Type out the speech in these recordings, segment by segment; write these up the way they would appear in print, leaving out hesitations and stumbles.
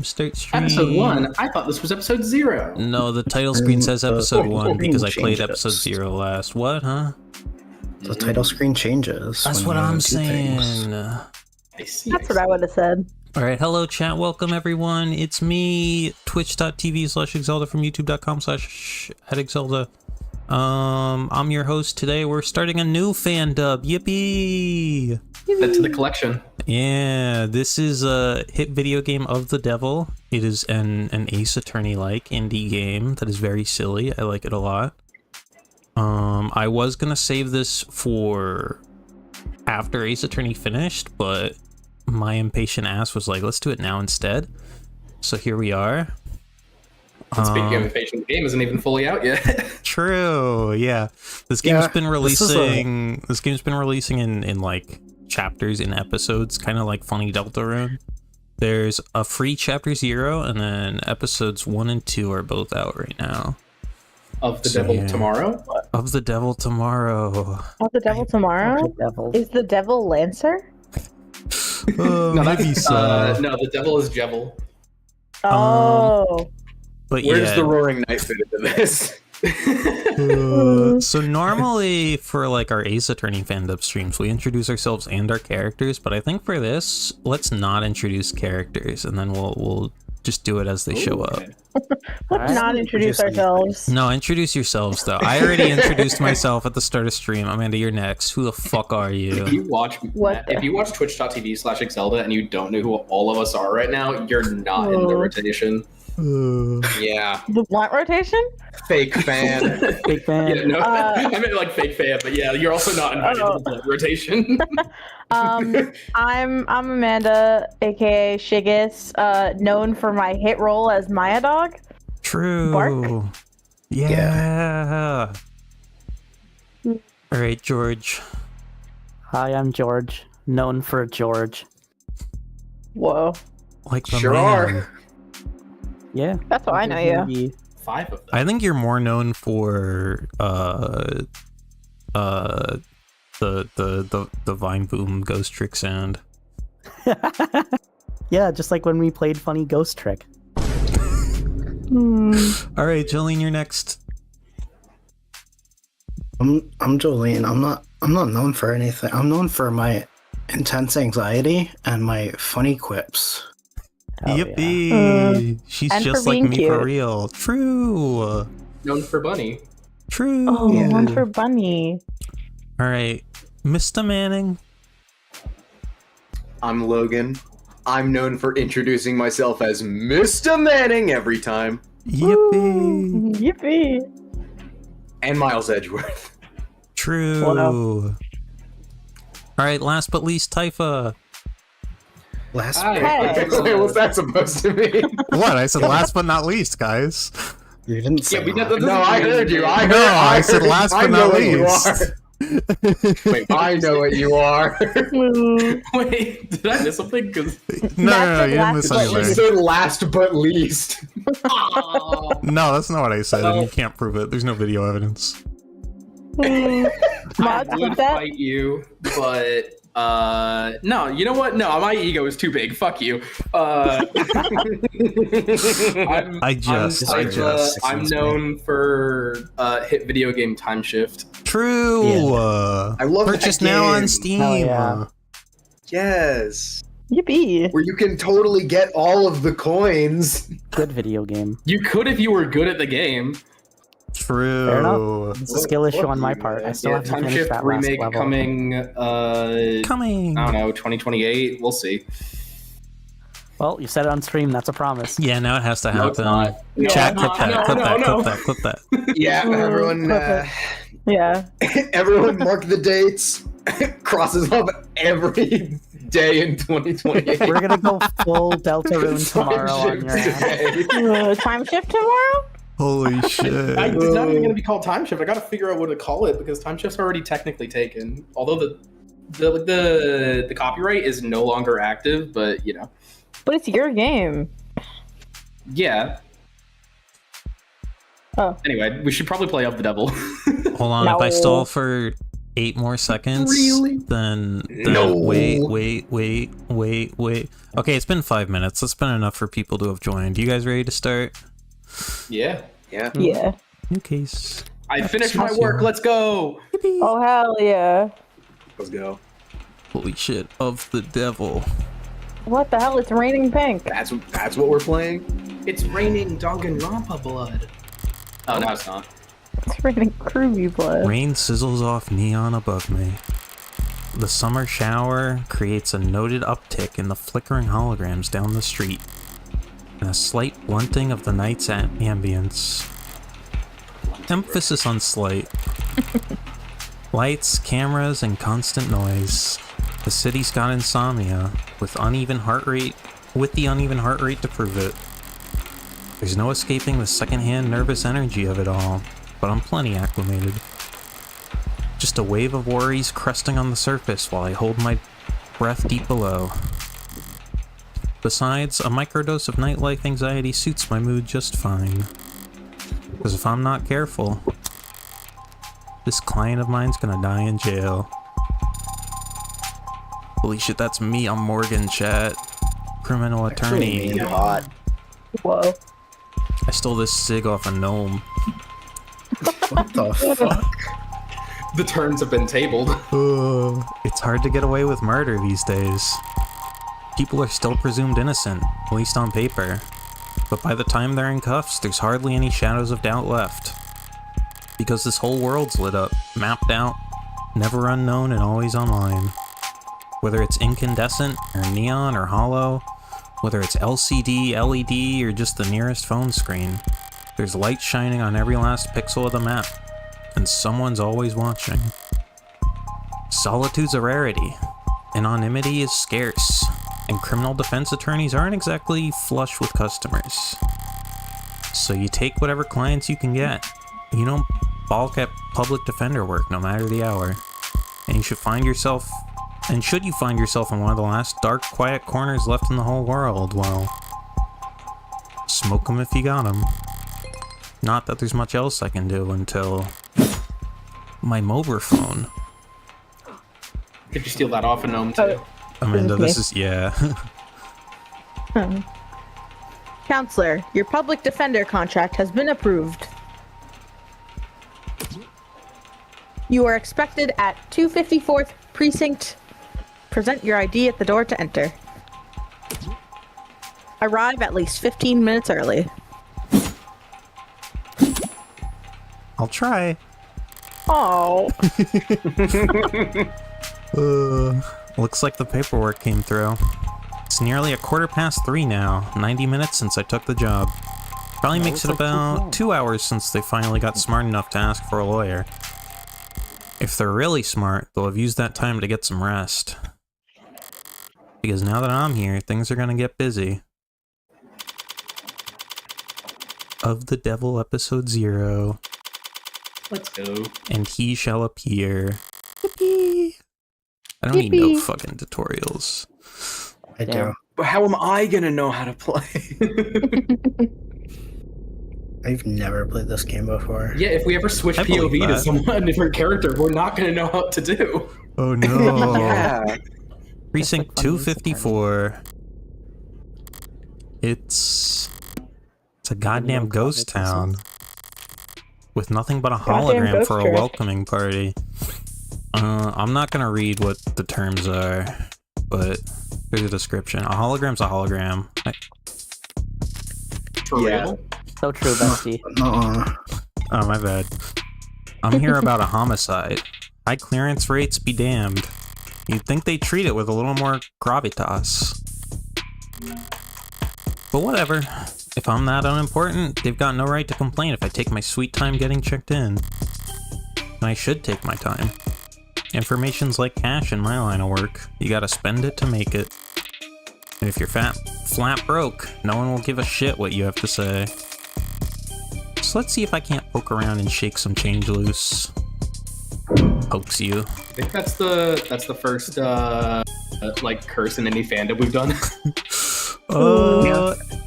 Start stream. Episode 1? I thought this was episode 0. No, the title screen says episode 1 because I played changes. episode 0 last. What, huh? The title screen changes. That's when what you I'm do saying. things. I see. That's what I would have said. All right, hello chat, welcome everyone. It's me, twitch.tv/Exzelda from youtube.com/@Exzelda. I'm your host today. We're starting a new FANDUB. Yippee! Add to the collection. Yeah, this is a hit video game of the devil. It is an Ace Attorney-like indie game that is very silly. I like it a lot. I was gonna save this for after Ace Attorney finished, but my impatient ass was like, let's do it now instead. So here we are. And speaking of impatient, the game isn't even fully out yet. True, yeah. This game's been releasing. This game's been releasing in like chapters in episodes, kind of like Funny Deltarune. There's a free chapter 0, and then episodes 1 and 2 are both out right now. Of the Devil Tomorrow? Of the Devil Tomorrow. Of the Devil Tomorrow? Is the Devil Lancer? No, maybe so. No, the Devil is Jevil. Oh. But Where yeah. does the Roaring Knight fit into this? So normally for like our Ace Attorney FANDUB streams, we introduce ourselves and our characters, but I think for this, let's not introduce characters, and then we'll just do it as they show up. Let's not introduce ourselves. No, introduce yourselves though. I already introduced myself at the start of stream. Amanda, you're next. Who the fuck are you? If you watch twitch.tv/Exzelda and you don't know who all of us are right now, you're not in the rotation. Yeah. The what rotation? Fake fan. Big fan. Yeah, no, I meant like fake fan, but yeah, you're also not invited to the blood rotation. I'm Amanda, aka Shiggis, known for my hit role as Maya Dog. True. Bark? Yeah. All right, George. Hi, I'm George, known for George. Whoa. Like the Sure man. are. Yeah. That's why I know you. Maybe 5 of them. I think you're more known for the Vine Boom Ghost Trick sound. Yeah, just like when we played Funny Ghost Trick. All right, Jolene, you're next. I'm Jolene. I'm not known for anything. I'm known for my intense anxiety and my funny quips. Hell Yippee! She's And just for like being me cute. for real. True. Known for Bunny. True. Oh, Yeah. one for Bunny. All right, Mr. Manning. I'm Logan. I'm known for introducing myself as Mr. Manning every time. Yippee! Yippee. And Miles Edgeworth. True. Wow. All right, last but least, Typha. Last Hi. Hey. Wait, what's that supposed to mean? What? I said last but not least, guys. you didn't say Yeah, we that. did No, I heard you. I heard. No, I said heard- last I but know not what you least. are. Wait, I know what you are. Wait, did I miss something? 'Cause- No, you didn't last miss but You anything. said last but least. Aw. No, that's not what I said, and you can't prove it. There's no video evidence. I Mods would with that? fight you, but no, you know what? No, my ego is too big. Fuck you. I'm known for hit video game Time Shift. True. I love Purchase that now on game. Steam. Hell yeah. Yes. Yippee. Where you can totally get all of the coins. Good video game. You could if you were good at the game. True. Fair enough. It's a skill issue on my part. I still have to Time finish Shift that last remake level. coming. Coming. I don't know, 2028. We'll see. Well, you said it on stream. That's a promise. Yeah, now it has to No, it's happen. not. No, Chat, it's clip not. that, No, clip no, that, no. clip that. Yeah, everyone. Yeah. Everyone mark the dates. Crosses off every day in 2028. We're gonna go full Deltarune tomorrow on your ass. Time shift tomorrow? Holy shit. It's not even going to be called Time Shift. I got to figure out what to call it because Time Shift's already technically taken. Although the copyright is no longer active, but you know. But it's your game. Yeah. Oh. Anyway, we should probably play Of the Devil. Hold on, if I No. stall for 8 more seconds, Really? then No. wait. Okay, it's been 5 minutes. That's been enough for people to have joined. You guys ready to start? Yeah. Yeah. Yeah. In case. I finished my work. Let's go. Oh hell yeah! Let's go. Holy shit, of the devil. What the hell? It's raining pink. That's what we're playing. It's raining Danganronpa blood. Oh, no, it's not. It's raining Groovy blood. Rain sizzles off neon above me. The summer shower creates a noted uptick in the flickering holograms down the street, and a slight blunting of the night's ambience. Emphasis on slight. Lights, cameras, and constant noise. The city's got insomnia, with the uneven heart rate to prove it. There's no escaping the secondhand nervous energy of it all, but I'm plenty acclimated. Just a wave of worries cresting on the surface while I hold my breath deep below. Besides, a microdose of nightlife anxiety suits my mood just fine. Because if I'm not careful, this client of mine's gonna die in jail. Holy shit, that's me. I'm Morgan, chat. Criminal attorney. Actually, hot. Whoa. I stole this cig off a gnome. What the fuck? The turns have been tabled. It's hard to get away with murder these days. People are still presumed innocent, at least on paper. But by the time they're in cuffs, there's hardly any shadows of doubt left. Because this whole world's lit up, mapped out, never unknown and always online. Whether it's incandescent, or neon, or hollow, whether it's LCD, LED, or just the nearest phone screen, there's light shining on every last pixel of the map, and someone's always watching. Solitude's a rarity, anonymity is scarce, and criminal defense attorneys aren't exactly flush with customers. So you take whatever clients you can get. You don't balk at public defender work no matter the hour. And should you find yourself in one of the last dark, quiet corners left in the whole world, well, smoke 'em if you got 'em. Not that there's much else I can do until my mobile phone. Could you steal that off a gnome too? Amanda, Okay. this is, yeah. Counselor, your public defender contract has been approved. You are expected at 254th Precinct. Present your ID at the door to enter. Arrive at least 15 minutes early. I'll try. Oh. Looks like the paperwork came through. It's nearly 3:15 now, 90 minutes since I took the job. Probably makes it about 2 hours since they finally got smart enough to ask for a lawyer. If they're really smart, they'll have used that time to get some rest. Because now that I'm here, things are gonna get busy. Of the Devil, Episode 0. Let's go. And he shall appear. Yippee! I don't need no Yippee. fucking tutorials. I do. But how am I gonna know how to play? I've never played this game before. Yeah, if we ever switch I believe POV to that. someone, a different character, we're not going to know what to do. Oh no! Yeah. Precinct 254. It's a goddamn ghost town with nothing but a Goddamn hologram ghost for a church. welcoming party. I'm not gonna read what the terms are, but there's a description. A hologram's a hologram. For Yeah. real? So true, Bestie. Nuh-uh. Oh, my bad. I'm here about a homicide. High clearance rates be damned. You'd think they'd treat it with a little more gravitas. But whatever. If I'm that unimportant, they've got no right to complain if I take my sweet time getting checked in. And I should take my time. Information's like cash in my line of work. You gotta spend it to make it. And if you're flat broke, no one will give a shit what you have to say. So let's see if I can't poke around and shake some change loose. Pokes you. I think that's the first like curse in any fandom we've done.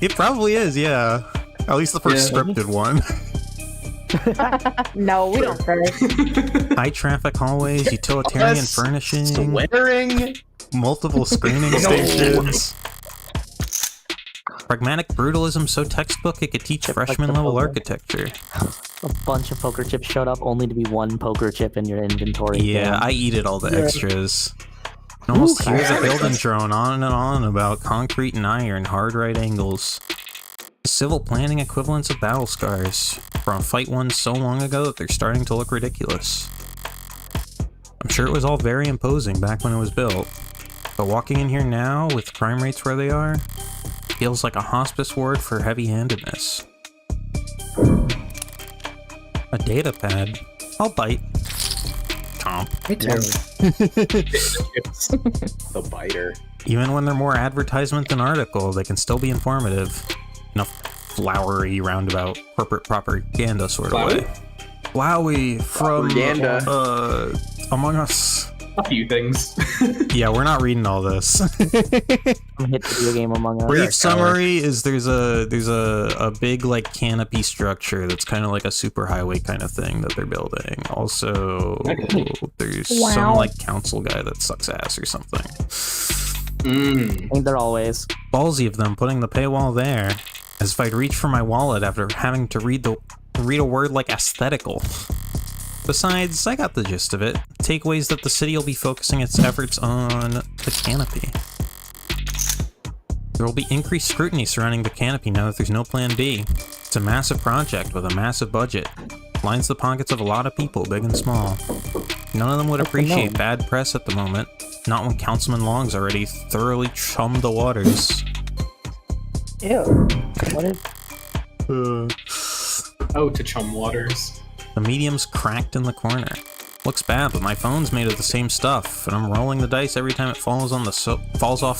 It probably is, yeah. At least the first Yeah. scripted one. No, we don't curse. High traffic hallways, utilitarian Us furnishing, Swearing. multiple screening stations. Pragmatic brutalism so textbook it could teach Like freshman the level poker. architecture. A bunch of poker chips showed up only to be one poker chip in your inventory. Yeah, Damn. I eated all the extras. You almost Ooh, hear the I- building drone on and on about concrete and iron, hard right angles. Civil planning equivalents of battle scars from a fight won so long ago that they're starting to look ridiculous. I'm sure it was all very imposing back when it was built, but walking in here now with crime rates where they are, feels like a hospice ward for heavy-handedness. A data pad? I'll bite. Chomp. Me too. The biter. Even when they're more advertisement than article, they can still be informative. In a flowery, roundabout, corporate propaganda sort of way. Flowey from Propaganda. Among Us. A few things. Yeah, we're not reading all this. I'm hit video game Among Us. Brief summary is there's a big like canopy structure that's kind of like a superhighway kind of thing that they're building. Also, there's some Wow. like council guy that sucks ass or something. Mm. I think they're always. Ballsy of them putting the paywall there, as if I'd reach for my wallet after having to read a word like aesthetical. Besides, I got the gist of it. Takeaways that the city will be focusing its efforts on the canopy. There will be increased scrutiny surrounding the canopy now that there's no plan B. It's a massive project with a massive budget. Lines the pockets of a lot of people, big and small. None of them would appreciate bad press at the moment. Not when Councilman Long's already thoroughly chummed the waters. Ew. What is? Oh, to chum waters. The medium's cracked in the corner. Looks bad, but my phone's made of the same stuff, and I'm rolling the dice every time it falls off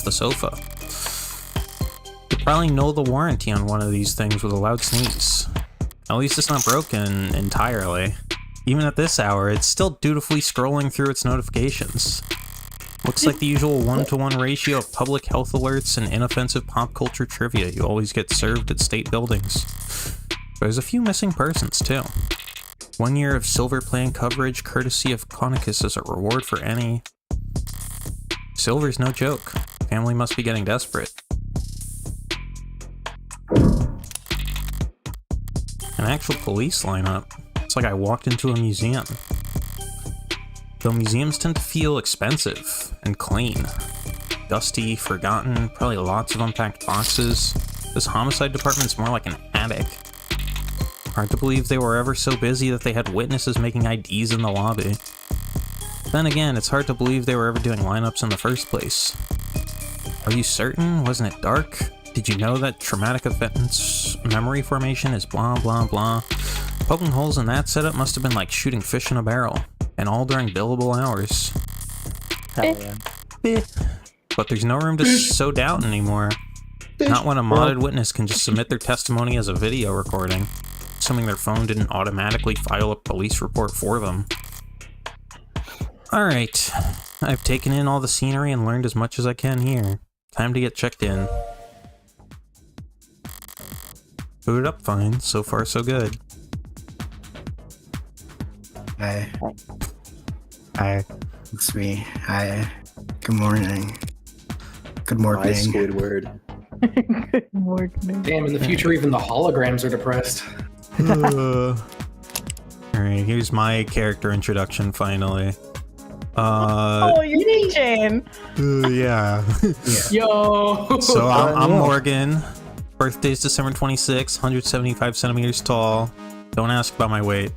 the sofa. You probably know the warranty on one of these things with a loud sneeze. At least it's not broken entirely. Even at this hour, it's still dutifully scrolling through its notifications. Looks like the usual 1-to-1 ratio of public health alerts and inoffensive pop culture trivia you always get served at state buildings. There's a few missing persons, too. 1 year of silver plan coverage courtesy of Conicus as a reward for any... Silver's no joke. Family must be getting desperate. An actual police lineup. It's like I walked into a museum. Though museums tend to feel expensive and clean. Dusty, forgotten, probably lots of unpacked boxes. This homicide department's more like an attic. Hard to believe they were ever so busy that they had witnesses making IDs in the lobby. Then again, it's hard to believe they were ever doing lineups in the first place. Are you certain? Wasn't it dark? Did you know that traumatic events memory formation is blah blah blah? Poking holes in that setup must have been like shooting fish in a barrel, and all during billable hours. Hell yeah. But there's no room to sow doubt anymore. Not when a modded witness can just submit their testimony as a video recording, assuming their phone didn't automatically file a police report for them. Alright, I've taken in all the scenery and learned as much as I can here. Time to get checked in. Booted up fine, so far so good. Hi, Hi. it's me. Hi. Good morning. Good My morning. Squidward. Good morning. Damn, in the future, even the holograms are depressed. Alright, here's my character introduction finally. Oh, you're teaching. Yeah. Yo! So I'm Morgan. Birthday's December 26, 175 centimeters tall. Don't ask about my weight.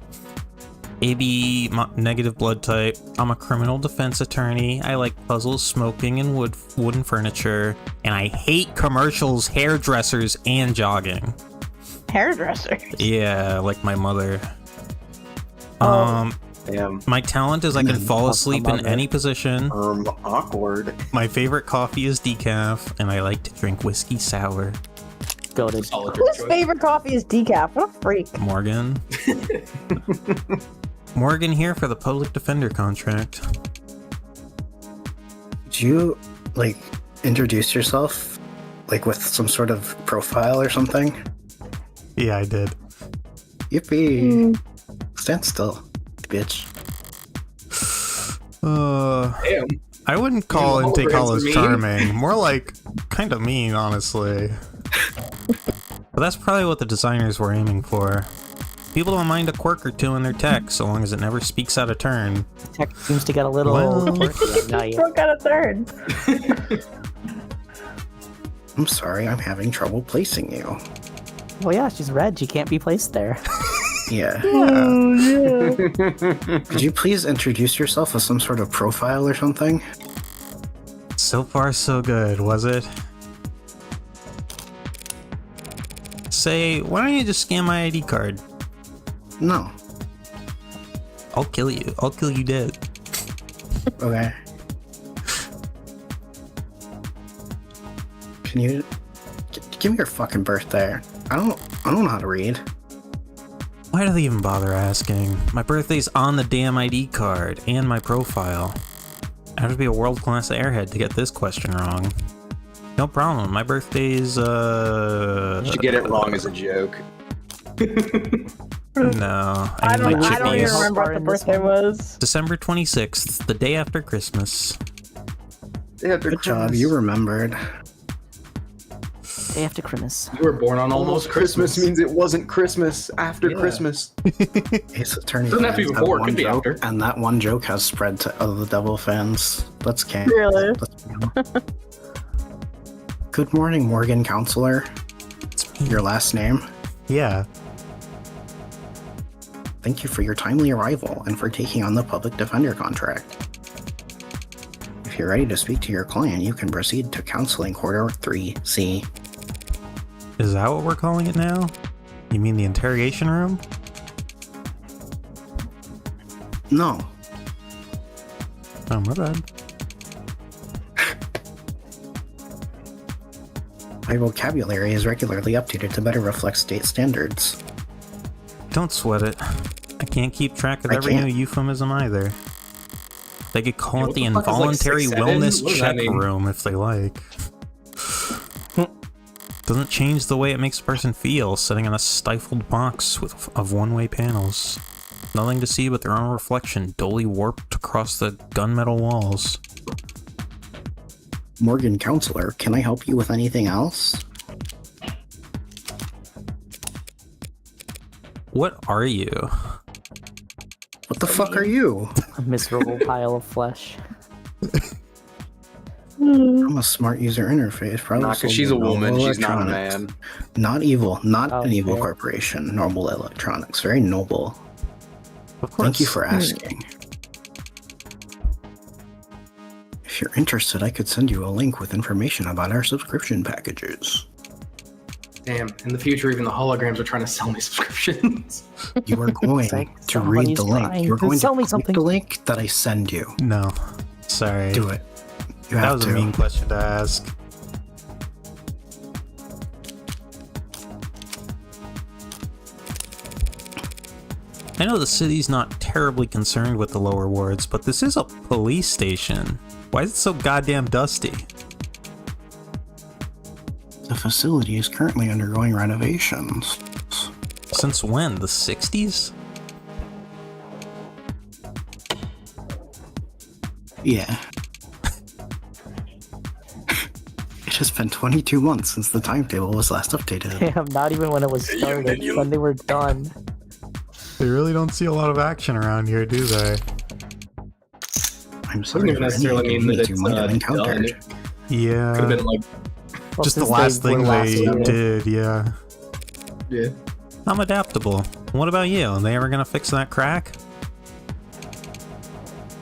AB negative blood type. I'm a criminal defense attorney. I like puzzles, smoking, and wooden furniture. And I hate commercials, hairdressers, and jogging. Hairdresser. Yeah, like my mother. Damn. My talent is I can fall asleep in mother. any position. Awkward. My favorite coffee is decaf, and I like to drink whiskey sour. Goated. Solid Whose choice. favorite coffee is decaf? What a freak. Morgan. Morgan here for the public defender contract. Did you, like, introduce yourself? Like, with some sort of profile or something? Yeah, I did. Yippee. Stand still, bitch. Damn. I wouldn't call Mean, Intake holograms as are mean. charming. More like kind of mean, honestly. But that's probably what the designers were aiming for. People don't mind a quirk or two in their tech, so long as it never speaks out of turn. Tech seems to get a little Well- quirky at night. Broke out a third. I'm sorry, I'm having trouble placing you. Well, yeah, she's red. She can't be placed there. Yeah. Oh, yeah. Could you please introduce yourself with some sort of profile or something? So far, so good, was it? Say, why don't you just scan my ID card? No. I'll kill you. I'll kill you dead. Okay. Can you give me your fucking birthday? I don't know how to read. Why do they even bother asking? My birthday's on the damn ID card and my profile. I have to be a world-class airhead to get this question wrong. No problem. My birthday's You should get it wrong as a joke. No. I need my don't even chippies. remember what the birthday was. December 26th, the day after Christmas. Good job, you remembered. Day after Christmas. You were born on Almost Christmas means it wasn't Christmas after Yeah. Christmas. Ace Attorney Doesn't have to be fans have before, it one could be joke, after. and that one joke has spread to other Devil fans. Let's camp. Really? Good morning, Morgan Counselor. Your last name? Yeah. Thank you for your timely arrival and for taking on the public defender contract. If you're ready to speak to your client, you can proceed to counseling quarter 3C. Is that what we're calling it now? You mean the interrogation room? No. Oh, my bad. My vocabulary is regularly updated to better reflect state standards. Don't sweat it. I can't keep track of I every can't. new euphemism either. They could call Yeah, it what the the fuck is, like, involuntary 6'7"? wellness What does that check mean? room if they like. Doesn't change the way it makes a person feel, sitting in a stifled box of one-way panels. Nothing to see but their own reflection, dully warped across the gunmetal walls. Morgan Counselor, can I help you with anything else? What are you? What the fuck are you? A miserable pile of flesh. I'm a smart user interface. Probably Not because sold she's a to Noble woman, she's not a Electronics. man. Not evil, not Oh, an evil fair. corporation. Noble Electronics, very noble. Of course. Thank you for asking. If you're interested, I could send you a link with information about our subscription packages. Damn, in the future, even the holograms are trying to sell me subscriptions. You are going like to read somebody's the link. trying You're to going sell to me click something. the link that I send you. No. Sorry. Do it. You That have was to. a mean question to ask. I know the city's not terribly concerned with the lower wards, but this is a police station. Why is it so goddamn dusty? The facility is currently undergoing renovations. Since when? The 60s? Yeah. It has been 22 months since the timetable was last updated. Damn, not even when it was started, when they were done. They really don't see a lot of action around here, do they? I'm Doesn't sorry even for any necessarily mean that inconvenience you it's might have done. encountered. It Yeah. could have been like, Well, Just the since last they thing were last they year. did, yeah. yeah. I'm adaptable. What about you? Are they ever gonna fix that crack?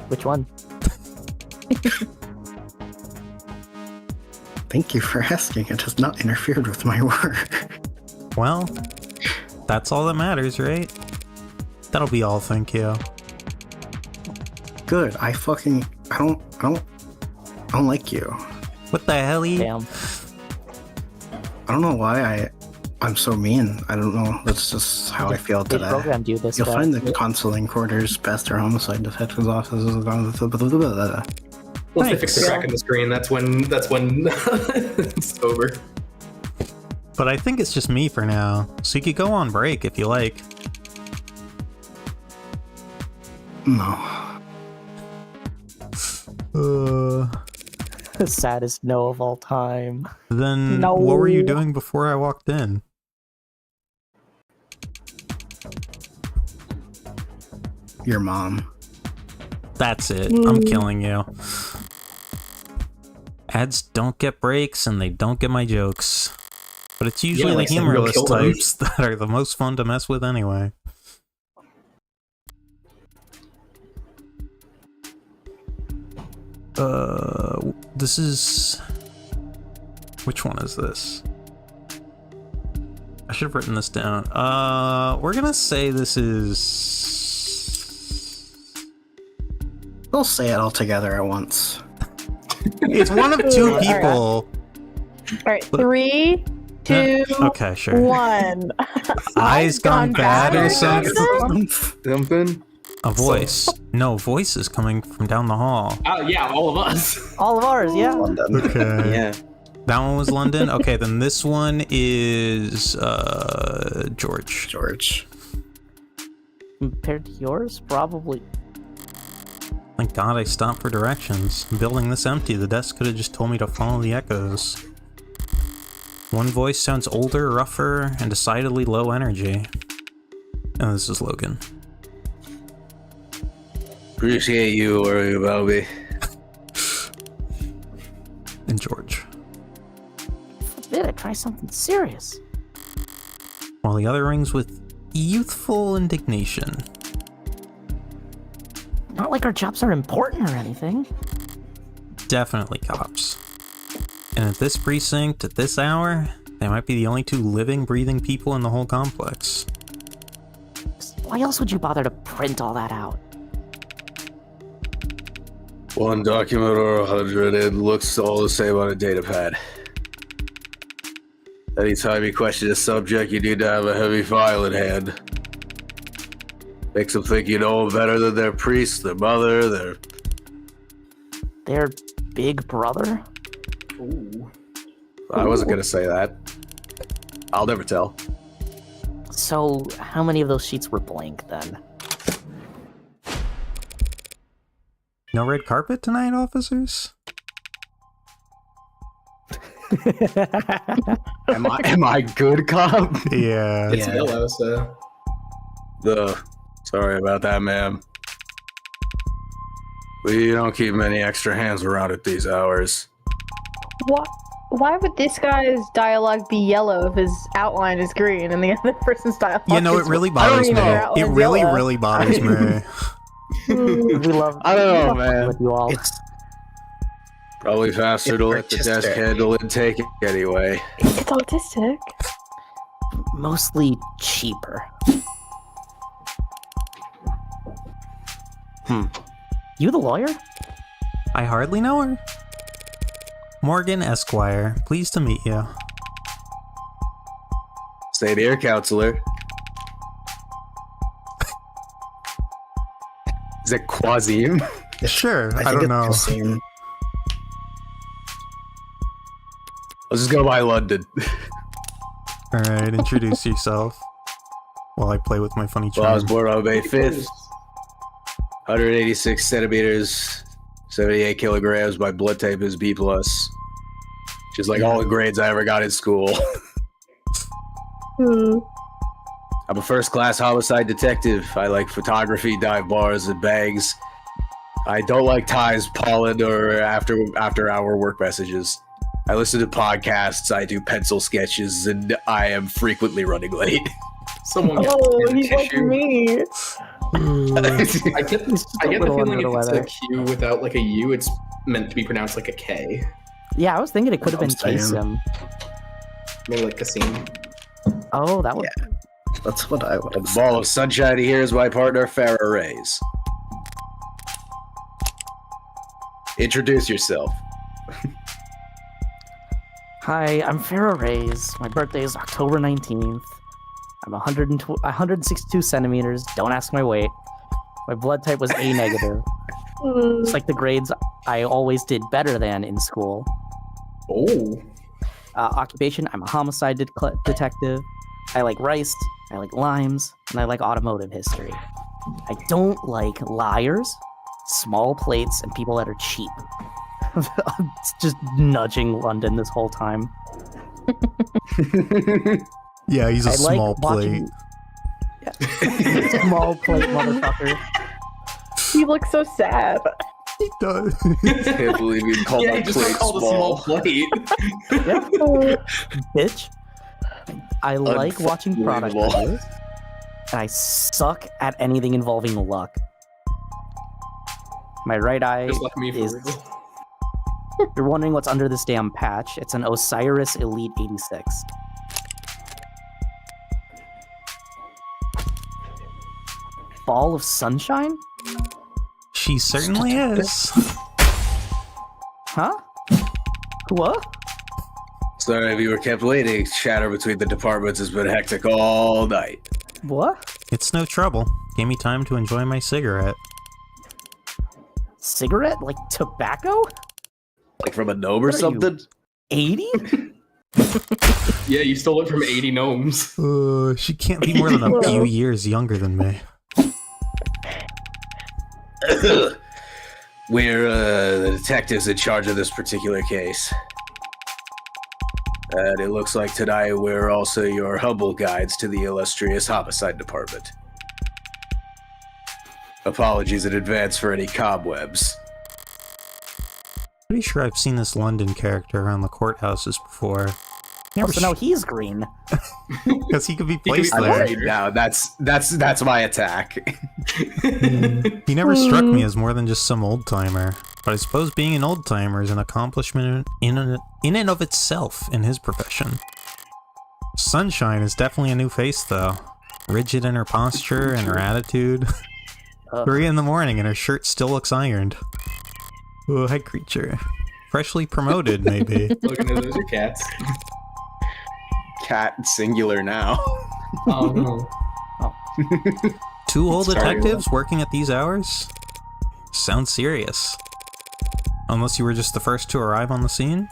Which one? Thank you for asking. It has not interfered with my work. Well, that's all that matters, right? That'll be all, thank you. Good. I don't like you. What the hell? Damn. I don't know why I'm so mean. I don't know. That's just how I feel They today. programmed you this You'll way. find the counseling quarters, Pastor Homicide Detective's offices. Once they fix the Thanks. crack in the screen, that's when it's over. But I think it's just me for now, so you could go on break if you like. No. The saddest no of all time. Then No. what were you doing before I walked in? Your mom. That's it. I'm killing you. Ads don't get breaks and they don't get my jokes. But it's usually like the saying you'll humorless kill them. types that are the most fun to mess with anyway. This is... Which one is this? I should have written this down. We're gonna say this is... We'll say it all together at once. It's one of two Alright. people. Alright, 3, 2, Okay, sure. 1. Eyes gone bad or something? Something? A voice. No, voice is coming from down the hall. Yeah, all of us. All of ours, yeah. London. Okay. Yeah. That one was London? Okay, then this one is George. George. Compared to yours, probably. Thank God I stopped for directions. Building this empty, the desk could have just told me to follow the echoes. One voice sounds older, rougher, and decidedly low energy. And this is Logan. Appreciate you worrying about me. And George. Forbid I try something serious. While the other rings with youthful indignation. Not like our jobs are important or anything. Definitely cops. And at this precinct, at this hour, they might be the only two living, breathing people in the whole complex. Why else would you bother to print all that out? One document or 100, it looks all the same on a data pad. Anytime you question a subject, you need to have a heavy file in hand. Makes them think you know them better than their priest, their mother, Their big brother? Ooh. I wasn't gonna say that. I'll never tell. So, how many of those sheets were blank then? No red carpet tonight, officers? Am I good cop? Yeah. It's Yeah. yellow, so. Sorry about that, ma'am. We don't keep many extra hands around at these hours. Why would this guy's dialogue be yellow if his outline is green and the other person's dialogue You know, it is really I don't bothers even me. know their outline's It really, yellow. really bothers me. We love. I don't know, we love man. With you all. It's Probably faster to let the desk artistic. handle intake anyway. It's autistic. Mostly cheaper. You the lawyer? I hardly know her. Morgan Esquire, pleased to meet you. Stay here, counselor. Is it Quasim? Sure, I think don't it's know. Kasim. Let's just go by London. Alright, introduce yourself. While I play with my funny Well, I was charm. born on May 5th. 186 centimeters, 78 kilograms. My blood type is B+. Just like all the grades I ever got in school. I'm a first-class homicide detective. I like photography, dive bars, and bags. I don't like ties, pollen, or after-hour work messages. I listen to podcasts, I do pencil sketches, and I am frequently running late. Someone get Oh, a he's like tissue. me. I get the little feeling under if the it's a Q without like a U, it's meant to be pronounced like a K. Yeah, I was thinking it could have been I'm saying. Kasim. Maybe like Kasim. Oh, that would. That's what I would A have said. ball of sunshine here is my partner, Farrah Reyes. Introduce yourself. Hi, I'm Farrah Reyes. My birthday is October 19th. I'm 162 centimeters. Don't ask my weight. My blood type was A negative. It's like the grades I always did better than in school. Oh. Occupation, I'm a homicide detective. I like rice, I like limes, and I like automotive history. I don't like liars, small plates, and people that are cheap. I'm just nudging London this whole time. Yeah, he's a I like small plate. watching- Yeah. Small plate motherfucker. He looks so sad. He does. Can't believe you called Yeah, my you just got plate called small. a small plate. Bitch. I like watching product Unbelievable. reviews, and I suck at anything involving luck. My right eye Just like me for is... real. You're wondering what's under this damn patch. It's an Osiris Elite 86. Ball of Sunshine? She certainly is. Huh? What? Sorry if you were kept waiting. Chatter between the departments has been hectic all night. What? It's no trouble. Gave me time to enjoy my cigarette. Cigarette? Like tobacco? Like from a gnome or What are you? something? 80? Yeah, you stole it from 80 gnomes. She can't be more than a few years younger than me. We're the detectives in charge of this particular case. And it looks like tonight we're also your humble guides to the illustrious homicide department. Apologies in advance for any cobwebs. Pretty sure I've seen this London character around the courthouses before. Oh, so now he's green. Because he could be could be placed I'm there. right. Now that's my attack. He never struck me as more than just some old timer. But I suppose being an old timer is an accomplishment in and of itself in his profession. Sunshine is definitely a new face, though. Rigid in her posture and her attitude. 3 in the morning and her shirt still looks ironed. Oh, hi, creature. Freshly promoted, maybe. Logan, those are cats. Cat singular now. Oh no. 2 old Sorry, detectives working at these hours? Sounds serious. Unless you were just the first to arrive on the scene?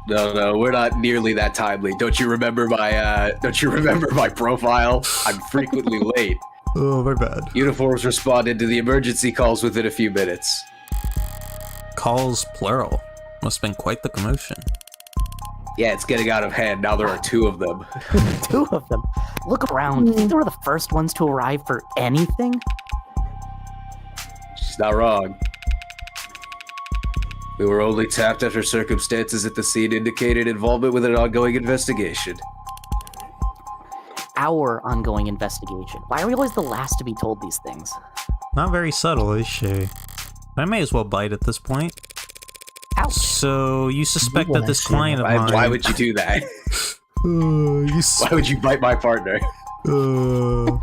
No, we're not nearly that timely. Don't you remember my profile? I'm frequently late. Oh, my bad. Uniforms responded to the emergency calls within a few minutes. Calls plural. Must have been quite the commotion. Yeah, it's getting out of hand. Now there are 2 of them. 2 of them. Look around. You think they were the first ones to arrive for anything? She's not wrong. We were only tapped after circumstances at the scene indicated involvement with an ongoing investigation. Our ongoing investigation. Why are we always the last to be told these things? Not very subtle, is she? I may as well bite at this point. Ouch. So, you suspect that this wanna client of mine... Why would you do that? Why would you bite my partner? So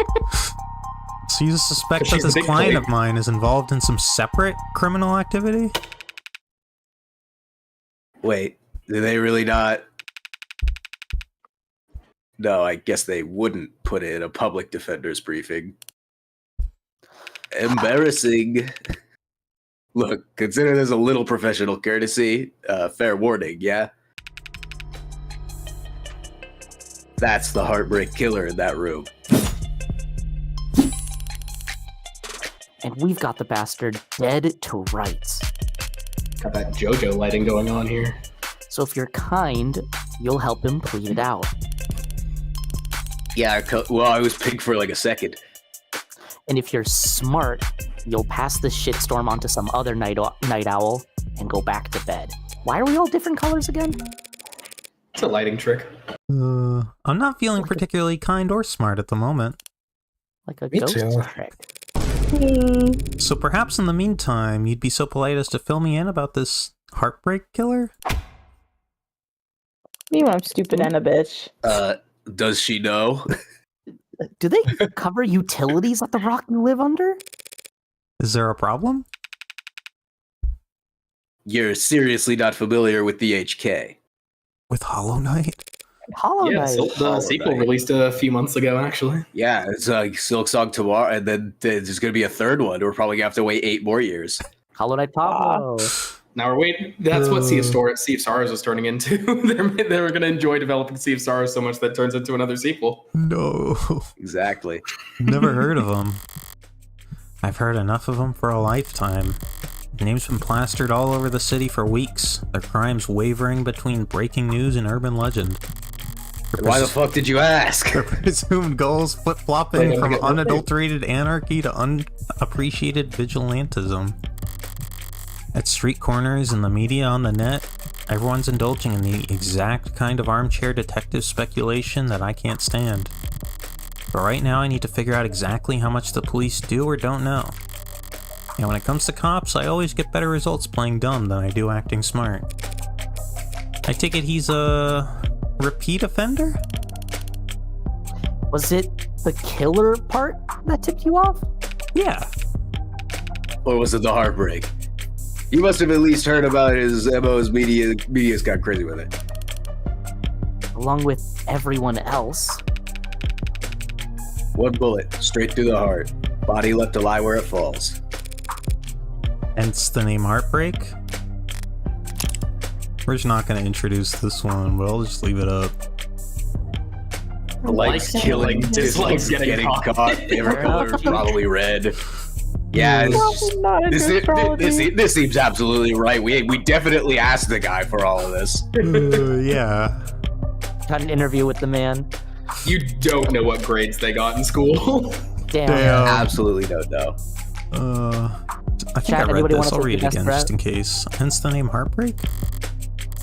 you suspect that She's a this big client plate. of mine is involved in some separate criminal activity? Wait, do they really not? No, I guess they wouldn't put it in a public defender's briefing. Embarrassing. Look, consider this a little professional courtesy. Fair warning, yeah? That's the heartbreak killer in that room. And we've got the bastard dead to rights. Got that JoJo lighting going on here. So if you're kind, you'll help him plead it out. Yeah, well, I was pink for like a second. And if you're smart, you'll pass this shitstorm onto some other night owl and go back to bed. Why are we all different colors again? It's a lighting trick. I'm not feeling particularly kind or smart at the moment. Like a Me ghost too. trick. So perhaps in the meantime, you'd be so polite as to fill me in about this heartbreak killer? You know I'm stupid and a bitch. Does she know? Do they cover utilities at the rock you live under? Is there a problem? You're seriously not familiar with the HK. With Hollow Knight? Hollow Yeah, Knight. so the sequel released a few months ago, actually. Yeah, it's like Silk Song tomorrow, and then there's going to be a third one. We're probably going to have to wait 8 more years. Hollow Knight Pablo. Now we're waiting. That's what Sea of Stars was turning into. They were going to enjoy developing Sea of Stars so much that turns into another sequel. No. Exactly. Never heard of them. I've heard enough of them for a lifetime. Their names been plastered all over the city for weeks. Their crimes wavering between breaking news and urban legend. Why the fuck did you ask? Their presumed goals flip-flopping from unadulterated anarchy to unappreciated vigilantism. At street corners, in the media, on the net, everyone's indulging in the exact kind of armchair detective speculation that I can't stand. But right now I need to figure out exactly how much the police do or don't know. And when it comes to cops, I always get better results playing dumb than I do acting smart. I take it he's a repeat offender? Was it the killer part that tipped you off? Yeah. Or was it the heartbreak? You must have at least heard about his MO's media's got crazy with it. Along with everyone else. One bullet, straight through the heart. Body left to lie where it falls. Hence the name Heartbreak. We're just not going to introduce this one, but I'll just leave it up. Likes killing, dislikes getting caught. Favorite color is probably red. Yeah, this seems absolutely right. We definitely asked the guy for all of this. Yeah. Got an interview with the man. You don't know what grades they got in school. Damn. Absolutely don't know. I think Chat, I read anybody this. wanna I'll take read the it again best just in case. Hence the name Heartbreak?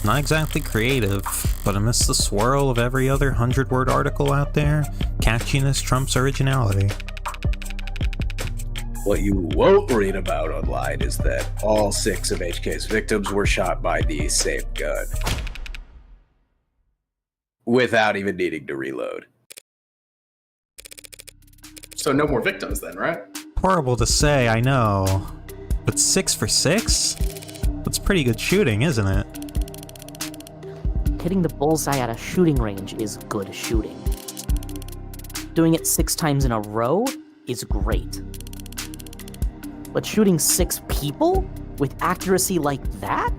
Not exactly creative, but amidst the swirl of every other 100-word article out there, catchiness trumps originality. What you won't read about online is that all 6 of HK's victims were shot by the same gun. Without even needing to reload. So no more victims then, right? Horrible to say, I know. But 6 for 6? That's pretty good shooting, isn't it? Hitting the bullseye at a shooting range is good shooting. Doing it 6 times in a row is great. But shooting 6 people with accuracy like that?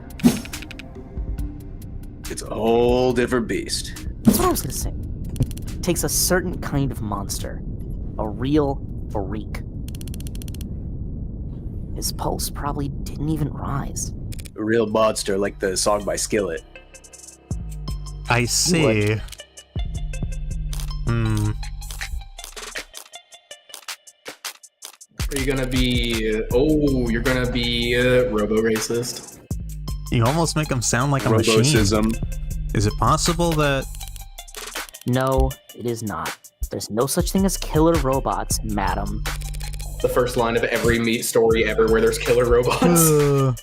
It's a whole different beast. That's what I was gonna say. It takes a certain kind of monster. A real freak. His pulse probably didn't even rise. A real monster like the song by Skillet. I see. Are you gonna be? You're gonna be robo-racist. You almost make him sound like a Robocism. machine. Is it possible that... No, it is not. There's no such thing as killer robots, madam. The first line of every meat story ever where there's killer robots.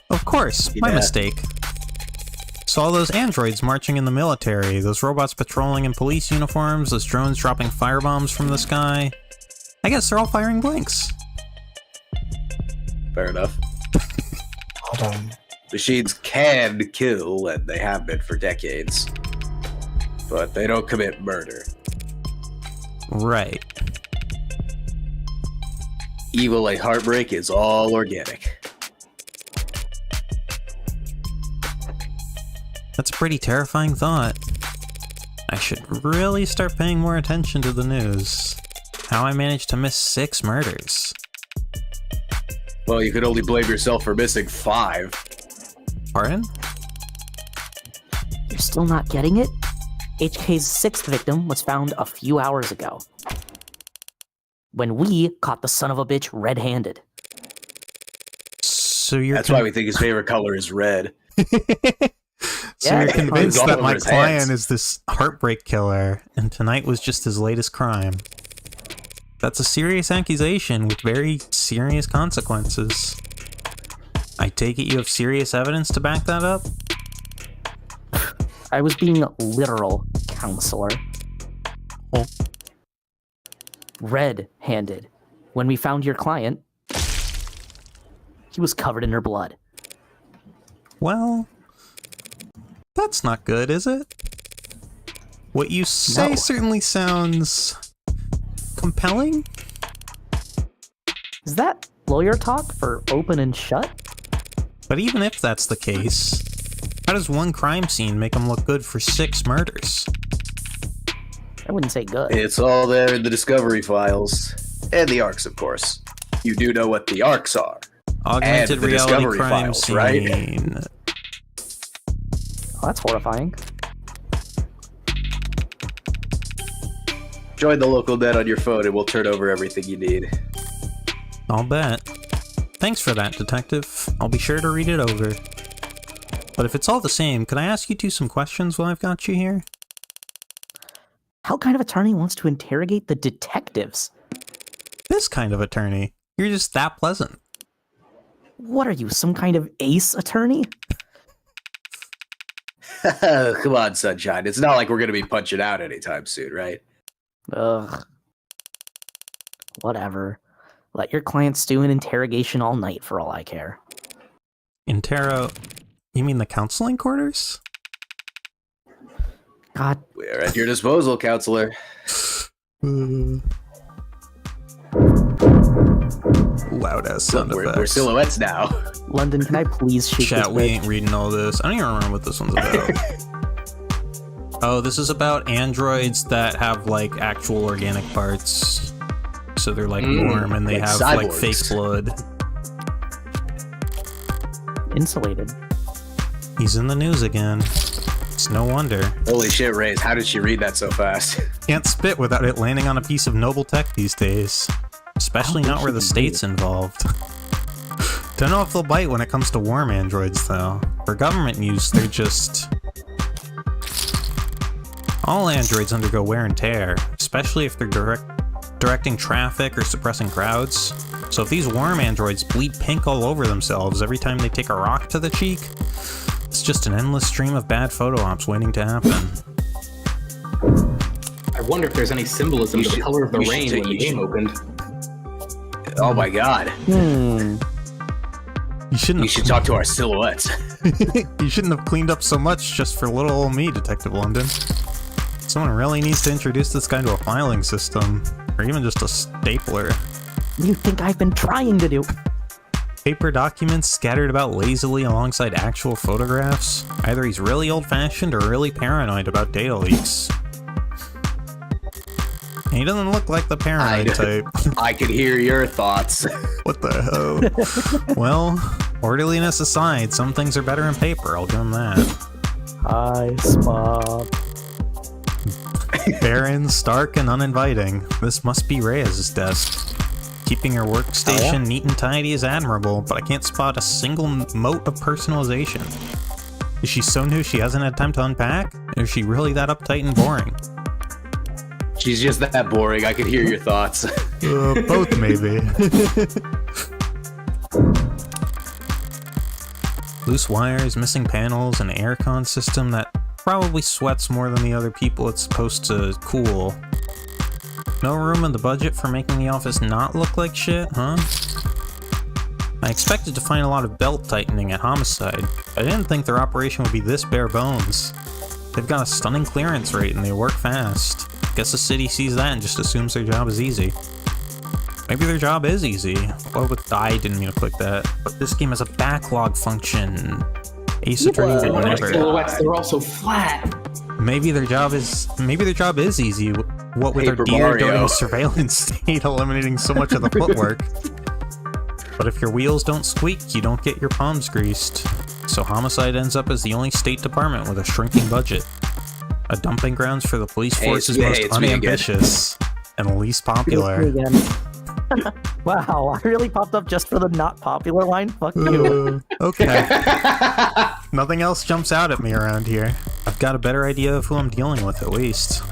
Of course, my Yeah. mistake. Saw those androids marching in the military, those robots patrolling in police uniforms, those drones dropping firebombs from the sky. I guess they're all firing blanks. Fair enough. Hold on. Machines can kill, and they have been for decades. But they don't commit murder. Right. Evil like Heartbreak is all organic. That's a pretty terrifying thought. I should really start paying more attention to the news. How I managed to miss 6 murders. Well, you could only blame yourself for missing 5. Pardon? You're still not getting it? HK's 6th victim was found a few hours ago. When we caught the son of a bitch red-handed. So you're That's why we think his favorite color is red. So Yeah, you're convinced all that over my his client hands. is this heartbreak killer, and tonight was just his latest crime. That's a serious accusation with very serious consequences. I take it you have serious evidence to back that up? I was being literal, counselor. Oh. Red-handed. When we found your client, he was covered in her blood. Well, that's not good, is it? What you say No. certainly sounds compelling. Is that lawyer talk for open and shut? But even if that's the case, how does one crime scene make them look good for 6 murders? I wouldn't say good. It's all there in the discovery files. And the arcs, of course. You do know what the arcs are. Augmented And the reality discovery crime files, scene. right? Oh, that's horrifying. Join the local net on your phone and we'll turn over everything you need. I'll bet. Thanks for that, Detective. I'll be sure to read it over. But if it's all the same, could I ask you 2 some questions while I've got you here? How kind of attorney wants to interrogate the detectives? This kind of attorney. You're just that pleasant. What are you, some kind of ace attorney? Come on, Sunshine. It's not like we're going to be punching out anytime soon, right? Ugh. Whatever. Let your clients do an interrogation all night for all I care. Intero... You mean the counseling quarters? God. We're at your disposal, counselor. Loud ass sound effects. We're silhouettes now. London, can I please shoot Chat, this we bitch? ain't reading all this. I don't even remember what this one's about. Oh, this is about androids that have, like, actual organic parts. So they're, like, warm and they like have, cyborgs. like, fake blood. Insulated. He's in the news again. It's no wonder. Holy shit, Raze. How did she read that so fast? Can't spit without it landing on a piece of noble tech these days. Especially not where the state's involved. Don't know if they'll bite when it comes to warm androids, though. For government use, they're just... All androids undergo wear and tear, especially if they're directing traffic or suppressing crowds. So if these warm androids bleed pink all over themselves every time they take a rock to the cheek, it's just an endless stream of bad photo ops waiting to happen. I wonder if there's any symbolism to the color of the rain when the game opened. Oh my god. You shouldn't You should talk to our silhouettes. You shouldn't have cleaned up so much just for little old me, Detective London. Someone really needs to introduce this guy to a filing system, or even just a stapler. What do you think I've been trying to do? Paper documents scattered about lazily alongside actual photographs. Either he's really old-fashioned or really paranoid about data leaks. He doesn't look like the paranoid type. I could hear your thoughts. What the hell? Well, orderliness aside, some things are better in paper, I'll give him that. Hi, Spot. Barren, stark, and uninviting. This must be Reyes' desk. Keeping her workstation neat and tidy is admirable, but I can't spot a single mote of personalization. Is she so new she hasn't had time to unpack? Or is she really that uptight and boring? She's just that boring. I could hear your thoughts. Both, maybe. Loose wires, missing panels, an aircon system that probably sweats more than the other people it's supposed to cool. No room in the budget for making the office not look like shit, huh? I expected to find a lot of belt tightening at Homicide. I didn't think their operation would be this bare bones. They've got a stunning clearance rate and they work fast. Guess the city sees that and just assumes their job is easy. Maybe their job is easy. I didn't mean to click that. But this game has a backlog function. Ace Attorney would never. Silhouettes, they're also flat. Maybe their job is easy. What with Paper their deer Mario. doing surveillance state eliminating so much of the footwork. But if your wheels don't squeak, you don't get your palms greased. So Homicide ends up as the only state department with a shrinking budget. A dumping grounds for the police force's most it's me again. unambitious and least popular. Again. Wow, I really popped up just for the not popular line? Fuck you. Okay. Nothing else jumps out at me around here. I've got a better idea of who I'm dealing with at least.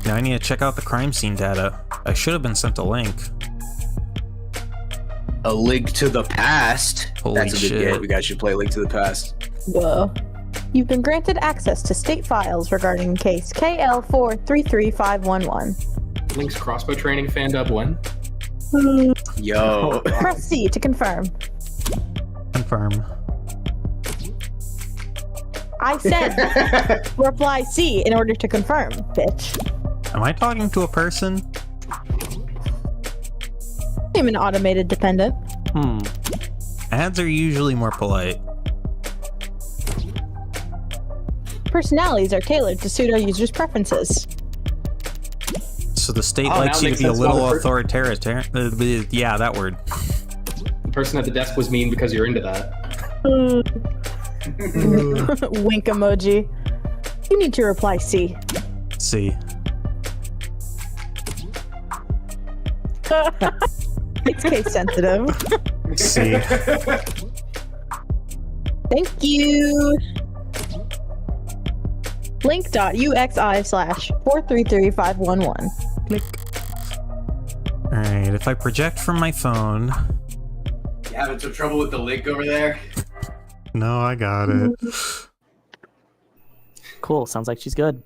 Now I need to check out the crime scene data. I should have been sent a link. A Link to the Past. Holy That's a good shit. game. You guys should play Link to the Past. Whoa. You've been granted access to state files regarding case KL433511. Link's crossbow training FANDUB when? Yo. Press C to confirm. Confirm. I said reply C in order to confirm, bitch. Am I talking to a person? I'm an automated dependent. Ads are usually more polite. personalities are tailored to suit our users' preferences. So the state Oh, likes now you it to be a makes sense why little the authoritarian. Yeah, that word. The person at the desk was mean because you're into that. Wink emoji. You need to reply C. See. It's case sensitive. See. Thank you. Link.uxi/433511. Click. Alright, if I project from my phone... You having some trouble with the link over there? No, I got it. Cool. Sounds like she's good.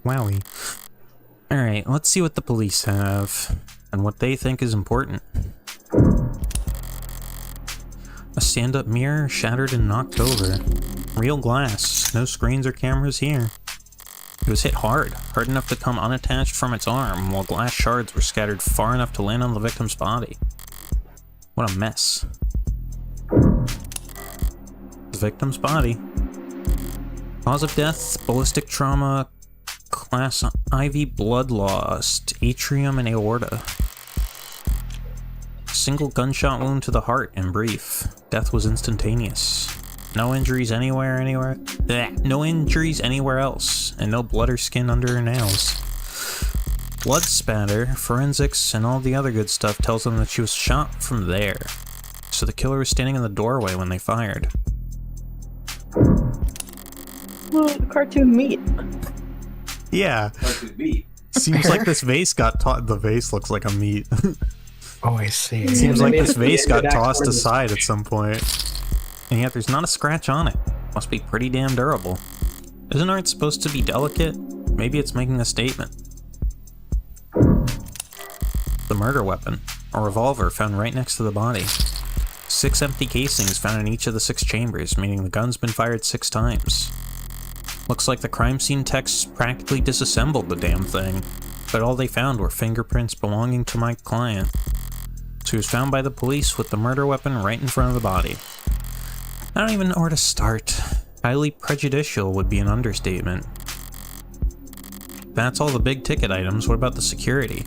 Wowie. Alright, let's see what the police have, and what they think is important. A stand-up mirror shattered and knocked over. Real glass, no screens or cameras here. It was hit hard enough to come unattached from its arm, while glass shards were scattered far enough to land on the victim's body. What a mess. The victim's body. Cause of death, ballistic trauma, class IV blood loss, atrium and aorta. Single gunshot wound to the heart, in brief. Death was instantaneous. No injuries anywhere No injuries anywhere else, and no blood or skin under her nails. Blood spatter, forensics, and all the other good stuff tells them that she was shot from there. So the killer was standing in the doorway when they fired. Cartoon meat. Yeah. Seems like this vase got the vase looks like a meat. Oh, I see. Seems like this vase got tossed aside at some point. And yet there's not a scratch on it. Must be pretty damn durable. Isn't art supposed to be delicate? Maybe it's making a statement. The murder weapon. A revolver found right next to the body. 6 empty casings found in each of the 6 chambers, meaning the gun's been fired 6 times. Looks like the crime scene techs practically disassembled the damn thing, but all they found were fingerprints belonging to my client. So he was found by the police with the murder weapon right in front of the body. I don't even know where to start. Highly prejudicial would be an understatement. That's all the big ticket items. What about the security?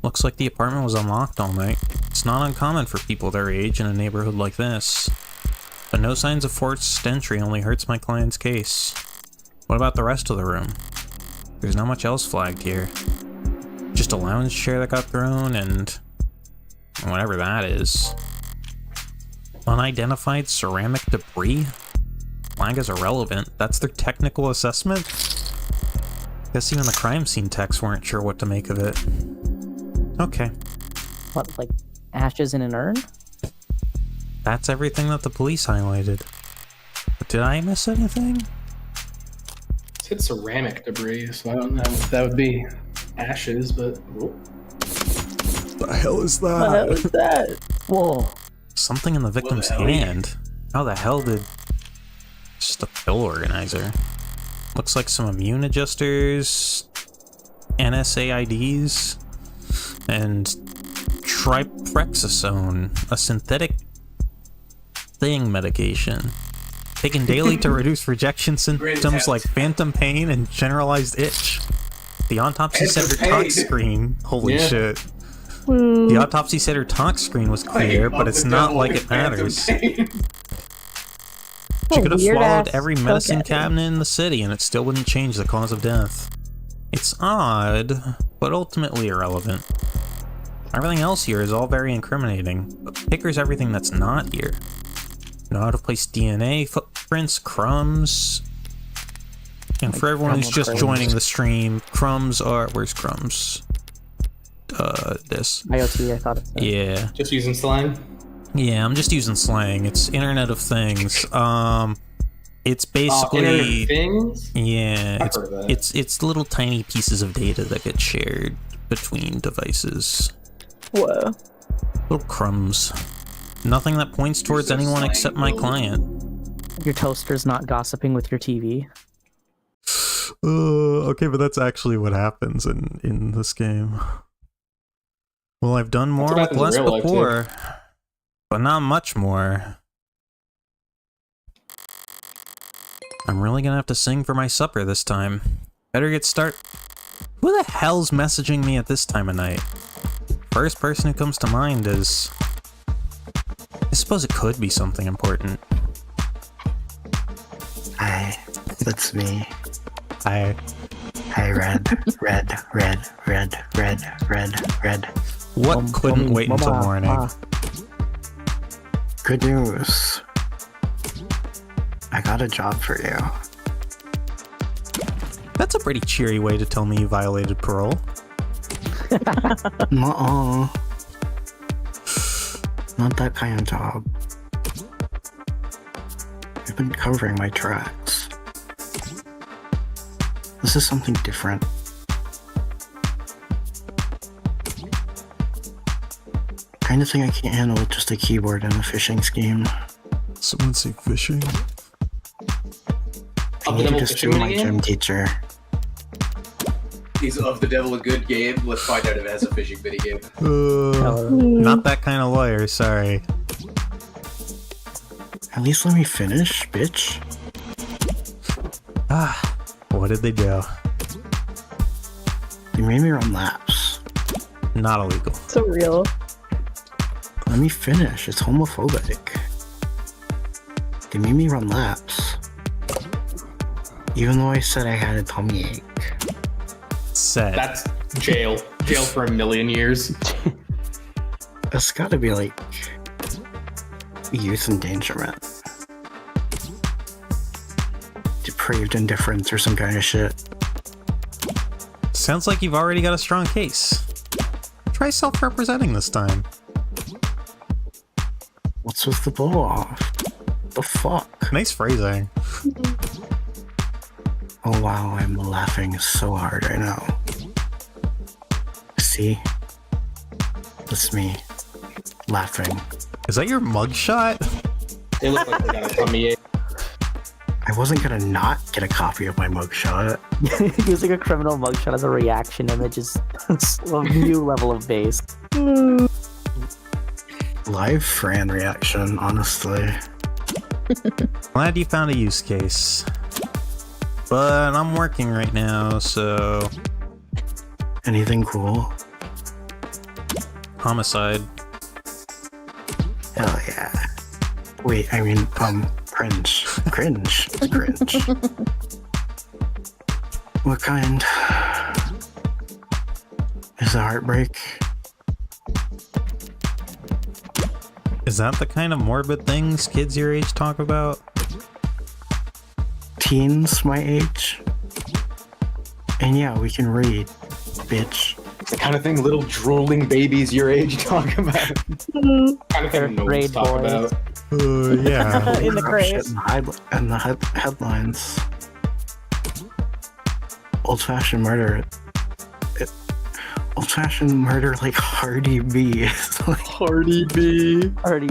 Looks like the apartment was unlocked all night. It's not uncommon for people their age in a neighborhood like this. But no signs of forced entry only hurts my client's case. What about the rest of the room? There's not much else flagged here. Just a lounge chair that got thrown and whatever that is. Unidentified ceramic debris? Flag is irrelevant. That's their technical assessment? Guess even the crime scene techs weren't sure what to make of it. Okay. What, like ashes in an urn? That's everything that the police highlighted. But did I miss anything? It's hit ceramic debris, so I don't know if that would be ashes, but... The hell is that? What the hell is that? Whoa. Something in the victim's hand. How the hell did... Just a pill organizer. Looks like some immune adjusters, NSAIDs, and triprexazone, a synthetic thing medication. Taken daily to reduce rejection symptoms like phantom pain and generalized itch. The autopsy said her tox screen. Holy shit. The autopsy said her tox screen was clear, but it's not like it matters. She could have swallowed every medicine cabinet in the city and it still wouldn't change the cause of death. It's odd, but ultimately irrelevant. Everything else here is all very incriminating, but Picker's everything that's not here. No out-of-place DNA, footprints, crumbs. And for everyone who's just joining the stream, crumbs are... Where's crumbs? This. IoT, I thought it said. Yeah. Just using slang? Yeah, I'm just using slang. It's Internet of Things. It's basically... Internet of Things? Yeah. I've heard of that. It's little tiny pieces of data that get shared between devices. Whoa. Little crumbs. Nothing that points towards anyone except my client. Your toaster's not gossiping with your TV? Okay, but that's actually what happens in this game. Well, I've done more That's with what less happens in real life, too. before, but not much more. I'm really gonna have to sing for my supper this time. Better get start. Who the hell's messaging me at this time of night? First person who comes to mind is... I suppose it could be something important. Hi, that's me. I... Hi, red. What couldn't wait until morning? Good news. I got a job for you. That's a pretty cheery way to tell me you violated parole. Nuh-uh. Not that kind of job. I've been covering my tracks. This is something different. Kind of thing I can't handle with just a keyboard and a fishing scheme. Someone say fishing? I Of the need you Devil to Fishing sue my Minigame? gym teacher. Is Of the Devil a good game? Let's find out if it has a fishing minigame. Not that kind of lawyer, sorry. At least let me finish, bitch. Ah, what did they do? You made me run laps. Not illegal. So real. Let me finish. It's homophobic. They made me run laps. Even though I said I had a tummy ache. Set. That's jail. Jail for a million years. That's gotta be like youth endangerment. Depraved indifference or some kind of shit. Sounds like you've already got a strong case. Try self-representing this time. What's with the blow off? The fuck? Nice phrasing. Oh wow, I'm laughing so hard right now. See? That's me. Laughing. Is that your mugshot? They look like they got a tummy ache. I wasn't gonna not get a copy of my mugshot. Using a criminal mugshot as a reaction image is a new level of base. Live Fran reaction, honestly. Glad you found a use case. But I'm working right now, so... Anything cool? Homicide. Hell yeah. Wait, I mean, cringe. Cringe. Cringe. What kind? Is it heartbreak? Is that the kind of morbid things kids your age talk about? Teens my age? And yeah, we can read, bitch. It's the kind of thing little drooling babies your age talk about. Kind of thing no one's Grade talk boys. about. Yeah. In the Crap grave. shit in the headlines. Old-fashioned murder. Old-fashioned murder like Hardy B. It's like Hardy B. Already,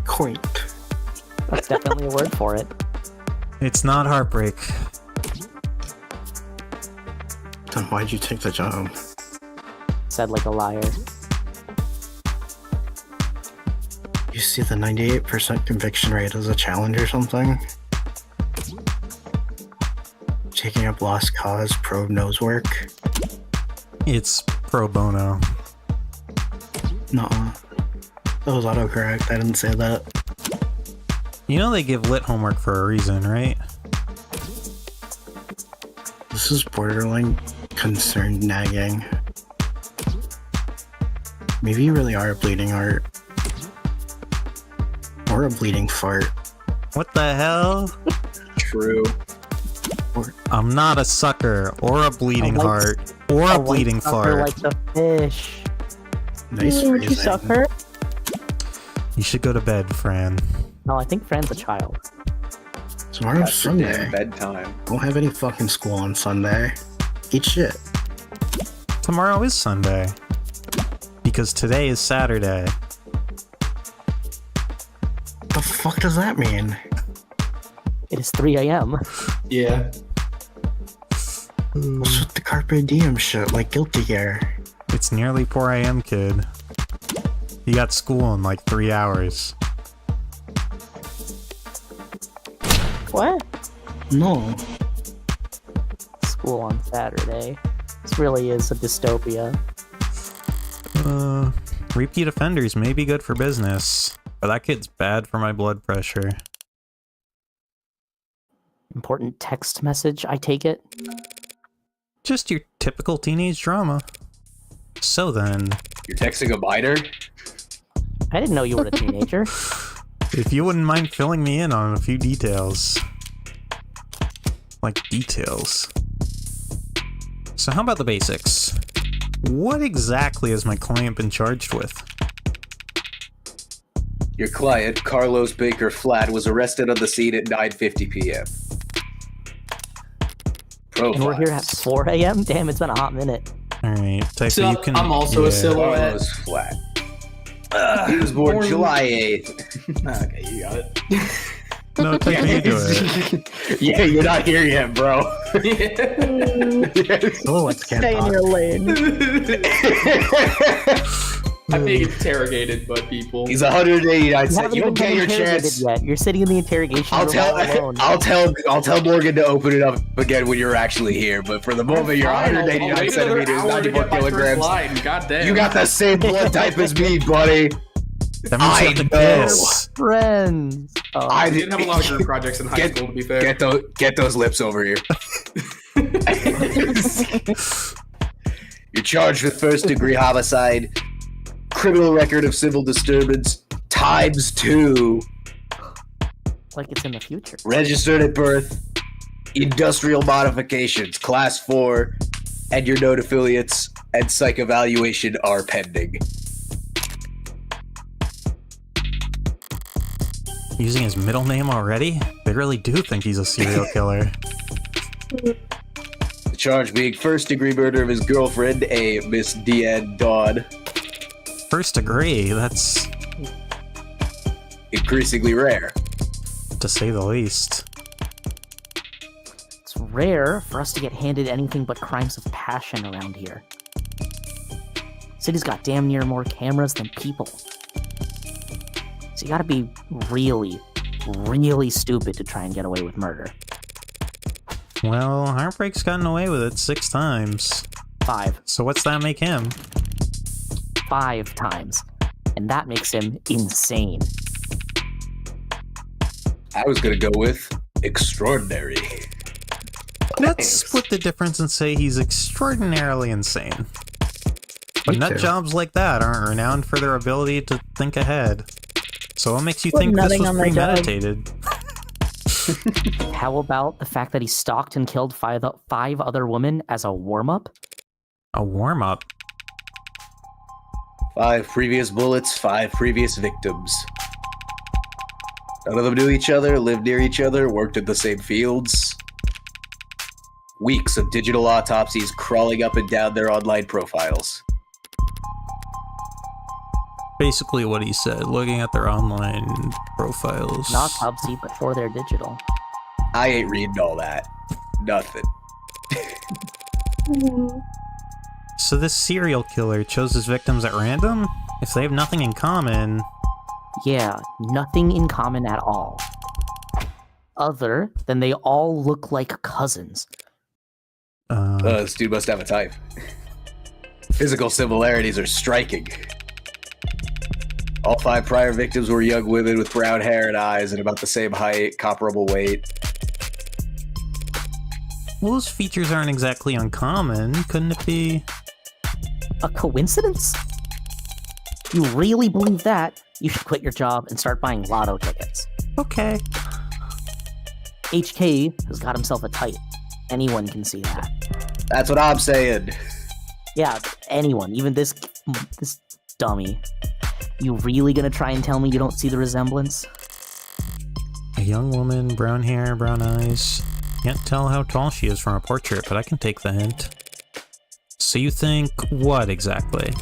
quaint. that's definitely a word for it. It's not heartbreak. Then why'd you take the job? Said like a liar. You see the 98% conviction rate as a challenge or something? Taking up lost cause probe nose work? It's pro bono. Nuh-uh. That was autocorrect, I didn't say that. You know they give lit homework for a reason, right? This is borderline concerned nagging. Maybe you really are a bleeding heart. Or a bleeding fart. What the hell? True. I'm not a sucker, or a bleeding A white- heart, or a bleeding white sucker fart. like the fish. Nice Would you phrasing. suffer? You should go to bed, Fran. No, I think Fran's a child. Tomorrow's That's your damn Sunday. bedtime. Don't have any fucking school on Sunday. Eat shit. Tomorrow is Sunday. Because today is Saturday. The fuck does that mean? It is 3 a.m. Yeah. What's with the Carpe Diem shit, like Guilty Gear? It's nearly 4 a.m., kid. You got school in like 3 hours. What? No. School on Saturday. This really is a dystopia. Repeat offenders may be good for business, but that kid's bad for my blood pressure. Important text message, I take it? Just your typical teenage drama. So then... You're texting a minor? I didn't know you were a teenager. If you wouldn't mind filling me in on a few details. Like details. So how about the basics? What exactly has my client been charged with? Your client, Carlos Baker Flat, was arrested on the scene at 9:50 p.m. And we're here at 4 a.m.? Damn, it's been a hot minute. Alright, Typha, So you can... I'm also a silhouette. Carlos Flat. He was born July 8th. Okay, you got it. No, Typha, you do it. Yeah, you're not here yet, bro. Silhouettes can't Stay in talk. your lane. I'm being interrogated by people. He's 189 You cents. haven't You don't even been get your interrogated chance. yet. You're sitting in the interrogation I'll room tell, all alone. I'll tell Morgan to open it up again when you're actually here. But for the moment, you're Fine, I'll 189 wait another centimeters, hour to 94 get my first kilograms. line. God damn. You got the same blood type as me, buddy. That means you have to I know. piss. Friends. I didn't have a lot of group projects in high Get- school, to be fair. Get those lips over here. You're charged with first-degree homicide, criminal record of civil disturbance ×2, Like it's in the future. registered at birth, industrial modifications, class 4, and your known affiliates and psych evaluation are pending. Using his middle name already? They really do think he's a serial killer. The charge being first-degree murder of his girlfriend, a Miss Deanne Dodd. First degree, that's Increasingly rare. to say the least. It's rare for us to get handed anything but crimes of passion around here. City's got damn near more cameras than people. So you gotta be really, really stupid to try and get away with murder. Well, Heartbreak's gotten away with it 6 times. 5. So what's that make him? 5 times. And that makes him insane. I was gonna go with extraordinary. Let's split the difference and say he's extraordinarily insane. But Me nut too. jobs like that aren't renowned for their ability to think ahead. So what makes you Put think this nutting was on my dog. premeditated? How about the fact that he stalked and killed 5 other women as a warm-up? A warm-up? 5 previous bullets, 5 previous victims. None of them knew each other, lived near each other, worked in the same fields. Weeks of digital autopsies crawling up and down their online profiles. Basically what he said, looking at their online profiles. Not autopsy, but for their digital. I ain't reading all that. Nothing. So this serial killer chose his victims at random? If they have nothing in common... Yeah, nothing in common at all. Other than they all look like cousins. This dude must have a type. Physical similarities are striking. All 5 prior victims were young women with brown hair and eyes and about the same height, comparable weight. Well, those features aren't exactly uncommon. Couldn't it be? A coincidence? You really believe that? You should quit your job and start buying lotto tickets. Okay. HK has got himself a type. Anyone can see that. That's what I'm saying. Yeah, anyone, even this dummy. You really gonna try and tell me you don't see the resemblance? A young woman, brown hair, brown eyes. Can't tell how tall she is from a portrait, but I can take the hint. So you think what exactly?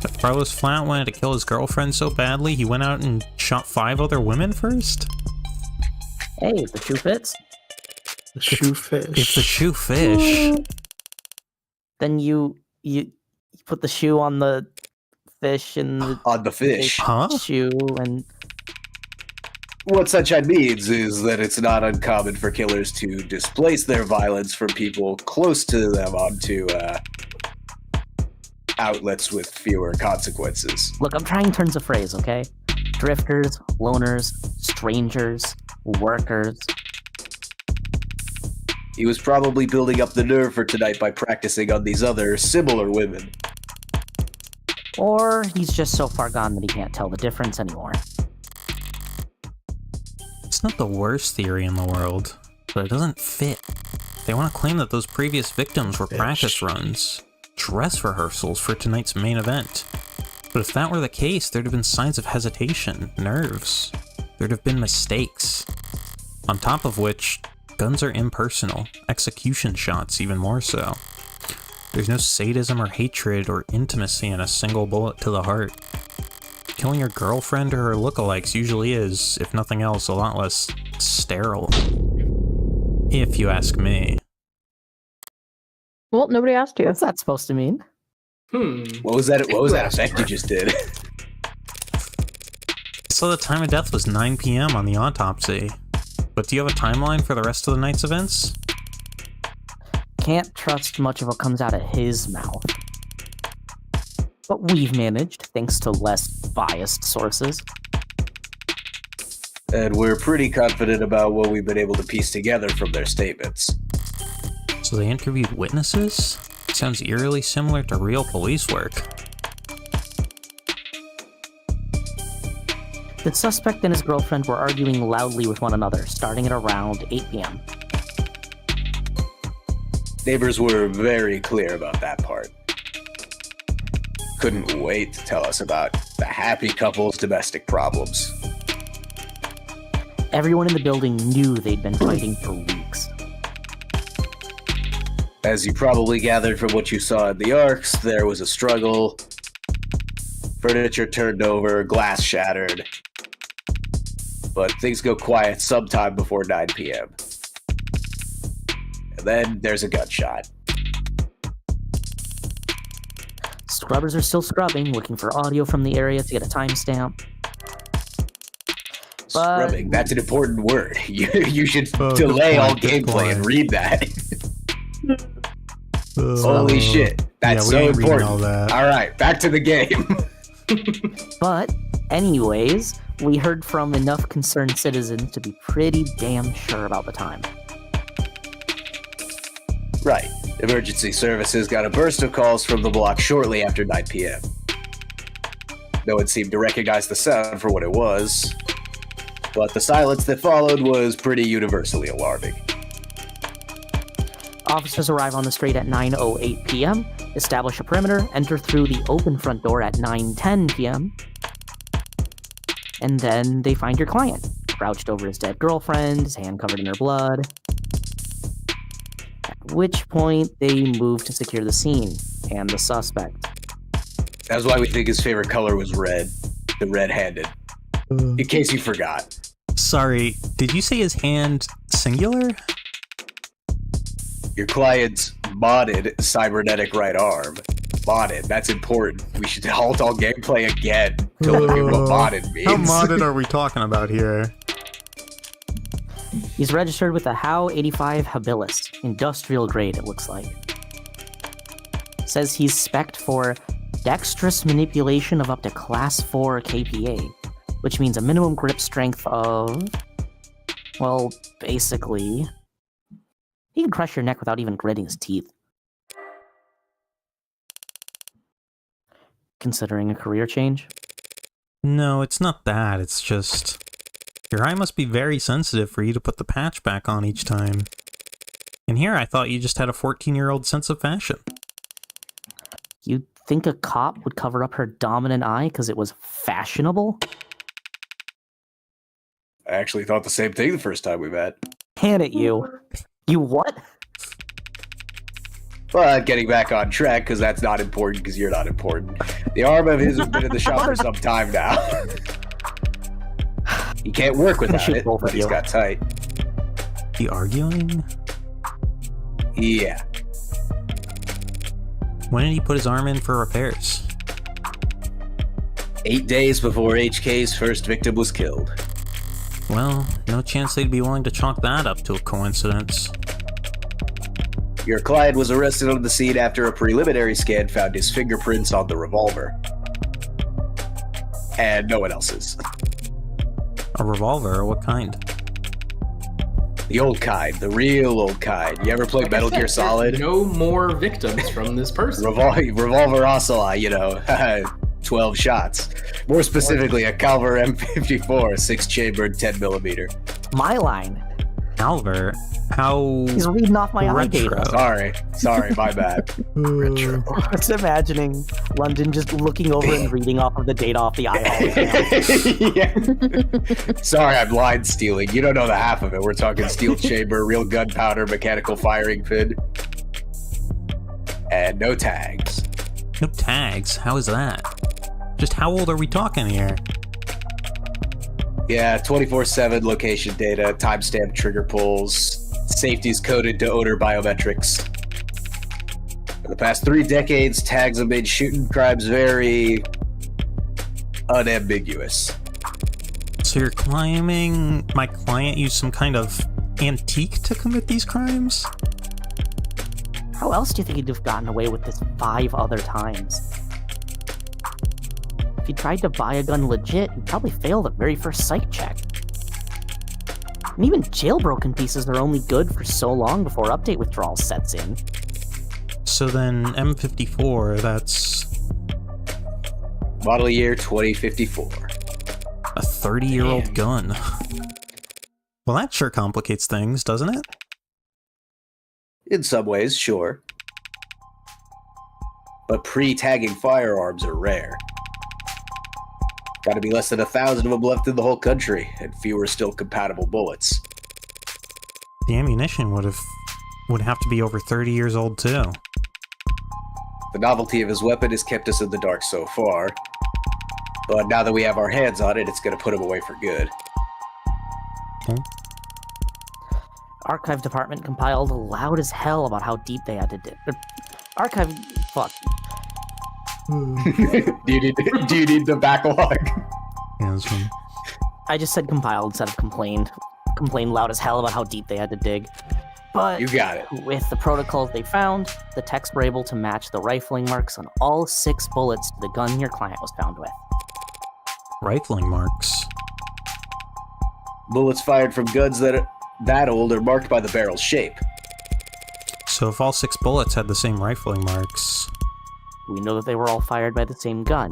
That Carlos Flat wanted to kill his girlfriend so badly he went out and shot 5 other women first? Hey, the shoe fits. The shoe fish. If the shoe fish, Then you put the shoe on the fish and the On the fish. huh? shoe, and What Sunshine means is that it's not uncommon for killers to displace their violence from people close to them onto outlets with fewer consequences. look, I'm trying turns of phrase, okay? Drifters, loners, strangers, workers. He was probably building up the nerve for tonight by practicing on these other similar women. Or he's just so far gone that he can't tell the difference anymore. It's not the worst theory in the world, but it doesn't fit. They want to claim that those previous victims were practice runs, dress rehearsals for tonight's main event. But if that were the case, there'd have been signs of hesitation, nerves. There'd have been mistakes. On top of which, guns are impersonal, execution shots even more so. There's no sadism or hatred or intimacy in a single bullet to the heart. Killing your girlfriend or her lookalikes usually is, if nothing else, a lot less sterile. If you ask me. Well, nobody asked you. What's that supposed to mean? What was that effect you just did? So the time of death was 9 p.m. on the autopsy. But do you have a timeline for the rest of the night's events? Can't trust much of what comes out of his mouth. But we've managed, thanks to less biased sources. And we're pretty confident about what we've been able to piece together from their statements. So they interviewed witnesses? Sounds eerily similar to real police work. The suspect and his girlfriend were arguing loudly with one another, starting at around 8 p.m. Neighbors were very clear about that part. Couldn't wait to tell us about the happy couple's domestic problems. Everyone in the building knew they'd been fighting for weeks. As you probably gathered from what you saw in the arcs, there was a struggle. Furniture turned over, glass shattered. But things go quiet sometime before 9 p.m. And then there's a gunshot. Scrubbers are still scrubbing, looking for audio from the area to get a timestamp. Scrubbing, that's an important word. You should Oh, delay good all point, good gameplay and point. read that. Holy shit, that's so ain't reading important. all that. Alright, back to the game. But, anyways, we heard from enough concerned citizens to be pretty damn sure about the time. Right. Emergency services got a burst of calls from the block shortly after 9 p.m. No one seemed to recognize the sound for what it was, but the silence that followed was pretty universally alarming. Officers arrive on the street at 9:08 p.m., establish a perimeter, enter through the open front door at 9:10 p.m., and then they find your client, crouched over his dead girlfriend, his hand covered in her blood. At which point, they move to secure the scene and the suspect. That's why we think his favorite color was red. The red-handed. In case you forgot. Sorry, did you say his hand singular? Your client's modded cybernetic right arm. Modded, that's important. We should halt all gameplay again to look at what modded means. How modded are we talking about here? He's registered with the HOW 85 Habilis, industrial grade it looks like. Says he's spec'd for dexterous manipulation of up to class 4 KPA, which means a minimum grip strength of, well, basically, he can crush your neck without even gritting his teeth. Considering a career change? No, it's not that. It's just... your eye must be very sensitive for you to put the patch back on each time. In here, I thought you just had a 14-year-old sense of fashion. You'd think a cop would cover up her dominant eye because it was fashionable? I actually thought the same thing the first time we met. Hand it you. You what? But getting back on track, because that's not important, because you're not important. The arm of his has been in the shop for some time now. He can't work without Shoot it, both but of he's you. got tight. The arguing? Yeah. When did he put his arm in for repairs? 8 days before HK's first victim was killed. Well, no chance they'd be willing to chalk that up to a coincidence. Your client was arrested on the scene after a preliminary scan found his fingerprints on the revolver. And no one else's. A revolver? What kind? The old kind, the real old kind. You ever play Like Metal I said, Gear Solid? there's no more victims from this person. Revolver Ocelot, 12 shots. More specifically, a Calver M54, 6-chambered 10mm. My line. Calver? How He's reading off my eye retro? data. Sorry, my bad. Retro. Just imagining London just looking over and reading off of the data off the eye hole. Yeah. Sorry, I'm line stealing. You don't know the half of it. We're talking steel chamber, real gunpowder, mechanical firing pin, and no tags. No tags? How is that? Just how old are we talking here? Yeah, 24/7 location data, timestamp trigger pulls, safety's coded to odor biometrics. For the past 3 decades, tags have made shooting crimes very unambiguous. So you're claiming my client used some kind of antique to commit these crimes? How else do you think he'd have gotten away with this 5 other times? If he tried to buy a gun legit, he'd probably fail the very first psych check. And even jailbroken pieces are only good for so long before update withdrawal sets in. So then M54, that's Model year 2054. a 30-year-old gun. Well, that sure complicates things, doesn't it? In some ways, sure. But pre-tagging firearms are rare. Gotta be less than 1,000 of them left in the whole country, and fewer still compatible bullets. The ammunition would have to be over 30 years old too. The novelty of his weapon has kept us in the dark so far, but now that we have our hands on it, it's gonna put him away for good. Archive department compiled loud as hell about how deep they had to dig. Archive... fuck. do you need the backlog? Yeah, this one. I just said compiled instead of complained. Complained loud as hell about how deep they had to dig. But You got it. with the protocols they found, the techs were able to match the rifling marks on all 6 bullets to the gun your client was found with. Rifling marks. Bullets fired from guns that old are marked by the barrel's shape. So if all 6 bullets had the same rifling marks... We know that they were all fired by the same gun.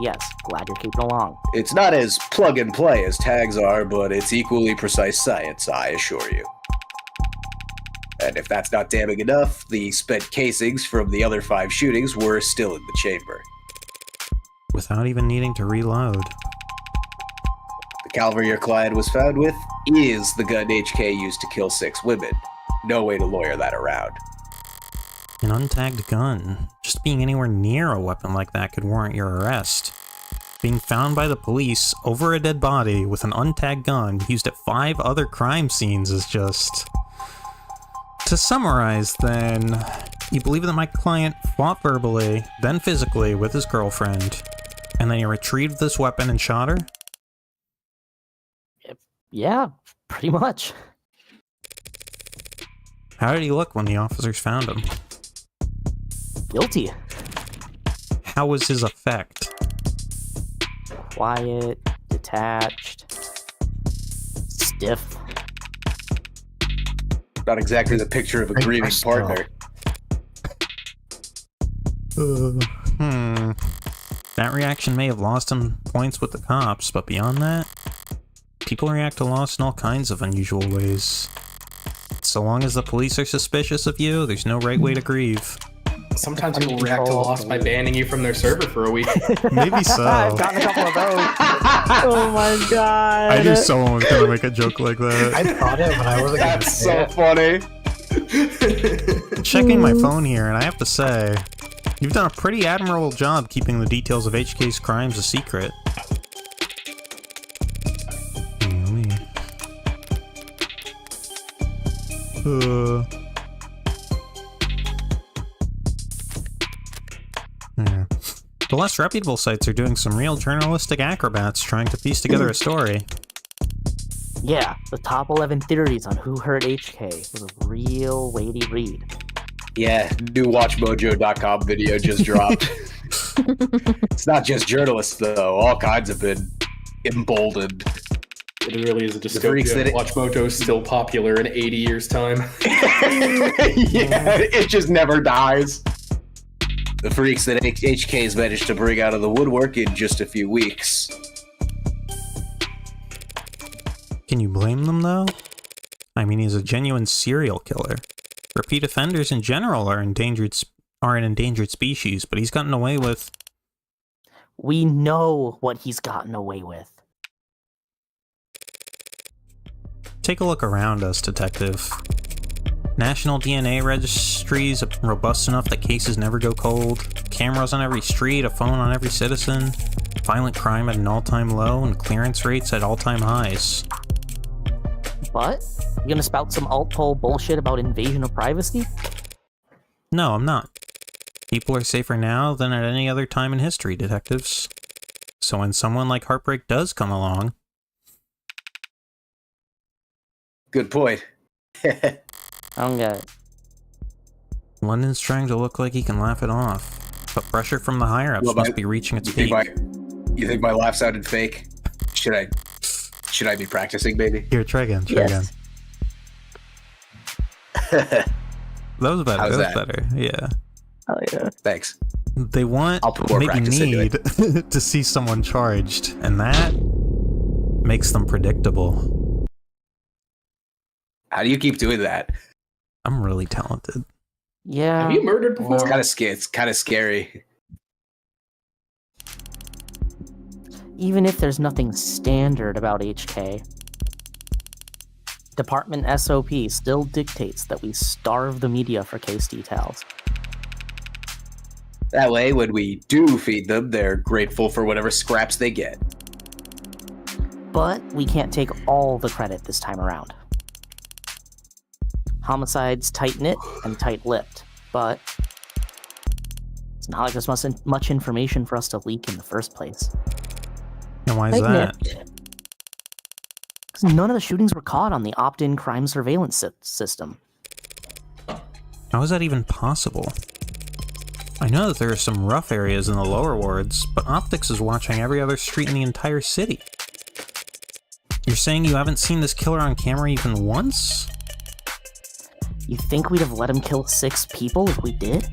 Yes, glad you're keeping along. It's not as plug and play as tags are, but it's equally precise science, I assure you. And if that's not damning enough, the spent casings from the other 5 shootings were still in the chamber. Without even needing to reload. The caliber your client was found with is the gun HK used to kill 6 women. No way to lawyer that around. An untagged gun. Just being anywhere near a weapon like that could warrant your arrest. Being found by the police over a dead body with an untagged gun used at 5 other crime scenes is just... To summarize, then, you believe that my client fought verbally, then physically with his girlfriend, and then he retrieved this weapon and shot her? Yeah, pretty much. How did he look when the officers found him? Guilty. How was his effect? Quiet, detached, stiff. Not exactly the picture of a grieving partner. That reaction may have lost him points with the cops, but beyond that, people react to loss in all kinds of unusual ways. So long as the police are suspicious of you, there's no right way to grieve. Sometimes people react to loss by banning you from their server for a week. Maybe so. I've gotten a couple of those. Oh my god. I knew someone was gonna make a joke like that. I thought it, but I wasn't gonna That's say so it. funny. Checking my phone here, and I have to say, you've done a pretty admirable job keeping the details of HK's crimes a secret. The less reputable sites are doing some real journalistic acrobats trying to piece together a story. Yeah, the top 11 theories on who hurt HK was a real weighty read. Yeah, new WatchMojo.com video just dropped. It's not just journalists, though. All kinds have been emboldened. It really is a freaks dystopia. that WatchMojo is still popular in 80 years' time. Yeah, it just never dies. The freaks that HK's managed to bring out of the woodwork in just a few weeks. Can you blame them, though? I mean, he's a genuine serial killer. Repeat offenders in general are an endangered species, but he's gotten away with... We know what he's gotten away with. Take a look around us, Detective. National DNA registries are robust enough that cases never go cold. Cameras on every street, a phone on every citizen. Violent crime at an all-time low, and clearance rates at all-time highs. But? You gonna spout some alt-pol bullshit about invasion of privacy? No, I'm not. People are safer now than at any other time in history, detectives. So when someone like Heartbreak does come along... Good point. I don't get it. London's trying to look like he can laugh it off. But pressure from the higher-ups must be reaching its peak. You think my laugh sounded fake? Should I be practicing, baby? Here, try again, again. That was better, How's that was that? better, yeah. Oh yeah. Thanks. They want, I'll put more maybe practice into need, to see someone charged, and that makes them predictable. How do you keep doing that? I'm really talented. Yeah. Have you murdered before? It's kind of scary. Even if there's nothing standard about HK, Department SOP still dictates that we starve the media for case details. That way, when we do feed them, they're grateful for whatever scraps they get. But we can't take all the credit this time around. Homicide's tight-knit and tight-lipped, but it's not like there's much information for us to leak in the first place. And why is that? Because none of the shootings were caught on the opt-in crime surveillance system. How is that even possible? I know that there are some rough areas in the lower wards, but Optics is watching every other street in the entire city. You're saying you haven't seen this killer on camera even once? You think we'd have let him kill 6 people if we did?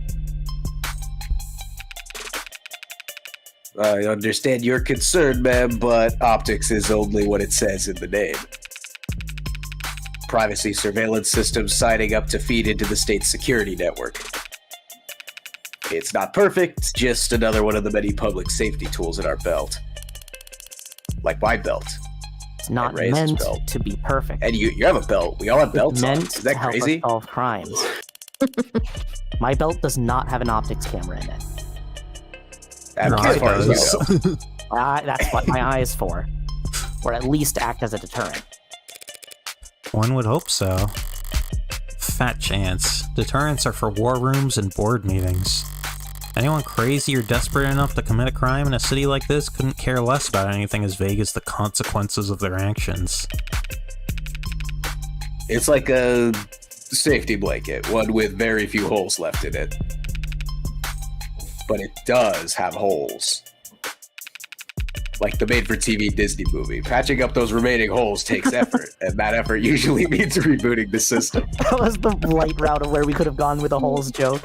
I understand your concern, ma'am, but optics is only what it says in the name. Privacy surveillance systems signing up to feed into the state's security network. It's not perfect, just another one of the many public safety tools in our belt. Like my belt. It's not And Reyes' meant belt. to be perfect. And you have a belt. We all have belts It's on. meant Is that to help crazy? us solve crimes. My belt does not have an optics camera in it. Your eye As far as you does. know. That's what my eye is for. Or at least act as a deterrent. One would hope so. Fat chance. Deterrents are for war rooms and board meetings. Anyone crazy or desperate enough to commit a crime in a city like this couldn't care less about anything as vague as the consequences of their actions. It's like a safety blanket, one with very few holes left in it. But it does have holes. Like the made-for-TV Disney movie. Patching up those remaining holes takes effort, and that effort usually means rebooting the system. That was the light route of where we could have gone with a holes joke.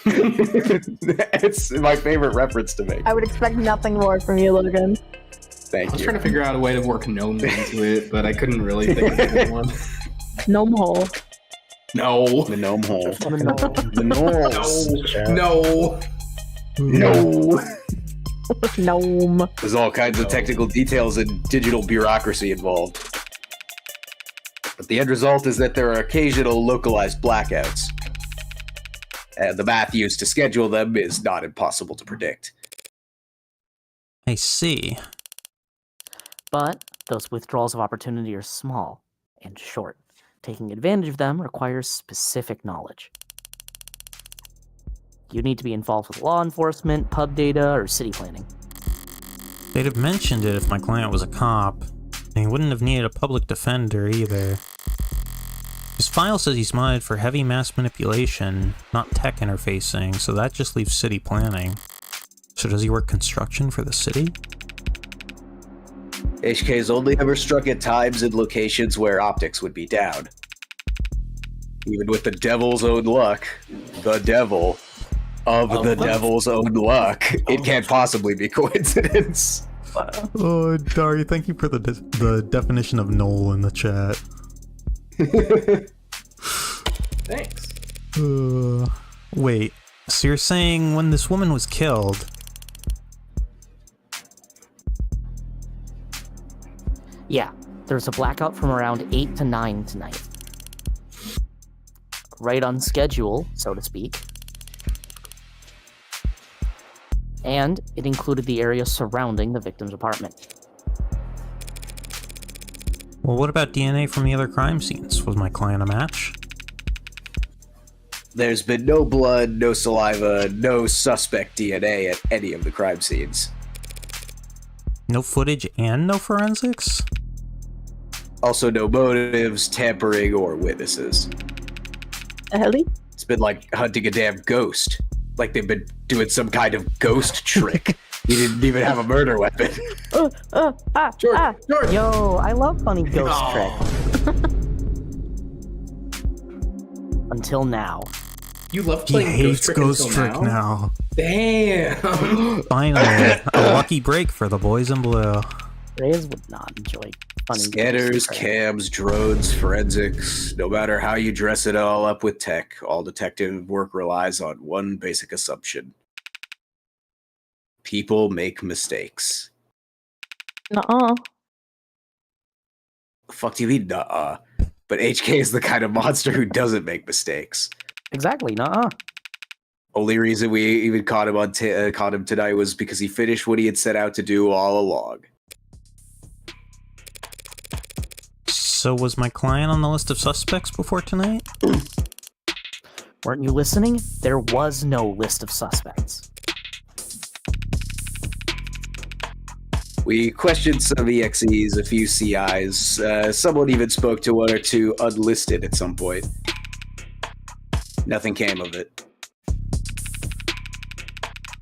It's my favorite reference to make. I would expect nothing more from you, Logan. Thank I was you. trying to figure out a way to work gnome into it, but I couldn't really think of a good one. Gnome hole. No. The gnome hole. The No. No. Gnome. There's all kinds of technical details and digital bureaucracy involved. But the end result is that there are occasional localized blackouts. And the math used to schedule them is not impossible to predict. I see. But those withdrawals of opportunity are small and short. Taking advantage of them requires specific knowledge. You need to be involved with law enforcement, pub data, or city planning. They'd have mentioned it if my client was a cop, and he wouldn't have needed a public defender either. His file says he's modded for heavy mass manipulation, not tech interfacing, so that just leaves city planning. So does he work construction for the city? HK's only ever struck at times and locations where optics would be down. Even with the devil's own luck, the devil of the devil's own luck, it can't possibly be coincidence. Oh, Dari, thank you for the definition of Noel in the chat. Thanks. Wait, so you're saying when this woman was killed... Yeah, there's a blackout from around 8 to 9 tonight. Right on schedule, so to speak. And it included the area surrounding the victim's apartment. Well, what about DNA from the other crime scenes? Was my client a match? There's been no blood, no saliva, no suspect DNA at any of the crime scenes. No footage and no forensics? Also no motives, tampering, or witnesses. Ellie? It's been like hunting a damn ghost. Like they've been doing some kind of ghost trick. He didn't even have a murder weapon. George. Yo, I love funny ghost trick. Until now. You love He playing hates Ghost Trick until now. Damn. Finally, a lucky break for the boys in blue. Reyes would not enjoy funny Scanners, ghost trick. cams, drones, forensics. No matter how you dress it all up with tech, all detective work relies on one basic assumption. People make mistakes. Nuh-uh. The fuck do you mean, nuh-uh? But HK is the kind of monster who doesn't make mistakes. Exactly, nuh-uh. Only reason we even caught him tonight was because he finished what he had set out to do all along. So was my client on the list of suspects before tonight? Weren't you listening? There was no list of suspects. We questioned some EXEs, a few CIs. Someone even spoke to one or two unlisted at some point. Nothing came of it.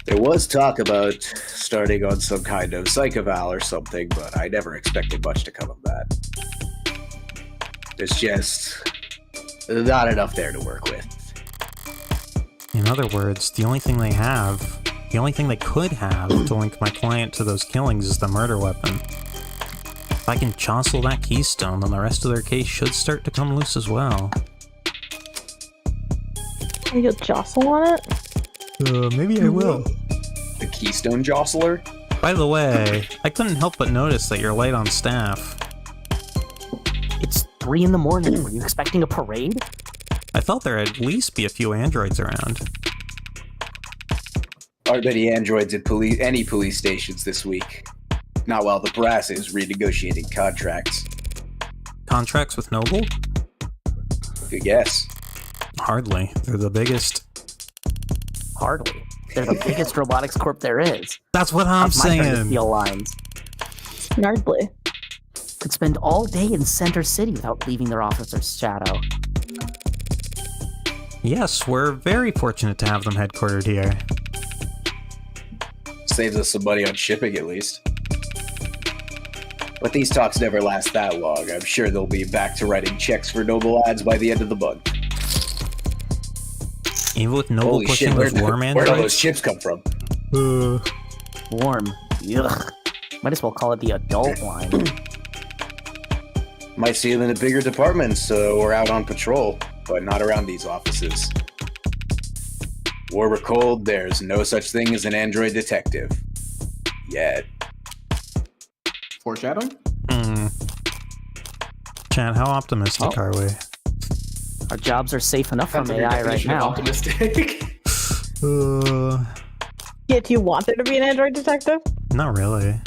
There was talk about starting on some kind of psych eval or something, but I never expected much to come of that. There's just not enough there to work with. In other words, the only thing they could have to link my client to those killings is the murder weapon. If I can jostle that keystone, then the rest of their case should start to come loose as well. You'll jostle on it? Maybe I will. The Keystone Jostler? By the way, I couldn't help but notice that you're light on staff. It's 3 in the morning. Were you expecting a parade? I thought there'd at least be a few androids around. Aren't many androids at any police stations this week. Not while the brass is renegotiating contracts. Contracts with Noble? Good guess. Hardly. They're the biggest. Hardly. They're the biggest robotics corp there is. That's what I'm It's my turn to saying. steal lines. Nardly. Could spend all day in Center City without leaving their officer's shadow. Yes, we're very fortunate to have them headquartered here. Saves us some money on shipping at least. But these talks never last that long. I'm sure they'll be back to writing checks for Noble ads by the end of the month. Even with Noble Holy pushing shit, those warm where'd all those androids? chips come from? Warm. Ugh. Might as well call it the adult line. Might see them in the bigger departments or out on patrol, but not around these offices. War or cold, there's no such thing as an android detective. Yet. Foreshadowing? Chad, how optimistic are we? Our jobs are safe enough That's from a good AI right definition of now. optimistic. Yeah, do you want there to be an android detective? Not really.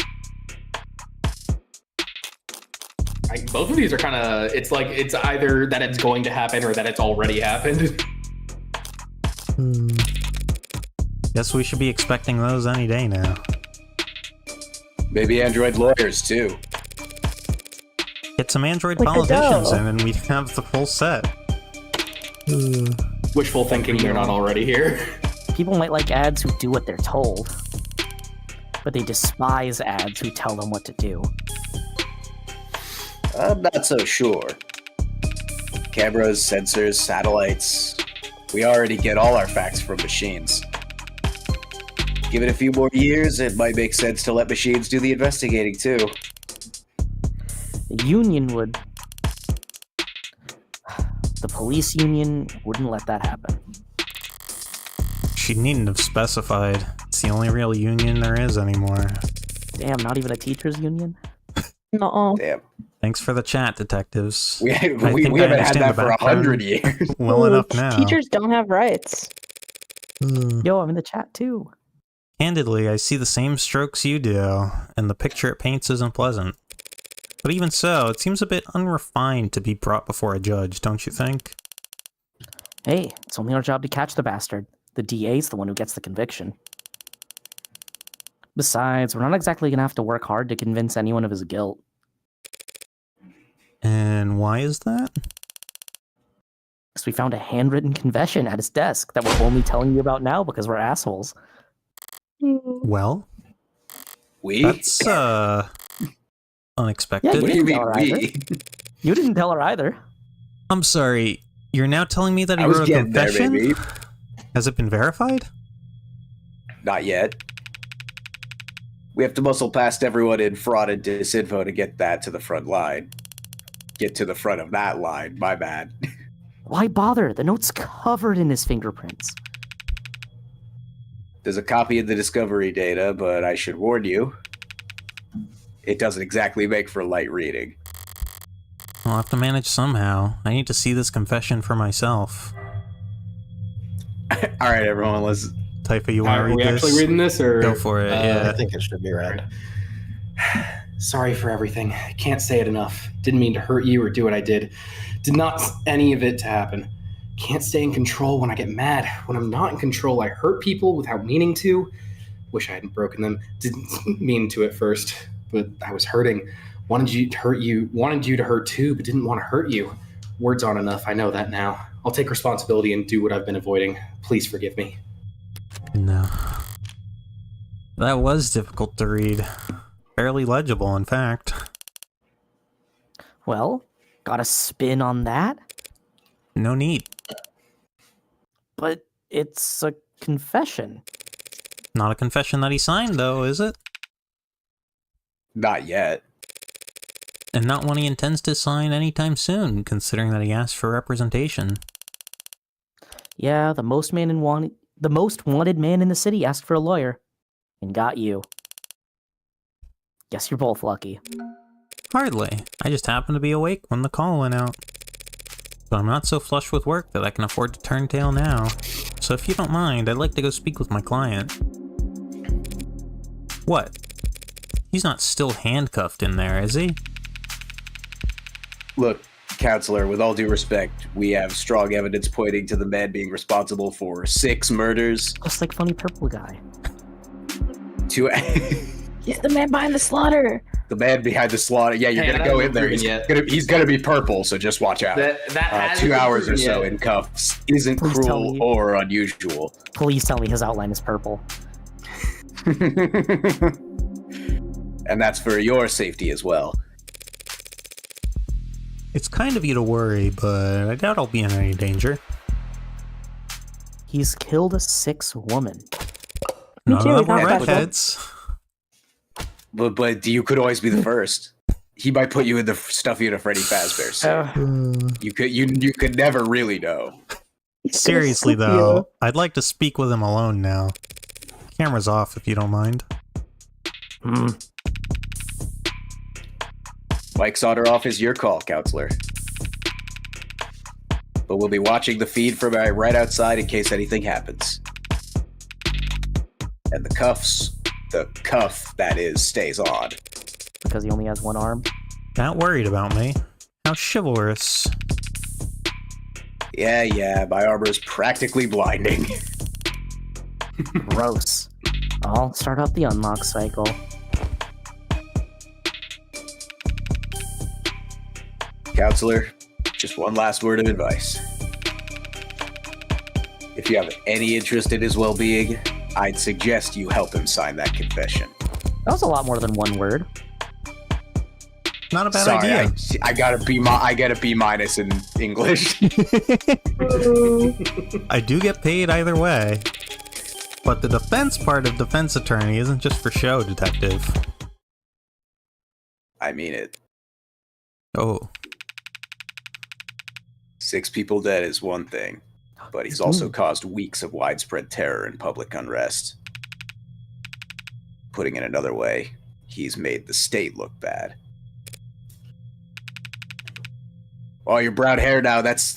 Both of these are kind of, it's like, it's either that it's going to happen or that it's already happened. Guess we should be expecting those any day now. Maybe android lawyers, too. Get some android We could politicians go. in and we'd have the full set. Wishful thinking they're not already here. People might like ads who do what they're told, but they despise ads who tell them what to do. I'm not so sure. Cameras, sensors, satellites. We already get all our facts from machines. Give it a few more years, it might make sense to let machines do the investigating, too. The union would. The police union wouldn't let that happen. She needn't have specified. It's the only real union there is anymore. Damn, not even a teachers union? No. Damn. Thanks for the chat, detectives. We I haven't think I had understand that the for background 100 years. well enough now. Teachers don't have rights. Yo, I'm in the chat too. Candidly, I see the same strokes you do, and the picture it paints isn't pleasant. But even so, it seems a bit unrefined to be brought before a judge, don't you think? Hey, it's only our job to catch the bastard. The DA's the one who gets the conviction. Besides, we're not exactly gonna have to work hard to convince anyone of his guilt. And why is that? Because we found a handwritten confession at his desk that we're only telling you about now because we're assholes. Well, We? that's, unexpected. Yeah, What do you mean, All right, we? You didn't tell her either. I'm sorry, you're now telling me that he I was wrote a getting there, confession? baby. Has it been verified? Not yet. We have to muscle past everyone in fraud and disinfo to get that to the front line. Get to the front of that line, my bad. Why bother? The note's covered in his fingerprints. There's a copy of the discovery data, but I should warn you, it doesn't exactly make for light reading. I'll have to manage somehow. I need to see this confession for myself. All right, everyone, let's... Typha, you want to Are read we this? actually reading this, or Go for it, yeah. I think it should be read. Sorry for everything. I can't say it enough. Didn't mean to hurt you or do what I did. Did not any of it to happen. Can't stay in control when I get mad. When I'm not in control, I hurt people without meaning to. Wish I hadn't broken them. Didn't mean to at first, but I was hurting. Wanted you to hurt too, but didn't want to hurt you. Words aren't enough. I know that now. I'll take responsibility and do what I've been avoiding. Please forgive me. No. That was difficult to read. Barely legible, in fact. Well, got a spin on that? No need. But it's a confession. Not a confession that he signed, though, is it? Not yet. And not one he intends to sign anytime soon, considering that he asked for representation. Yeah, the most wanted man in the city asked for a lawyer. And got you. Guess you're both lucky. Hardly. I just happened to be awake when the call went out. But I'm not so flush with work that I can afford to turn tail now. So if you don't mind, I'd like to go speak with my client. What? He's not still handcuffed in there, is he? Look, counselor, with all due respect, we have strong evidence pointing to the man being responsible for 6 murders, Just like funny purple guy. 2... He's the man behind the slaughter. the man behind the slaughter. Yeah, you're Hey, gonna that go hasn't in there. proven He's gonna be purple, so just watch out. That hasn't 2 been hours or proven so yet. in cuffs isn't Please tell cruel me. or unusual. Please tell me his outline is purple. And that's for your safety as well. It's kind of you to worry, but I doubt I'll be in any danger. He's killed a 6 woman. Me None too, of he's them not are special. redheads. But you could always be the first. He might put you in the stuff you in a Freddy Fazbear suit. You could never really know. Seriously, though, I'd like to speak with him alone now. Camera's off, if you don't mind. Hmm. Mike's on or off is your call, counselor. But we'll be watching the feed from right outside in case anything happens. And the cuff, that is, stays on. Because he only has one arm. Not worried about me. How chivalrous. Yeah, my armor is practically blinding. Gross. I'll start out the unlock cycle. Counselor, just one last word of advice. If you have any interest in his well-being, I'd suggest you help him sign that confession. That was a lot more than one word. Not a bad Sorry, idea. I got a B minus in English. I do get paid either way. But the defense part of defense attorney isn't just for show, detective. I mean it. Oh. 6 people dead is one thing, but he's also caused weeks of widespread terror and public unrest. Putting it another way, he's made the state look bad. Oh, your brown hair now, that's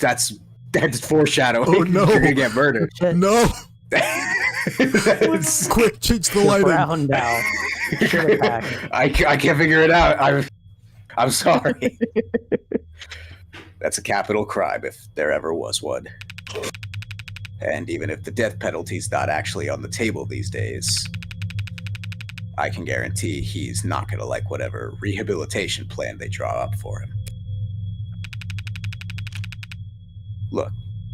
foreshadowing. Oh, no. You're gonna get murdered. No! That's- Quick, change the You're lighting! brown now. Get it back. I can't figure it out. I'm sorry. That's a capital crime if there ever was one. And even if the death penalty's not actually on the table these days, I can guarantee he's not going to like whatever rehabilitation plan they draw up for him. Look,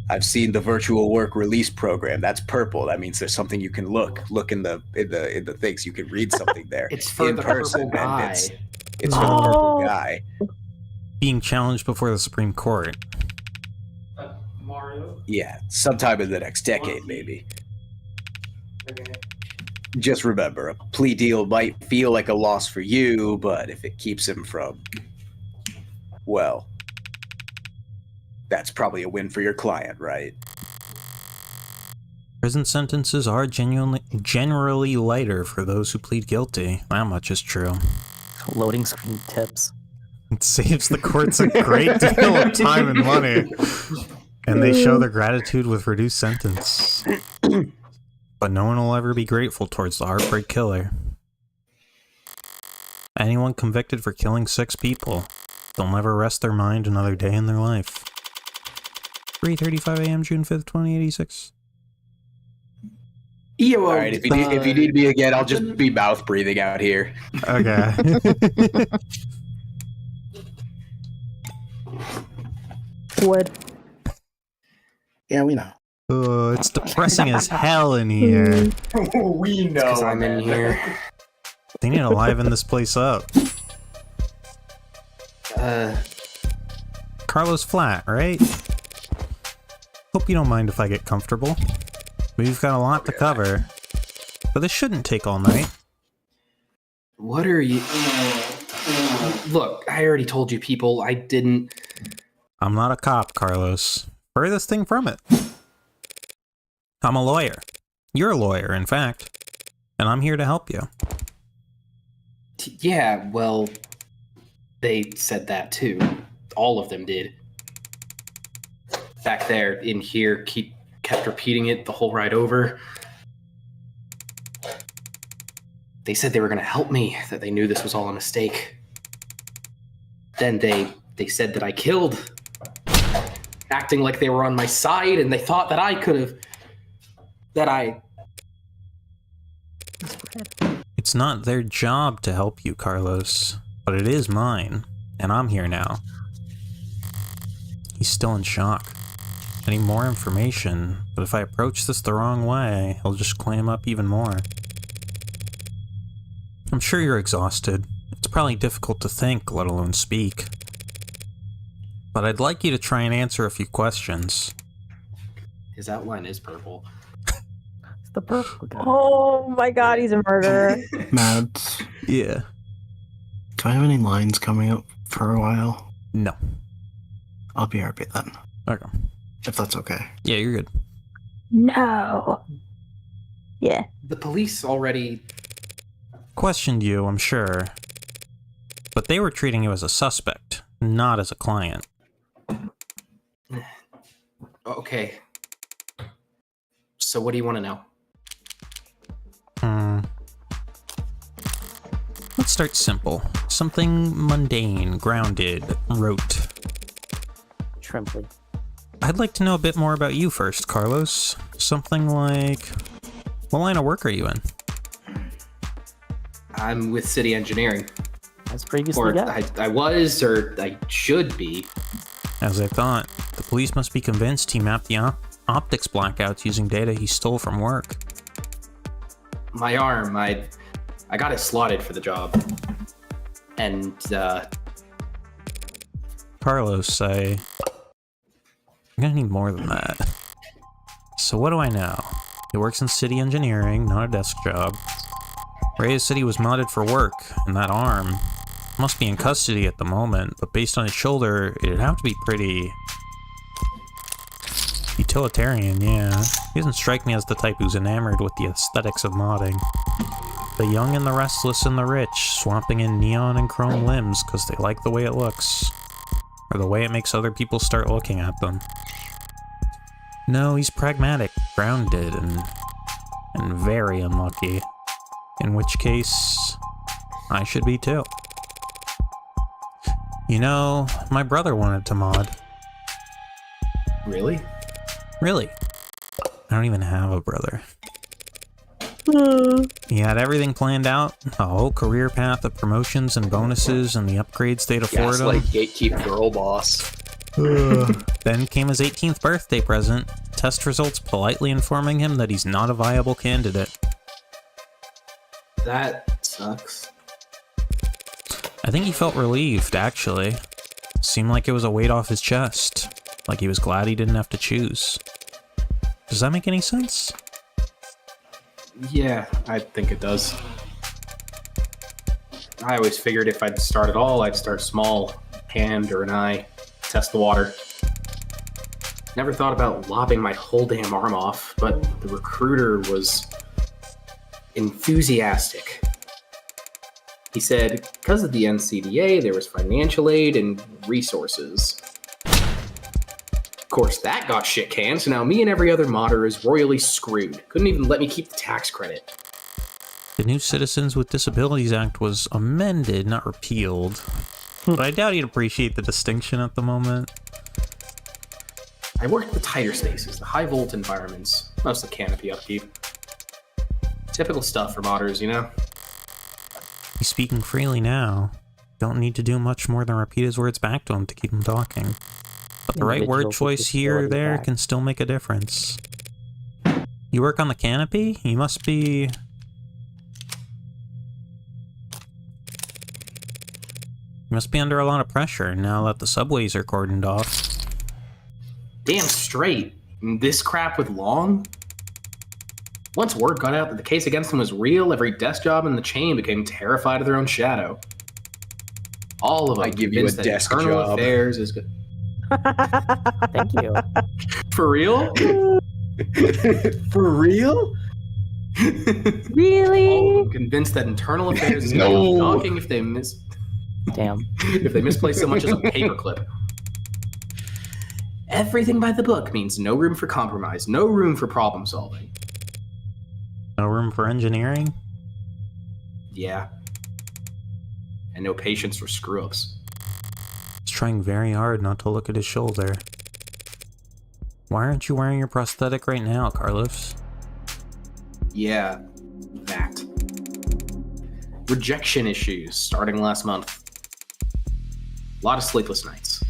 I've seen the virtual work release program. That's purple. That means there's something you can look in the things. You can read something there. It's for in the person, purple guy. and it's for the purple guy. Being challenged before the Supreme Court. Mario? Yeah, sometime in the next decade, maybe. Just remember, a plea deal might feel like a loss for you, but if it keeps him from, well, that's probably a win for your client, right? Prison sentences are generally lighter for those who plead guilty. That much is true. Loading screen tips. It saves the courts a great deal of time and money. And they show their gratitude with reduced sentence. But no one will ever be grateful towards the heartbreak killer. Anyone convicted for killing 6 people, they'll never rest their mind another day in their life. 3:35 a.m. June 5th, 2086. EO. All right, if you need me again, I'll just be mouth breathing out here. Okay. Wood. Yeah, we know. Oh, it's depressing as hell in here. We know. Because I'm in here. They need to liven this place up. Carlos flat, right? Hope you don't mind if I get comfortable. We've got a lot to cover. But this shouldn't take all night. What are you... Look, I already told you people, I didn't... I'm not a cop, Carlos. Furthest thing from it. I'm a lawyer. You're a lawyer, in fact. And I'm here to help you. Yeah, well, they said that too. All of them did. Back there, in here, kept repeating it the whole ride over. They said they were going to help me, that they knew this was all a mistake. Then they said that I killed, acting like they were on my side, and they thought that I could have... It's not their job to help you, Carlos. But it is mine. And I'm here now. He's still in shock. I need more information, but if I approach this the wrong way, he'll just clam up even more. I'm sure you're exhausted. It's probably difficult to think, let alone speak. But I'd like you to try and answer a few questions. His outline is purple. It's the purple guy. Oh my god, he's a murderer. Mads, Yeah. do I have any lines coming up for a while? No. I'll be RP then, Okay. if that's okay. Yeah, you're good. No. Yeah. The police already... Questioned you, I'm sure. But they were treating you as a suspect, not as a client. Okay. So what do you want to know? Let's start simple. Something mundane, grounded, rote. Shrimply. I'd like to know a bit more about you first, Carlos. Something like... What line of work are you in? I'm with city engineering. As previously Or guessed. I was, or I should be. As I thought, the police must be convinced he mapped the optics blackouts using data he stole from work. My arm, I got it slotted for the job. And, Carlos, I'm gonna need more than that. So what do I know? He works in city engineering, not a desk job. Reyes said he was modded for work, and that arm must be in custody at the moment, but based on his shoulder, it'd have to be pretty utilitarian, yeah. He doesn't strike me as the type who's enamored with the aesthetics of modding. The young and the restless and the rich, swapping in neon and chrome limbs because they like the way it looks. Or the way it makes other people start looking at them. No, he's pragmatic, grounded, and very unlucky. In which case, I should be too. You know, my brother wanted to mod. really? Really? I don't even have a brother. He had everything planned out, a whole career path of promotions and bonuses and the upgrades they'd afford him. gatekeep girl boss. Then came his 18th birthday present, test results politely informing him that he's not a viable candidate. That sucks. I think he felt relieved, actually. Seemed like it was a weight off his chest. Like he was glad he didn't have to choose. Does that make any sense? Yeah, I think it does. I always figured if I'd start at all, I'd start small, hand or an eye, test the water. Never thought about lopping my whole damn arm off, but the recruiter was enthusiastic. He said, because of the NCDA, there was financial aid and resources. Of course, that got shit canned, so now me and every other modder is royally screwed. Couldn't even let me keep the tax credit. The new Citizens with Disabilities Act was amended, not repealed. But I doubt he'd appreciate the distinction at the moment. I worked the tighter spaces, the high volt environments, mostly canopy upkeep. Typical stuff for modders, you know? He's speaking freely now. Don't need to do much more than repeat his words back to him to keep him talking. But the right word Individuals with choice here or disabilities there act. can still make a difference. You work on the canopy? You must be... You must be under a lot of pressure now that the subways are cordoned off. Damn straight. This crap with Long? Once word got out that the case against him was real, every desk job in the chain became terrified of their own shadow. All of them I give you a convinced that desk internal job. affairs is good. Thank you. For real? For real? Really? All of them convinced that internal affairs is No. knocking if they Damn. misplace so much as a paperclip. Everything by the book means no room for compromise, no room for problem solving. No room for engineering? Yeah. And no patience for screw-ups. He's trying very hard not to look at his shoulder. Why aren't you wearing your prosthetic right now, Carlos? Yeah, that. Rejection issues starting last month. A lot of sleepless nights.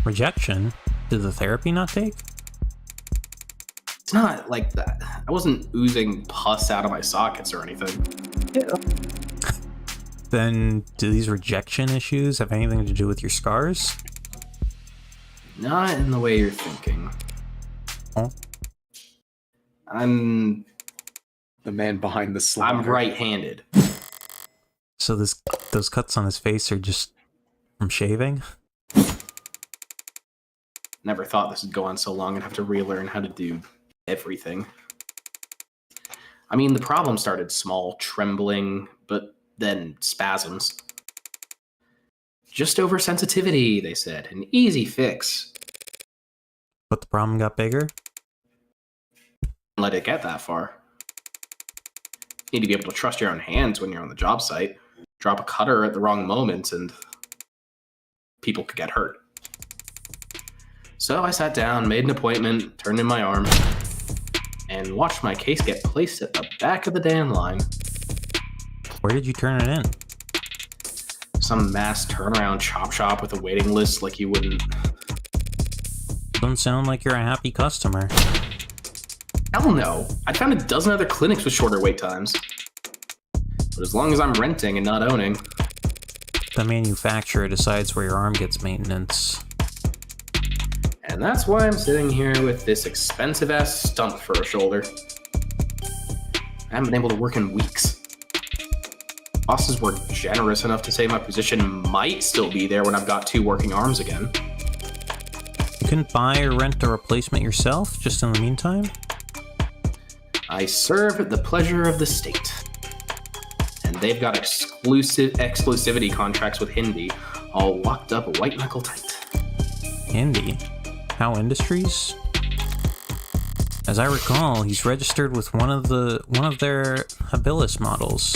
Rejection? Did the therapy not take? It's not like that. I wasn't oozing pus out of my sockets or anything. Then, do these rejection issues have anything to do with your scars? Not in the way you're thinking. Oh. I'm The man behind the slaughter. right-handed. So those cuts on his face are just from shaving? Never thought this would go on so long and have to relearn how to do everything. I mean, the problem started small, trembling, but then spasms. Just oversensitivity, they said. An easy fix. But the problem got bigger? Let it get that far. You need to be able to trust your own hands when you're on the job site. Drop a cutter at the wrong moment and people could get hurt. So I sat down, made an appointment, turned in my arm, and watched my case get placed at the back of the damn line. Where did you turn it in? Some mass turnaround chop shop with a waiting list like you wouldn't. Doesn't sound like you're a happy customer. Hell no. I found a dozen other clinics with shorter wait times. But as long as I'm renting and not owning. The manufacturer decides where your arm gets maintenance. And that's why I'm sitting here with this expensive-ass stump for a shoulder. I haven't been able to work in weeks. Bosses were generous enough to say my position might still be there when I've got 2 working arms again. You couldn't buy or rent a replacement yourself, just in the meantime? I serve at the pleasure of the state. And they've got exclusivity contracts with Hindi, all locked up white knuckle tight. Hindi? How Industries? As I recall, he's registered with one of their Habilis models.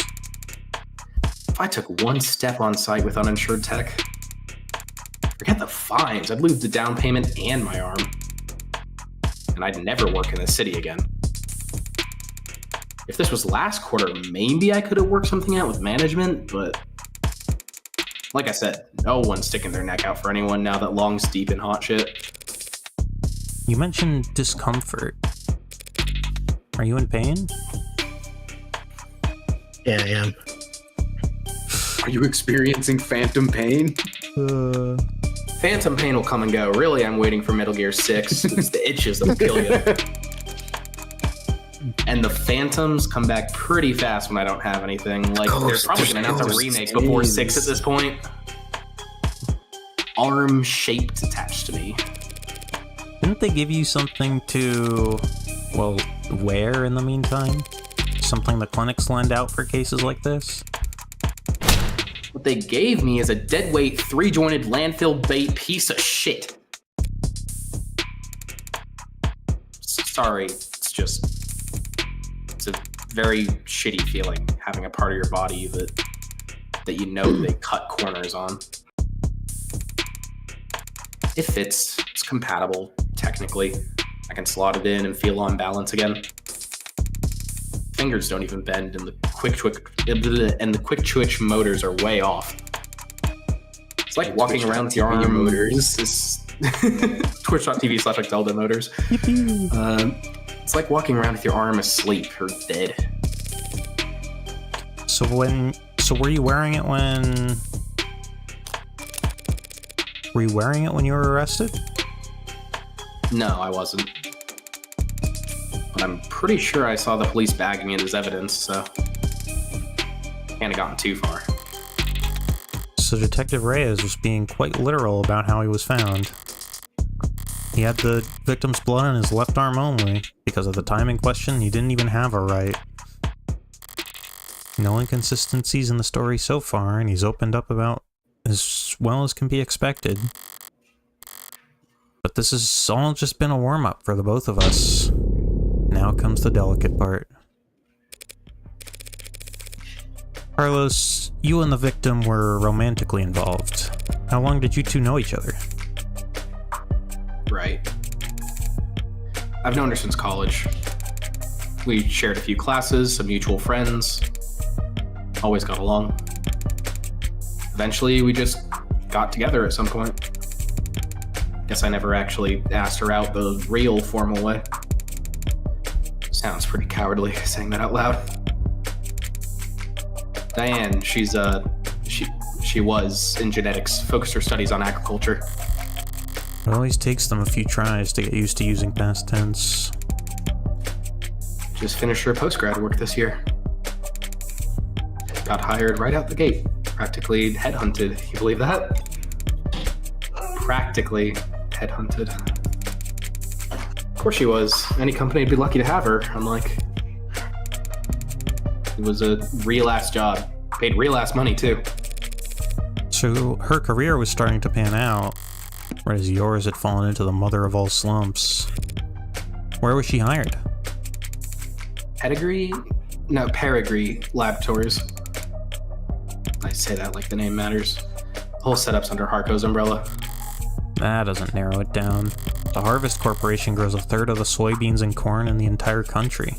If I took one step on site with uninsured tech, forget the fines, I'd lose the down payment and my arm. And I'd never work in the city again. If this was last quarter, maybe I could have worked something out with management, but like I said, no one's sticking their neck out for anyone now that Long's deep in hot shit. You mentioned discomfort. Are you in pain? Yeah, I am. Are you experiencing phantom pain? Phantom pain will come and go. Really, I'm waiting for Metal Gear 6. It's the itches that'll kill you. And the phantoms come back pretty fast when I don't have anything. Like, they're probably going to announce a remake before 6 at this point. Arm-shaped attached to me. Didn't they give you something to, well, wear in the meantime? Something the clinics lend out for cases like this? What they gave me is a deadweight, 3-jointed landfill bait piece of shit. Sorry, it's a very shitty feeling having a part of your body that you know they cut corners on. It fits, it's compatible, technically. I can slot it in and feel on balance again. Fingers don't even bend, and the quick twitch motors are way off. It's like walking around with your arm. Motors. Twitch.tv/Delta Motors. It's like walking around with your arm asleep or dead. So were you wearing it when? Were you wearing it when you were arrested? No, I wasn't. But I'm pretty sure I saw the police bagging it as evidence, so can't have gotten too far. So Detective Reyes was being quite literal about how he was found. He had the victim's blood on his left arm only. Because of the time in question, he didn't even have a right. No inconsistencies in the story so far, and he's opened up about as well as can be expected. But this has all just been a warm-up for the both of us. Now comes the delicate part. Carlos, you and the victim were romantically involved. How long did you two know each other? Right. I've known her since college. We shared a few classes, some mutual friends. Always got along. Eventually, we just got together at some point. Guess I never actually asked her out the real formal way. Sounds pretty cowardly saying that out loud. Diane, she was in genetics, focused her studies on agriculture. It always takes them a few tries to get used to using past tense. Just finished her postgrad work this year. Got hired right out the gate. Practically headhunted. You believe that? Practically headhunted. Of course she was. Any company would be lucky to have her, unlike... It was a real-ass job. Paid real-ass money, too. So her career was starting to pan out, whereas yours had fallen into the mother of all slumps. Where was she hired? Pedigree Laboratories. I say that like the name matters. The whole setup's under Harco's umbrella. That doesn't narrow it down. The Harvest Corporation grows a third of the soybeans and corn in the entire country.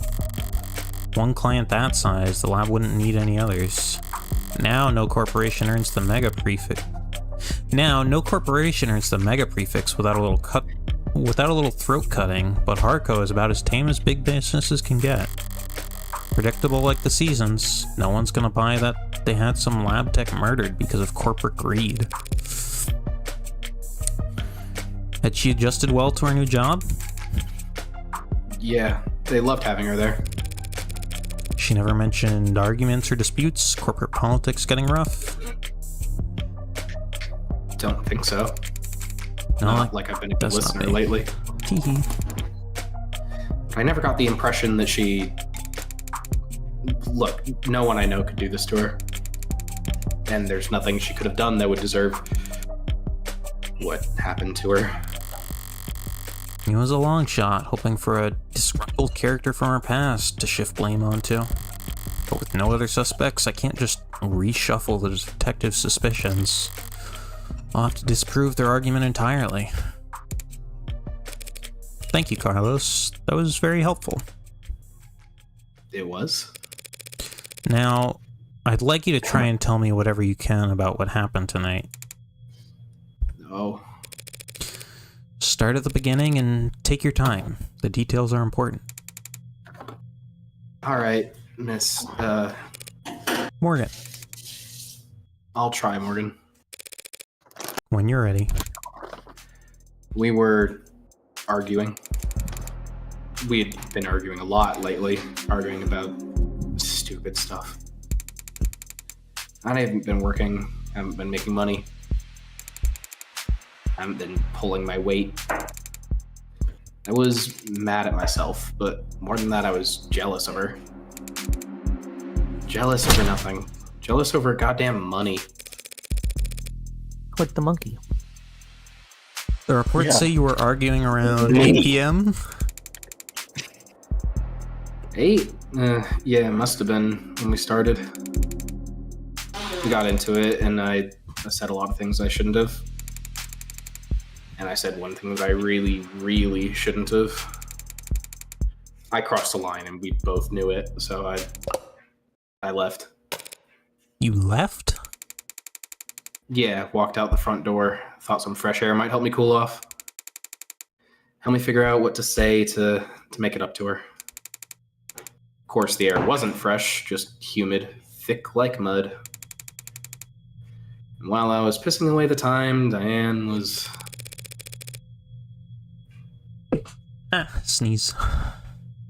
One client that size, the lab wouldn't need any others. Now, no corporation earns the mega prefix. Without a little throat cutting, but Harco is about as tame as big businesses can get. Predictable like the seasons, no one's gonna buy that they had some lab tech murdered because of corporate greed. Had she adjusted well to her new job? Yeah, they loved having her there. She never mentioned arguments or disputes, corporate politics getting rough? Don't think so. No, Not like I've been a good listener lately. Teehee. I never got the impression that she... Look, no one I know could do this to her. And there's nothing she could have done that would deserve what happened to her. It was a long shot, hoping for a disgruntled character from her past to shift blame onto. But with no other suspects, I can't just reshuffle the detective's suspicions. I'll have to disprove their argument entirely. Thank you, Carlos. That was very helpful. It was? Now, I'd like you to try and tell me whatever you can about what happened tonight. Oh. Start at the beginning and take your time. The details are important. All right, Miss, Morgan, I'll try, Morgan. when you're ready. We were arguing. We had been arguing a lot lately, arguing about stupid stuff. I haven't been working, haven't been making money. I haven't been pulling my weight. I was mad at myself, but more than that, I was jealous of her. Jealous over nothing. Jealous over goddamn money. Like the monkey. The reports say you were arguing around 8 p.m. 8? Yeah, it must have been when we started. We got into it, and I said a lot of things I shouldn't have. And I said one thing that I really, really shouldn't have. I crossed the line, and we both knew it, so I left. You left? Yeah, walked out the front door. Thought some fresh air might help me cool off. Help me figure out what to say to make it up to her. Of course, the air wasn't fresh, just humid, thick like mud. And while I was pissing away the time, Diane was... Sneeze.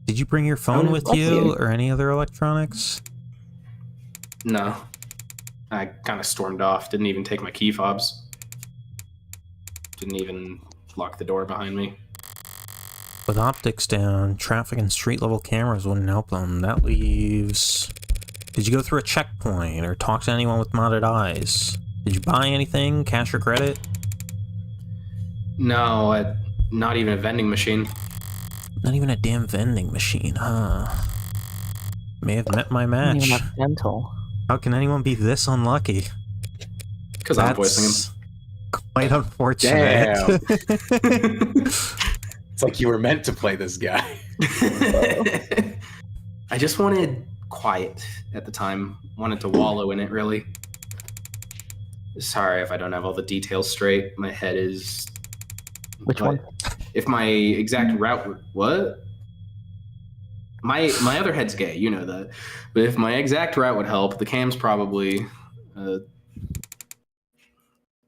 Did you bring your phone with you or any other electronics? No. I kind of stormed off, didn't even take my key fobs. Didn't even lock the door behind me. With optics down, traffic and street level cameras wouldn't help them. That leaves... Did you go through a checkpoint or talk to anyone with modded eyes? Did you buy anything, cash or credit? No, not even a vending machine. Not even a damn vending machine, huh? May have met my I don't match. even have dental. How can anyone be this unlucky? Because I'm voicing him. Quite unfortunate. It's like you were meant to play this guy. I just wanted quiet at the time. Wanted to wallow in it, really. Sorry if I don't have all the details straight. My head is... Which one? If my exact route... What? My other head's gay, you know that. But if my exact route would help, the cam's probably...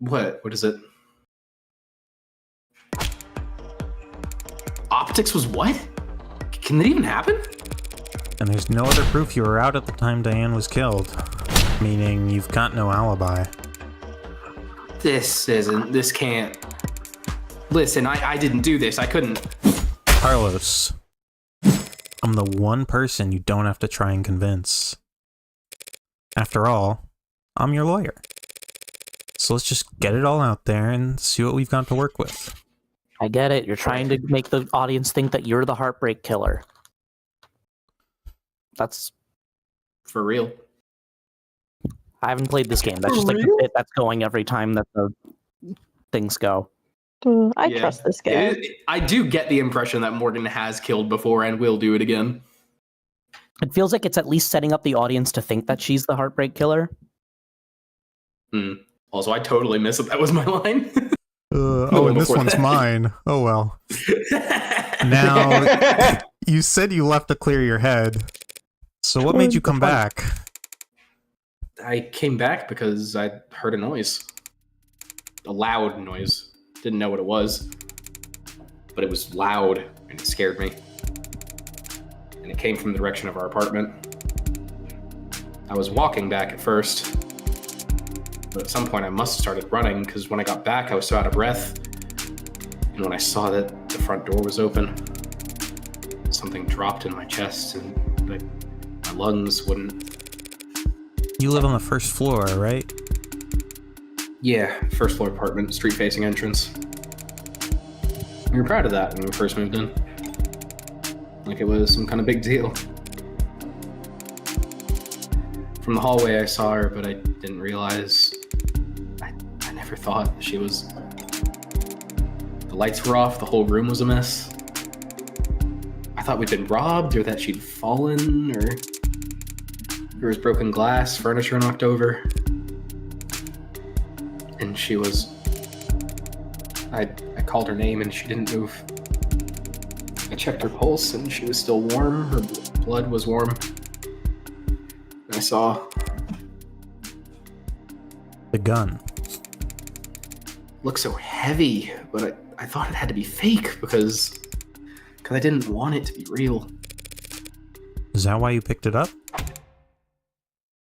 What? What is it? Optics was what? Can that even happen? And there's no other proof you were out at the time Diane was killed. Meaning you've got no alibi. This can't... Listen, I didn't do this. I couldn't... Carlos, I'm the one person you don't have to try and convince. After all, I'm your lawyer. So let's just get it all out there and see what we've got to work with. I get it. You're trying to make the audience think that you're the heartbreak killer. That's... For real. I haven't played this game. That's just like the bit that's going every time that the things go. I Yeah. trust this guy. I do get the impression that Morgan has killed before and will do it again. It feels like it's at least setting up the audience to think that she's the Heartbreak Killer. Also, I totally missed that was my line. And this before one's that. mine. Oh well. Now, you said you left to clear your head. So what made you come back? I came back because I heard a noise. A loud noise. Didn't know what it was. But it was loud and it scared me. And it came from the direction of our apartment. I was walking back at first. But at some point I must have started running because when I got back I was so out of breath. And when I saw that the front door was open, something dropped in my chest and my lungs wouldn't. You live on the first floor, right? Yeah, first floor apartment, street facing entrance. We were proud of that when we first moved in. Like it was some kind of big deal. From the hallway I saw her, but I didn't realize. I never thought she was. The lights were off, the whole room was a mess. I thought we'd been robbed, or that she'd fallen, or there was broken glass, furniture knocked over. And she was... I called her name and she didn't move. I checked her pulse and she was still warm, her blood was warm. And I saw... The gun. Looked so heavy, but I thought it had to be fake because I didn't want it to be real. Is that why you picked it up?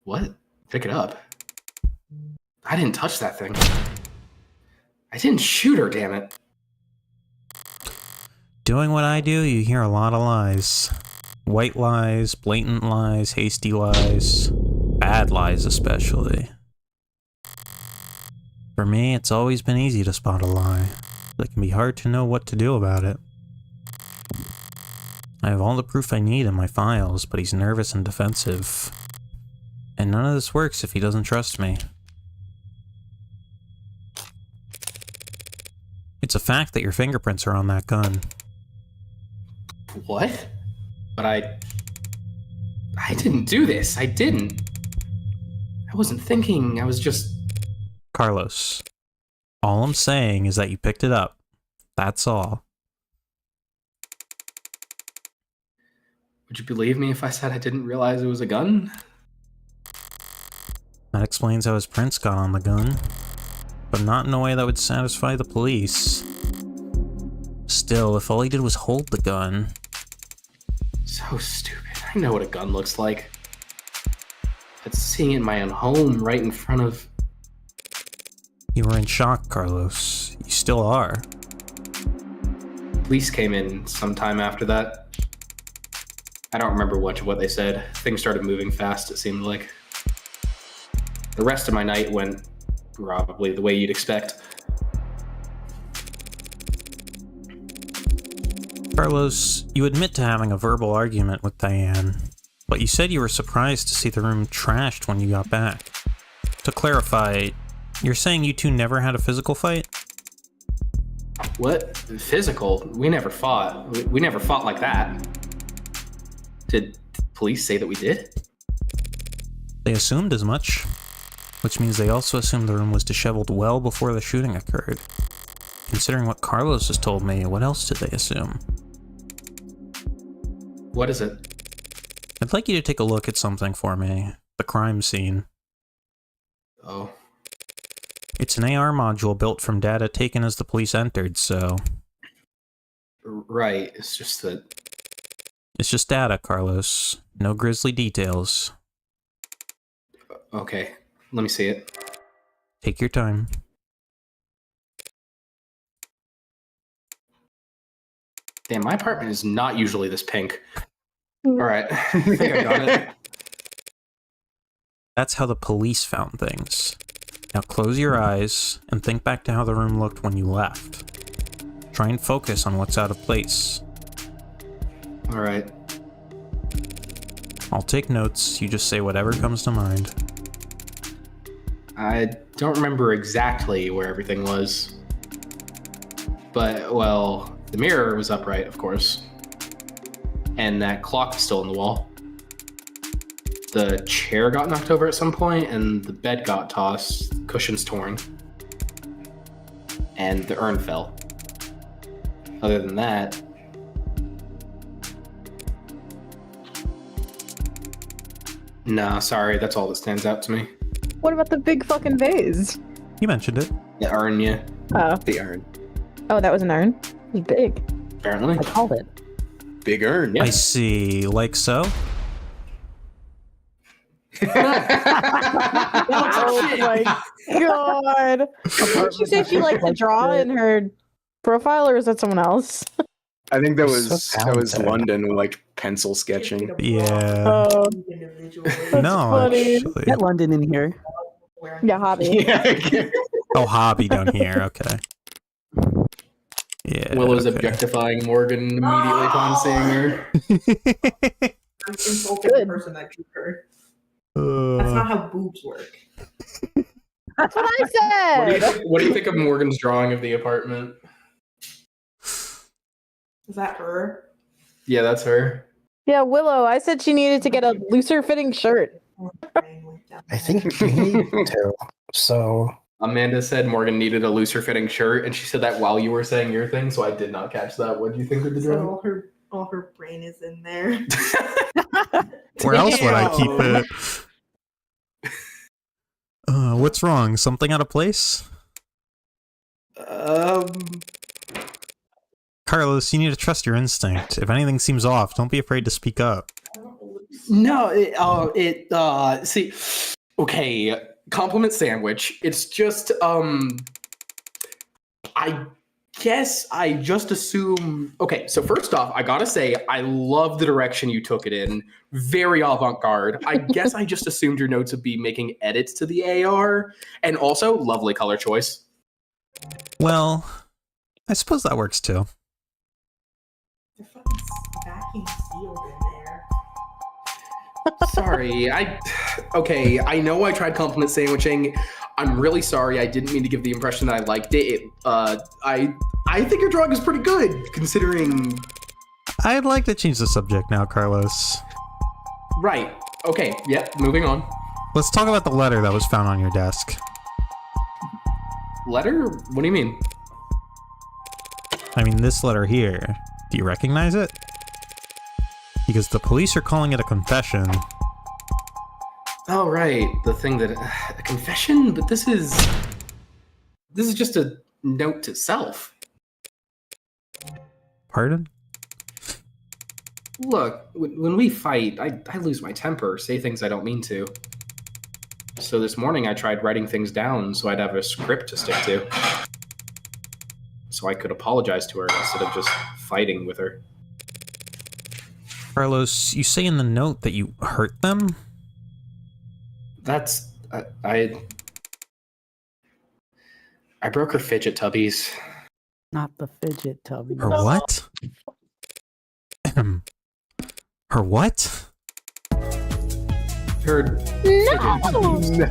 What? Pick it up? I didn't touch that thing. I didn't shoot her, damn it. Doing what I do, you hear a lot of lies. White lies, blatant lies, hasty lies, bad lies especially. For me, it's always been easy to spot a lie, but it can be hard to know what to do about it. I have all the proof I need in my files, but he's nervous and defensive. And none of this works if he doesn't trust me. It's a fact that your fingerprints are on that gun. What? But I didn't do this. I didn't. I wasn't thinking. I was just... Carlos, all I'm saying is that you picked it up. That's all. Would you believe me if I said I didn't realize it was a gun? That explains how his prints got on the gun, but not in a way that would satisfy the police. Still, if all he did was hold the gun... So stupid. I know what a gun looks like. But seeing it in my own home right in front of... You were in shock, Carlos. You still are. Police came in sometime after that. I don't remember much of what they said. Things started moving fast, it seemed like. The rest of my night went probably the way you'd expect. Carlos, you admit to having a verbal argument with Diane, but you said you were surprised to see the room trashed when you got back. To clarify, you're saying you two never had a physical fight? What? Physical? We never fought. We never fought like that. Did police say that we did? They assumed as much, which means they also assumed the room was disheveled well before the shooting occurred. Considering what Carlos has told me, what else did they assume? What is it? I'd like you to take a look at something for me. The crime scene. Oh. It's an AR module built from data taken as the police entered, so... Right, it's just that... It's just data, Carlos. No grisly details. Okay, let me see it. Take your time. Damn, my apartment is not usually this pink. Alright, I think I got it. That's how the police found things. Now close your eyes and think back to how the room looked when you left. Try and focus on what's out of place. Alright. I'll take notes, you just say whatever comes to mind. I don't remember exactly where everything was. But, well, the mirror was upright, of course. And that clock was still in the wall. The chair got knocked over at some point, and the bed got tossed, cushions torn. And the urn fell. Other than that... Nah, sorry, that's all that stands out to me. What about the big fucking vase? You mentioned it. The urn, yeah. Oh. The urn. Oh, that was an urn? It was big. Apparently. I called it. Big urn. Yeah. I see. Like so? Oh my god. Did she say she liked to draw in her profile, or is that someone else? I think that So was talented. London with like pencil sketching. Yeah. Oh, No, funny. actually. Get London in here. yeah, hobby. Yeah. Oh, hobby down here. Okay. Yeah. Willow's okay. objectifying Morgan immediately upon seeing her. I'm insulting the person that drew her. That's not how boobs work. That's what I said! What do you think of Morgan's drawing of the apartment? Is that her? Yeah, that's her. Yeah, Willow, I said she needed to get a looser fitting shirt. I think you need to. So Amanda said Morgan needed a looser fitting shirt, and she said that while you were saying your thing, so I did not catch that. What do you think of the drawing? So all her brain is in there. Where else would I keep it? What's wrong? Something out of place? Carlos, you need to trust your instinct. If anything seems off, don't be afraid to speak up. No, see, okay, compliment sandwich. It's just, I guess I just assume, okay, so first off, I gotta say, I love the direction you took it in. Very avant-garde. I guess I just assumed your notes would be making edits to the AR, and also, lovely color choice. Well, I suppose that works too. The fucking vacuum sealed in there. Sorry, okay, I know I tried compliment sandwiching. I'm really sorry. I didn't mean to give the impression that I liked it. I think your drawing is pretty good, considering... I'd like to change the subject now, Carlos. Right. Okay, yep, moving on. Let's talk about the letter that was found on your desk. Letter? What do you mean? I mean, this letter here. Do you recognize it? Because the police are calling it a confession. Oh, right. The thing that... a confession? But this is just a note to self. Pardon? Look, when we fight, I lose my temper, say things I don't mean to. So this morning I tried writing things down so I'd have a script to stick to. So I could apologize to her instead of just fighting with her. Carlos, you say in the note that you hurt them? That's... I broke her fidget tubbies. Not the fidget tubby. Her what? Her what? Her No! No.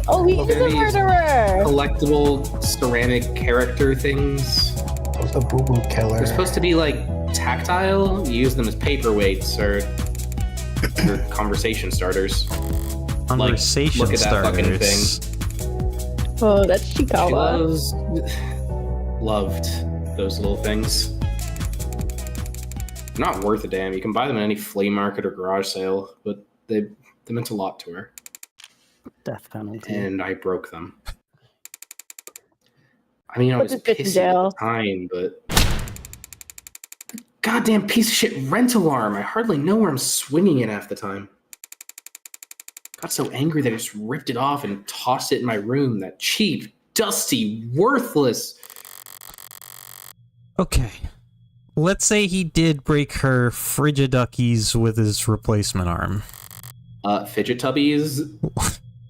Oh, he's a These murderer! collectible ceramic character things. was the boo boo killer. They're supposed to be like tactile. You use them as paperweights or conversation starters. Conversation look at that fucking starters. Oh, that's She Chikawa. loved those little things. They're not worth a damn. You can buy them at any flea market or garage sale, but they meant a lot to her. Death penalty. And I broke them. I mean, I Put was this bitch in pissy jail. at the time, but goddamn piece of shit rental arm. I hardly know where I'm swinging it half the time. Got so angry that I just ripped it off and tossed it in my room. That cheap, dusty, worthless. Okay. Let's say he did break her frigiduckies with his replacement arm. Fidget tubbies.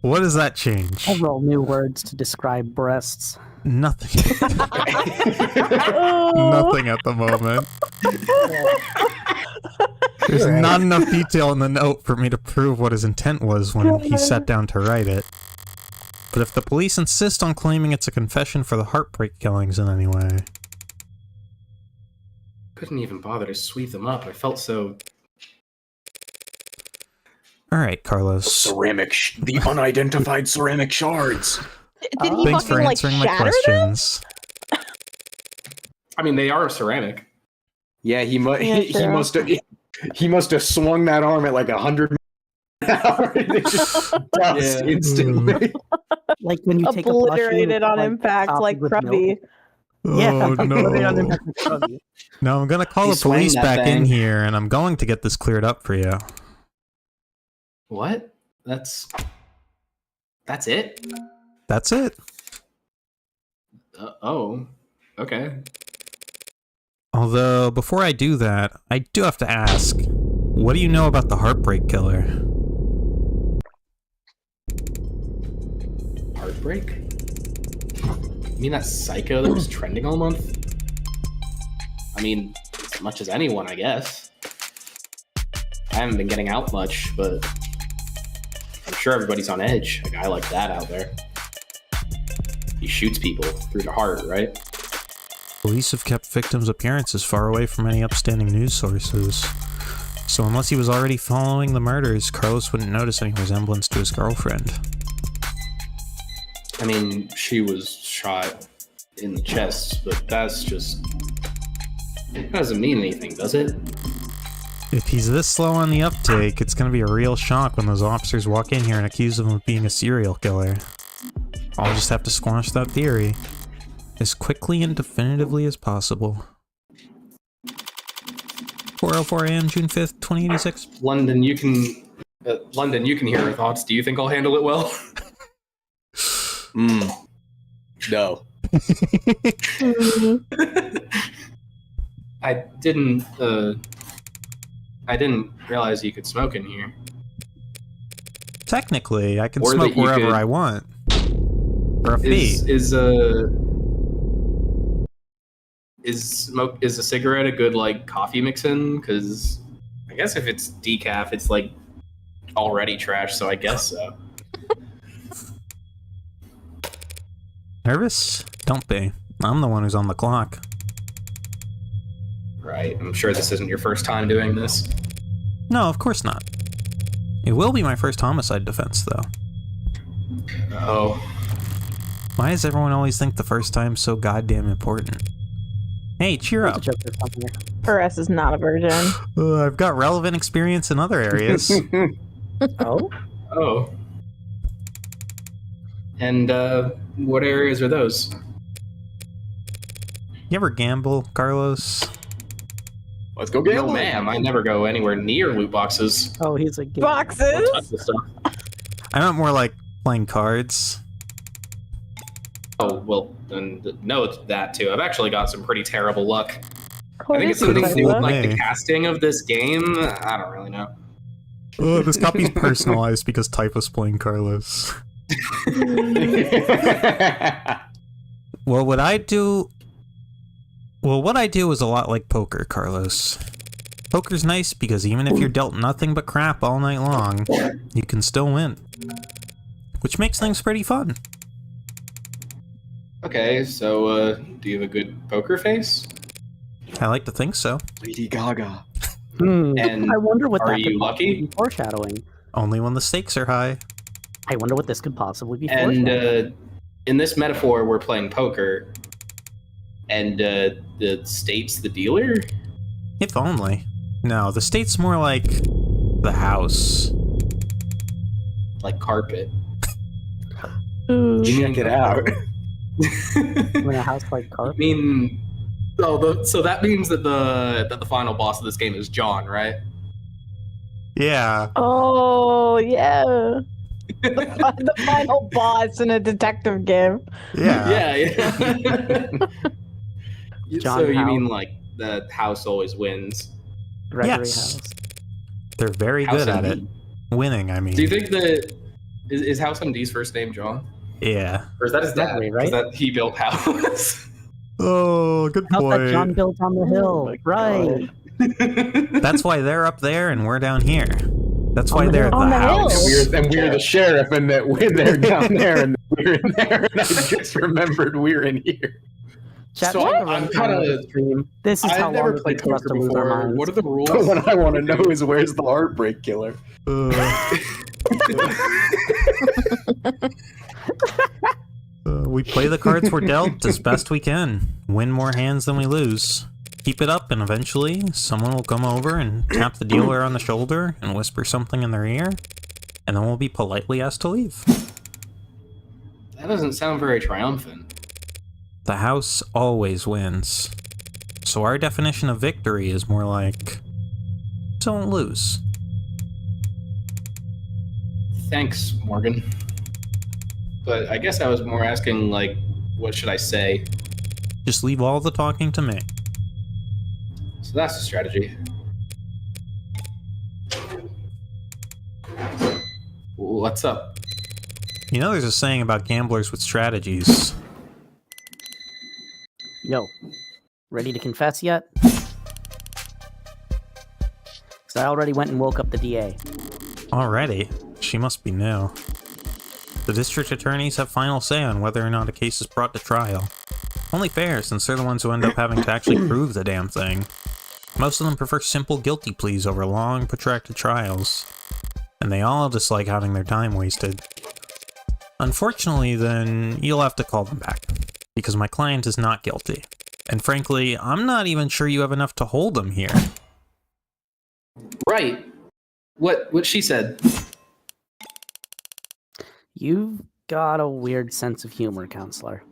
What does that change? Several new words to describe breasts. Nothing. Oh. Nothing at the moment. There's not enough detail in the note for me to prove what his intent was when he sat down to write it. But if the police insist on claiming it's a confession for the Heartbreak killings in any way... Couldn't even bother to sweep them up. I felt so... Alright, Carlos. The unidentified ceramic shards. Did he Thanks fucking for like answering my shatter them? questions. I mean, they are ceramic. Yeah, he true. must have swung that arm at like 100 hour and it just dust instantly. Like when you take a plushie Obliterated on like, impact topped like with Krubby. milk. Yeah, Oh, obliterated on no. impact with Krubby. No, I'm gonna call He the police swung that back in thing. here, and I'm going to get this cleared up for you. What? That's it? That's it. Oh, okay. Although, before I do that, I do have to ask, what do you know about the Heartbreak Killer? Heartbreak? You mean that psycho that was trending all month? I mean, as much as anyone, I guess. I haven't been getting out much, but I'm sure everybody's on edge. A guy like that out there. He shoots people through the heart, right? Police have kept victims' appearances far away from any upstanding news sources. So unless he was already following the murders, Carlos wouldn't notice any resemblance to his girlfriend. I mean, she was shot in the chest, but that's just... It doesn't mean anything, does it? If he's this slow on the uptake, it's gonna be a real shock when those officers walk in here and accuse him of being a serial killer. I'll just have to squash that theory as quickly and definitively as possible. 4:04 a.m. June 5th, 2086. London, you can hear her thoughts. Do you think I'll handle it well? No. I didn't realize you could smoke in here. Technically, I can Or smoke that you wherever could- I want. For a fee. Is a cigarette a good like coffee mix-in? Because I guess if it's decaf, it's like already trash. So I guess so. Nervous? Don't be. I'm the one who's on the clock. Right. I'm sure this isn't your first time doing this. No, of course not. It will be my first homicide defense, though. Oh, Why does everyone always think the first time's so goddamn important? Hey, cheer up. Perez is not a virgin. I've got relevant experience in other areas. Oh? oh. And what areas are those? You ever gamble, Carlos? Let's go No, gambling. ma'am. I never go anywhere near loot boxes. Oh, he's a gay. Don't touch Boxes? this stuff. I meant more like playing cards. Oh, well, then no, it's that too. I've actually got some pretty terrible luck. I think it's Could've something to do with fooled like the me. casting of this game. I don't really know. Oh, this copy's personalized because Typha's playing Carlos. Well, what I do is a lot like poker, Carlos. Poker's nice because even if you're dealt nothing but crap all night long, you can still win. Which makes things pretty fun. Okay, so do you have a good poker face? I like to think so. Lady Gaga. And I wonder what are that you could lucky? possibly be foreshadowing. Only when the stakes are high. I wonder what this could possibly be And foreshadowing. in this metaphor, we're playing poker, and the state's the dealer. If only. No, the state's more like the house. Like carpet. Check it out. In a house like I carpet. mean, so that means that the final boss of this game is John, right? Yeah. Oh, yeah. The final boss in a detective game. Yeah. Yeah. John So you Howe. mean like the house always wins? Gregory Yes. House. They're very House good at MD. it. Winning, I mean. Do you think that is House MD's first name John, Yeah. or is that his dad? Gregory, right? Is that he built House? Oh, good House that John point. built on the hill. Right. That's why they're up there and we're down here. That's why they're On the the hill. house. And we're the sheriff, and that they're down there, and we're in there. And I just remembered we're in here. Chat, So check the I'm runtime kinda- of the stream. This is how I've never long it played takes for us poker to lose our before. minds. What are the rules? But what I want to know is where's the heartbreak killer? We play the cards we're dealt as best we can. Win more hands than we lose. Keep it up, and eventually someone will come over and tap the dealer on the shoulder and whisper something in their ear, and then we'll be politely asked to leave. That doesn't sound very triumphant. The house always wins. So our definition of victory is more like, don't lose. Thanks, Morgan. But I guess I was more asking, like, what should I say? Just leave all the talking to me. So that's the strategy. What's up? You know there's a saying about gamblers with strategies. Yo, ready to confess yet? 'Cause I already went and woke up the DA. Already? She must be new. The district attorneys have final say on whether or not a case is brought to trial. Only fair, since they're the ones who end up having to actually prove the damn thing. Most of them prefer simple guilty pleas over long, protracted trials. And they all dislike having their time wasted. Unfortunately, then, you'll have to call them back. Because my client is not guilty. And frankly, I'm not even sure you have enough to hold him here. Right. What she said. You've got a weird sense of humor, counselor.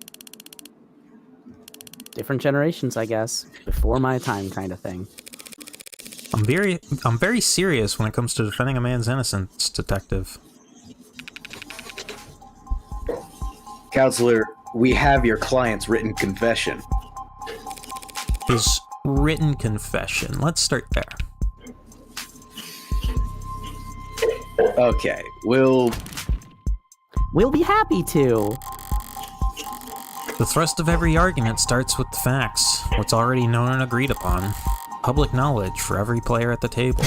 Different generations, I guess. Before my time kind of thing. I'm very serious when it comes to defending a man's innocence, detective. Counselor, we have your client's written confession. His written confession. Let's start there. Okay, we'll We'll be happy to. The thrust of every argument starts with the facts, what's already known and agreed upon. Public knowledge for every player at the table.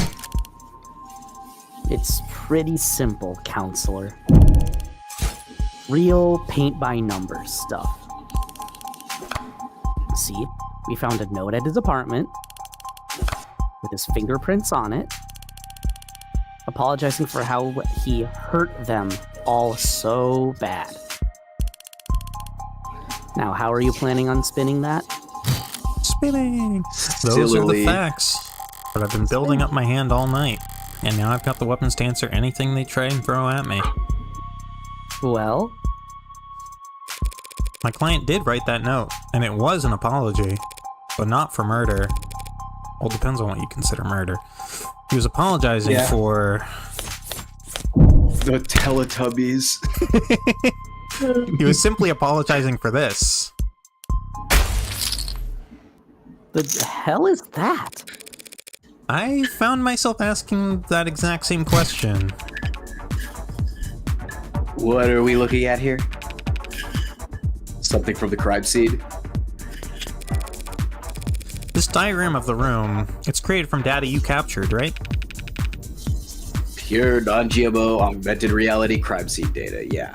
It's pretty simple, counselor. Real paint-by-numbers stuff. See, we found a note at his apartment with his fingerprints on it, apologizing for how he hurt them all so bad. Now, how are you planning on spinning that? Spinning! Those are the Sillily. facts. But I've been building up my hand all night, and now I've got the weapons to answer anything they try and throw at me. Well, My client did write that note, and it was an apology, but not for murder. Well, depends on what you consider murder. He was apologizing Yeah. for... the Teletubbies. He was simply apologizing for this. the hell is that? I found myself asking that exact same question. What are we looking at here? Something from the crime scene? This diagram of the room, it's created from data you captured, right? Pure non-GMO augmented reality crime scene data, yeah.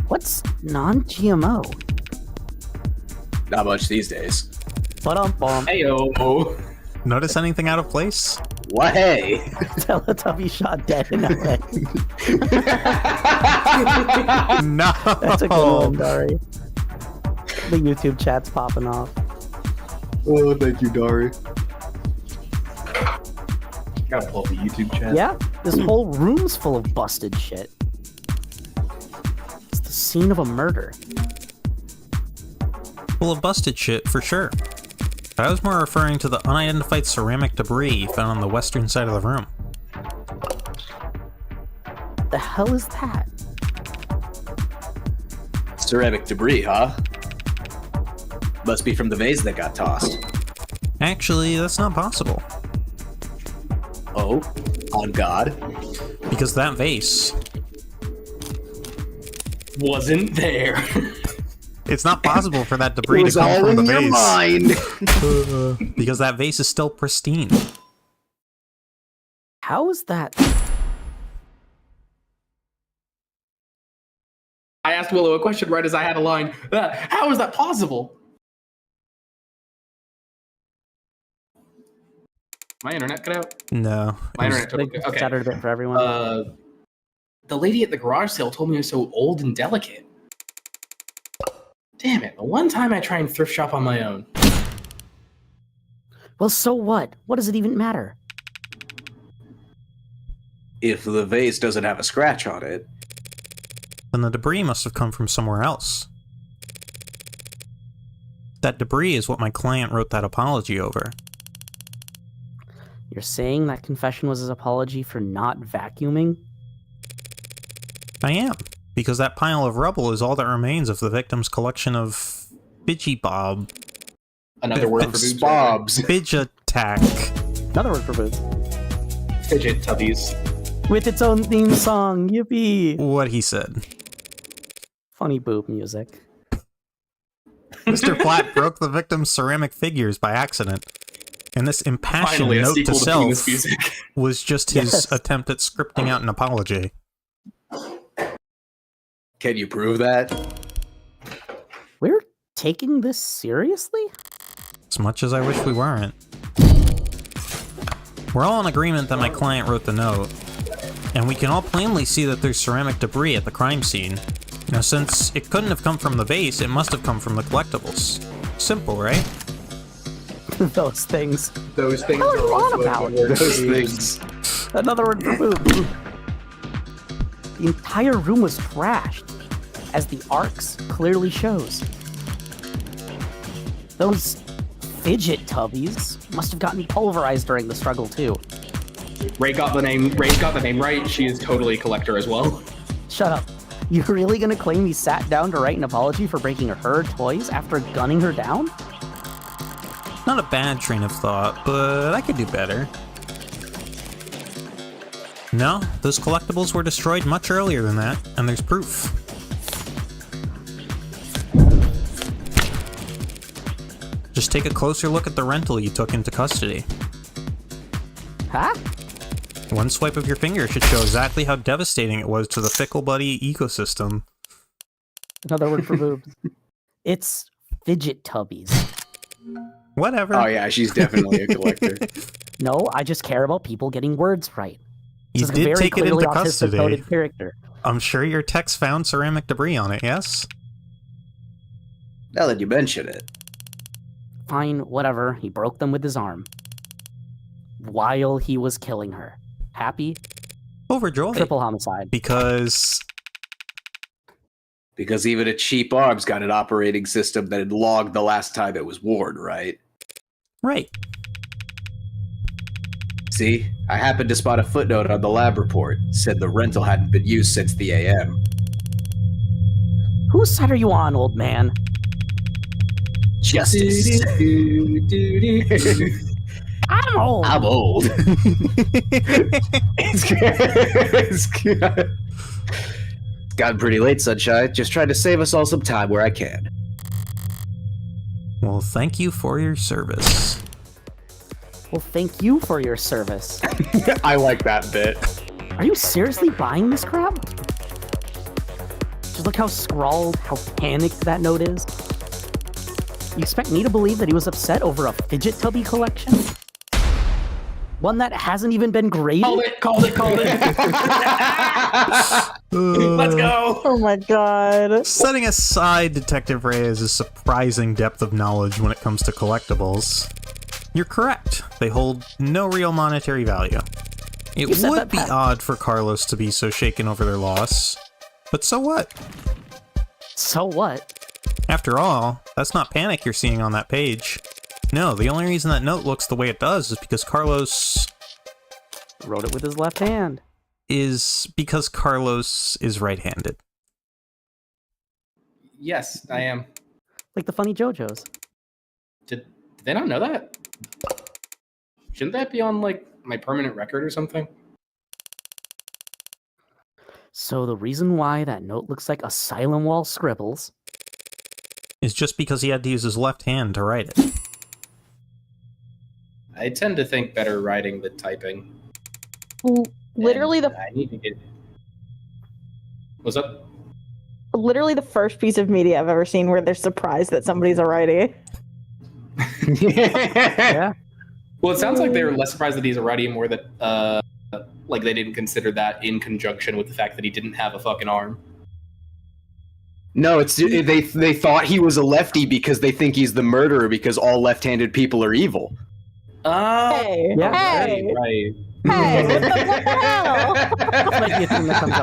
What's non-GMO? Not much these days. Ba-dum-bum. Heyo. Notice anything out of place? What? Hey! Teletubby shot dead in LA. No! That's a good one, Dari. The YouTube chat's popping off. Oh, thank you, Dari. Gotta pull up the YouTube chat. Yeah, this whole room's full of busted shit. It's the scene of a murder. Full of busted shit, for sure. But I was more referring to the unidentified ceramic debris found on the western side of the room. The hell is that? Ceramic debris, huh? Must be from the vase that got tossed. Actually, that's not possible. Oh? On God? Because that vase, Wasn't there. it's not possible for that debris to come all from in the your vase. mind! Because that vase is still pristine. How is that? I asked Willow a question right as I had a line. How is that possible? My internet cut out? No. My it was- internet totally okay. Stuttered a bit for everyone. The lady at the garage sale told me I was so old and delicate. Damn it, the one time I try and thrift shop on my own. Well, so what? What does it even matter? If the vase doesn't have a scratch on it, Then the debris must have come from somewhere else. That debris is what my client wrote that apology over. You're saying that confession was his apology for not vacuuming? I am, because that pile of rubble is all that remains of the victim's collection of Fidgy-Bob. Another word for boobs. Bobs. Fidget-tack. Another word for boobs. Fidget tubbies. With its own theme song, yippee! What he said. Funny boob music. Mr. Platt broke the victim's ceramic figures by accident. And this impassioned Finally, a note to sequel to self penis music. was just his Yes. attempt at scripting out an apology. Can you prove that? We're taking this seriously? As much as I wish we weren't. We're all in agreement that my client wrote the note, and we can all plainly see that there's ceramic debris at the crime scene. Now, since it couldn't have come from the vase, it must have come from the collectibles. Simple, right? Those things. Those things What are you on also about? a word for Those boobs. things. Another word for boob. The entire room was trashed, as the arcs clearly shows. Those fidget tubbies must have gotten pulverized during the struggle too. Ray's got the name right. She is totally a collector as well. Shut up. You're really gonna claim he sat down to write an apology for breaking her toys after gunning her down? Not a bad train of thought, but I could do better. No, those collectibles were destroyed much earlier than that, and there's proof. Just take a closer look at the rental you took into custody. Huh? One swipe of your finger should show exactly how devastating it was to the Fickle Buddy ecosystem. Another word for boobs. It's fidget tubbies. Whatever. Oh yeah, she's definitely a collector. No, I just care about people getting words right. You This is a did very take it clearly into autistic-coded custody. character. I'm sure your text found ceramic debris on it, yes? Now that you mention it. Fine, whatever. He broke them with his arm. While he was killing her. Happy? Overjoyed. Triple homicide. Because Even a cheap arm's got an operating system that had logged the last time it was worn, right? right. See, I happened to spot a footnote on the lab report. Said the rental hadn't been used since the AM. Whose side are you on, old man? Justice. I'm old. I'm old. It's gotten pretty late, Sunshine. Just trying to save us all some time where I can. Well, thank you for your service. Well, thank you for your service. I like that bit. Are you seriously buying this crap? Just look how scrawled, how panicked that note is. You expect me to believe that he was upset over a fidget tubby collection? One that hasn't even been graded? Called it. Let's go. Oh my god. Setting aside Detective Reyes' surprising depth of knowledge when it comes to collectibles, you're correct. They hold no real monetary value. It You said would that, be Pat. odd for Carlos to be so shaken over their loss, but so what? So what? After all, that's not panic you're seeing on that page. No, the only reason that note looks the way it does is because Carlos Wrote it with his left hand. is right-handed. Yes, I am. Like the funny JoJo's. Did they not know that? Shouldn't that be on like my permanent record or something? So the reason why that note looks like Asylum Wall scribbles Is just because he had to use his left hand to write it. I tend to think better writing than typing. Literally And I need to get. What's up? literally the first piece of media I've ever seen where they're surprised that somebody's a righty. Yeah. Well, it sounds like they were less surprised that he's a righty, and more that like they didn't consider that in conjunction with the fact that he didn't have a fucking arm. No, it's they thought he was a lefty because they think he's the murderer because all left-handed people are evil. Hey, Yeah. hey, Right. hey, what the hell? This might be a thing that comes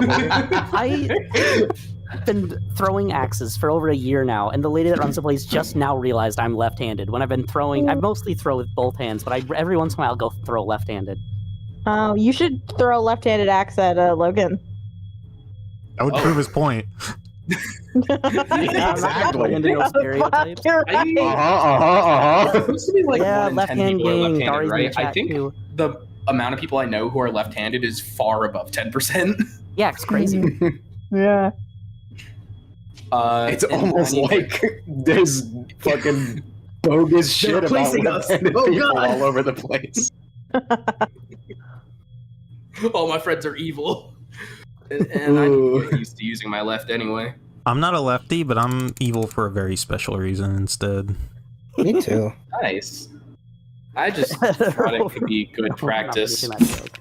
up later. I've been throwing axes for over a year now, and the lady that runs the place just now realized I'm left-handed. When I've been throwing, I mostly throw with both hands, but every once in a while I'll go throw left-handed. Oh, you should throw a left-handed axe at Logan. That would prove his point. Exactly. Into no stereotypes. You're right. Uh-huh. It's supposed to be like Yeah, 1 in 10 left-hand people are gang. left-handed, Dari's in the right? I chat think too. the amount of people I know who are left-handed is far above 10%. Yeah, it's crazy. Yeah. It's And almost I need- like there's fucking bogus shit about replacing us. left-handed Oh, people God. all over the place. all my friends are evil. And I need to get used to using my left anyway. I'm not a lefty, but I'm evil for a very special reason instead. Me too. Nice. I just thought it could be good We're not practice. finishing that joke.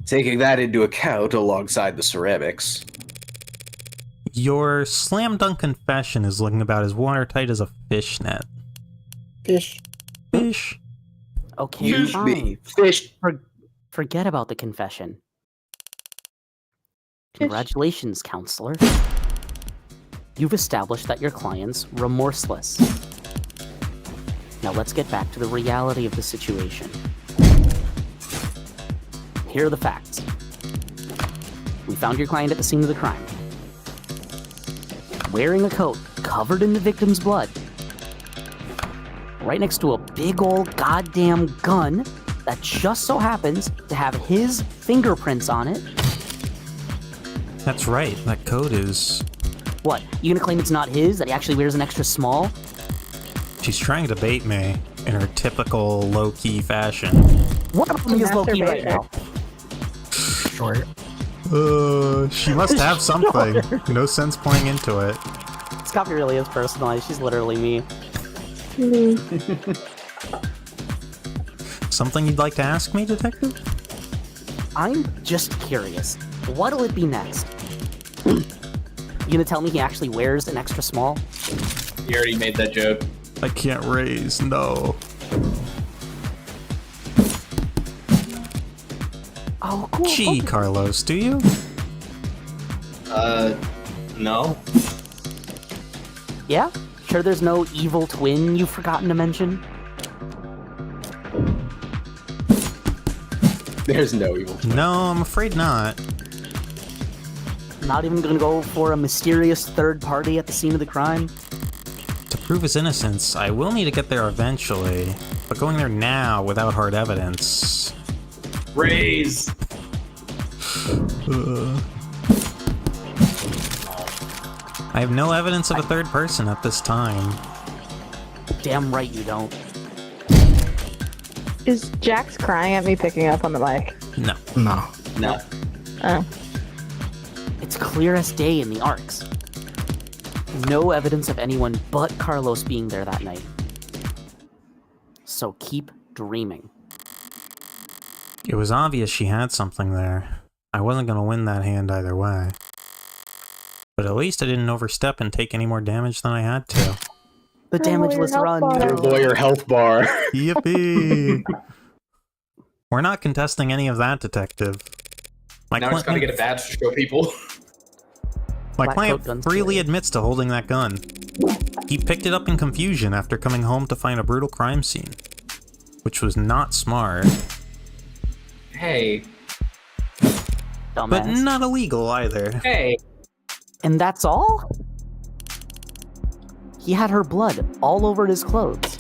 Taking that into account alongside the ceramics. Your slam dunk confession is looking about as watertight as a fishnet. Fish. Fish. Okay, Use fine. me. Fish. Forget about the confession. Congratulations, counselor. You've established that your client's remorseless. Now let's get back to the reality of the situation. Here are the facts. We found your client at the scene of the crime, wearing a coat covered in the victim's blood, right next to a big old goddamn gun that just so happens to have his fingerprints on it. That's right. That coat is... What? You gonna claim it's not his, that he actually wears an extra small? She's trying to bait me in her typical low-key fashion. One of them is low-key right now. Short. She must have something. No sense playing into it. This copy really is personalized. She's literally me. Something you'd like to ask me, detective? I'm just curious. What'll it be next? You gonna tell me he actually wears an extra small? You already made that joke. I can't raise, no. Oh, cool. Gee, Carlos, do you? No. Yeah? Sure there's no evil twin you've forgotten to mention? There's no evil. No, I'm afraid not. Not even gonna go for a mysterious third party at the scene of the crime? To prove his innocence, I will need to get there eventually. But going there now without hard evidence... Raise. I have no evidence of a third person at this time. Damn right you don't. Is Jax crying at me picking up on the mic? No. No. No. Oh. It's clear as day in the arcs. No evidence of anyone but Carlos being there that night. So keep dreaming. It was obvious she had something there. I wasn't going to win that hand either way. But at least I didn't overstep and take any more damage than I had to. The damageless health run. bar. Your lawyer health bar. Yippee! We're not contesting any of that, detective. My Now I just gotta get a badge to show people. My Black client coat gun's freely curious. admits to holding that gun. He picked it up in confusion after coming home to find a brutal crime scene. Which was not smart, Hey. Dumbass. but not illegal either. Hey. And that's all? He had her blood all over his clothes.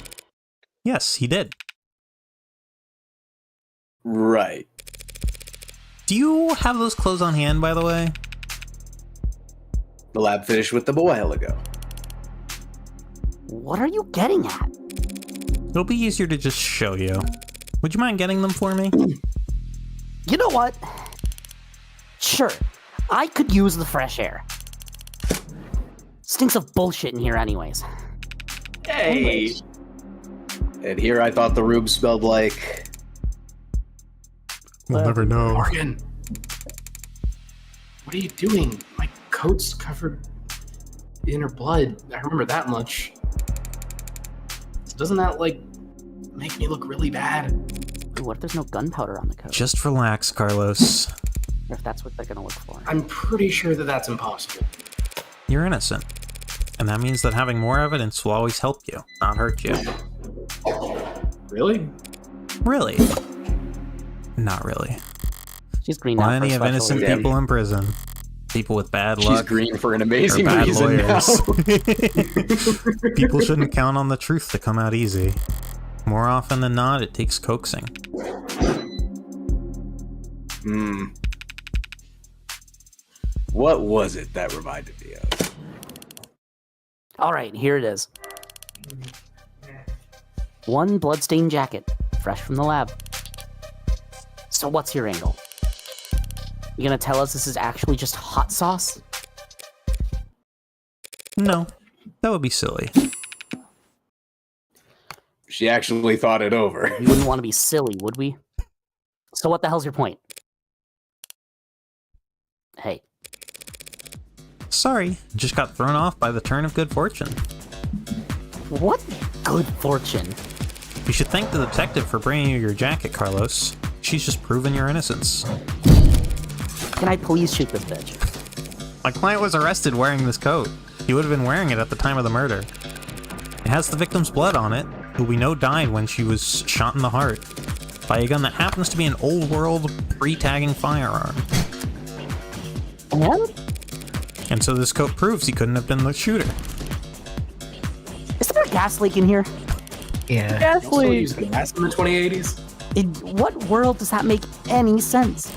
Yes, he did. Right. Do you have those clothes on hand, by the way? The lab finished with them a while ago. What are you getting at? It'll be easier to just show you. Would you mind getting them for me? You know what? Sure, I could use the fresh air. Stinks of bullshit in here anyways. Hey! And here I thought the room smelled like... We'll never know. Morgan, what are you doing? My coat's covered in her blood. I remember that much. So doesn't that, like, make me look really bad? Ooh, what if there's no gunpowder on the coat? Just relax, Carlos. Or if that's what they're gonna look for. I'm pretty sure that that's impossible. You're innocent. And that means that having more evidence will always help you, not hurt you. Really? Really? Not really. She's green now. Plenty for of special innocent reason. people in prison. People with bad She's luck. green for an Or amazing bad reason now. lawyers. People shouldn't count on the truth to come out easy. More often than not, it takes coaxing. What was it that reminded me of? Alright, here it is. One bloodstained jacket, fresh from the lab. So what's your angle? You gonna tell us this is actually just hot sauce? No, that would be silly. She actually thought it over. We wouldn't want to be silly, would we? So what the hell's your point? Hey, Sorry, just got thrown off by the turn of good fortune. what good fortune? You should thank the detective for bringing you your jacket, Carlos. She's just proven your innocence. Can I please shoot this bitch? My client was arrested wearing this coat. He would have been wearing it at the time of the murder. It has the victim's blood on it, who we know died when she was shot in the heart by a gun that happens to be an old world pre-tagging firearm. And? And so this coat proves he couldn't have been the shooter. Is there a gas leak in here? Yeah. Gas Still leak. using gas in the 2080s? In what world does that make any sense?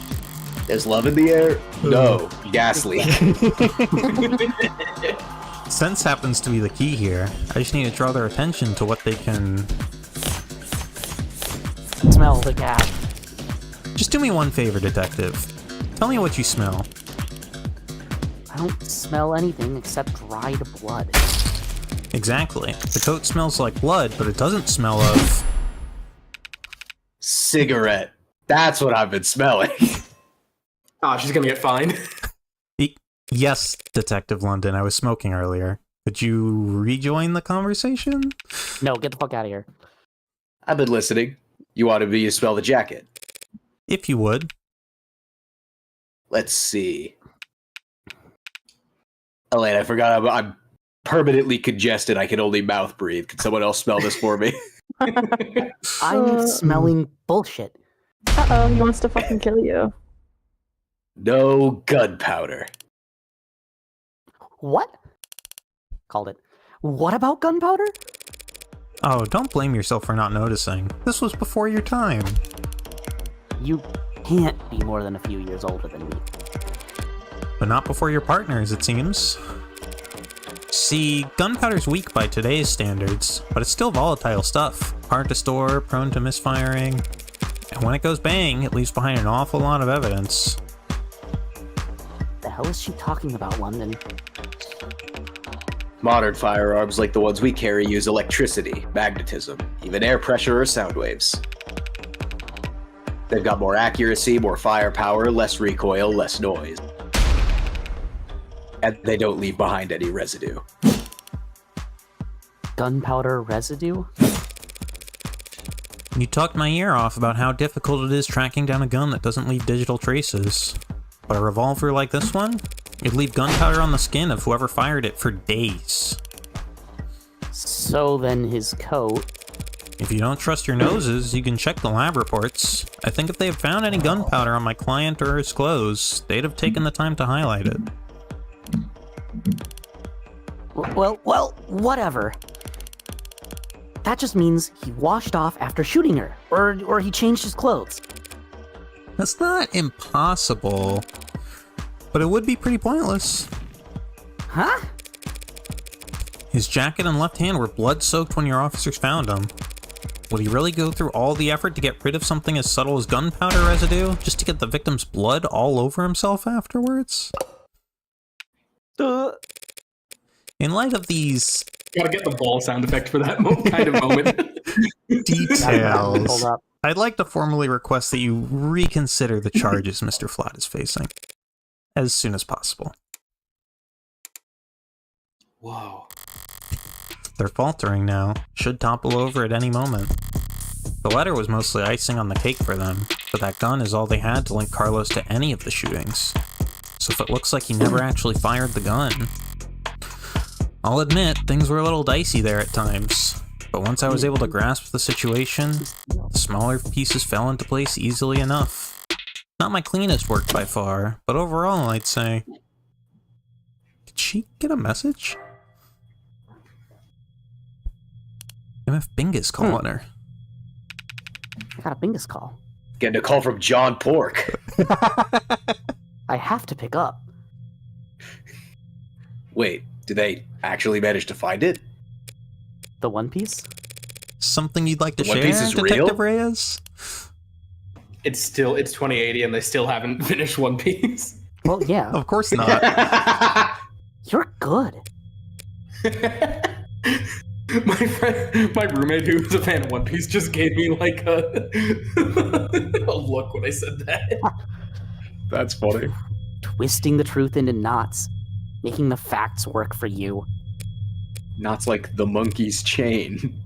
There's love in the air? No. Gas leak. Sense happens to be the key here. I just need to draw their attention to what they can... Smell the gas. Just do me one favor, detective. Tell me what you smell. I don't smell anything except dried blood. Exactly. The coat smells like blood, but it doesn't smell of... Cigarette. That's what I've been smelling. Ah, she's gonna get fined. Yes, Detective London, I was smoking earlier. Could you rejoin the conversation? No, get the fuck out of here. I've been listening. You wanted me to smell the jacket. If you would. Let's see. Elaine, I forgot I'm permanently congested. I can only mouth breathe. Can someone else smell this for me? I'm smelling bullshit. Uh-oh, he wants to fucking kill you. No gunpowder. What? Called it. What about gunpowder? Oh, don't blame yourself for not noticing. This was before your time. You can't be more than a few years older than me. But not before your partners, it seems. See, gunpowder's weak by today's standards, but it's still volatile stuff. Hard to store, prone to misfiring. And when it goes bang, it leaves behind an awful lot of evidence. The hell is she talking about, London? Modern firearms like the ones we carry use electricity, magnetism, even air pressure or sound waves. They've got more accuracy, more firepower, less recoil, less noise. And they don't leave behind any residue. Gunpowder residue? You talked my ear off about how difficult it is tracking down a gun that doesn't leave digital traces. But a revolver like this one? It'd leave gunpowder on the skin of whoever fired it for days. So then his coat... If you don't trust your noses, you can check the lab reports. I think if they had found any gunpowder on my client or his clothes, they'd have taken the time to highlight it. Well, whatever. That just means he washed off after shooting her, or he changed his clothes. That's not impossible, but it would be pretty pointless. Huh? His jacket and left hand were blood-soaked when your officers found him. Would he really go through all the effort to get rid of something as subtle as gunpowder residue, just to get the victim's blood all over himself afterwards? In light of these... Gotta get the ball sound effect for that kind of moment. details, Hold up. I'd like to formally request that you reconsider the charges Mr. Flat is facing as soon as possible. Whoa. They're faltering now. Should topple over at any moment. The letter was mostly icing on the cake for them, but that gun is all they had to link Carlos to any of the shootings. So if it looks like he never actually fired the gun... I'll admit, things were a little dicey there at times, but once I was able to grasp the situation, the smaller pieces fell into place easily enough. Not my cleanest work by far, but overall I'd say... Did she get a message? MF Bingus calling her. I got a Bingus call. Getting a call from John Pork. I have to pick up. Wait, did they actually manage to find it? The One Piece? Something you'd like to The One share, Piece is Detective real? Reyes? It's 2080 and they still haven't finished One Piece. Well, yeah. Of course not. You're good. My roommate who was a fan of One Piece just gave me like a look when I said that. That's funny. Twisting the truth into knots. Making the facts work for you. Knots like the monkey's chain.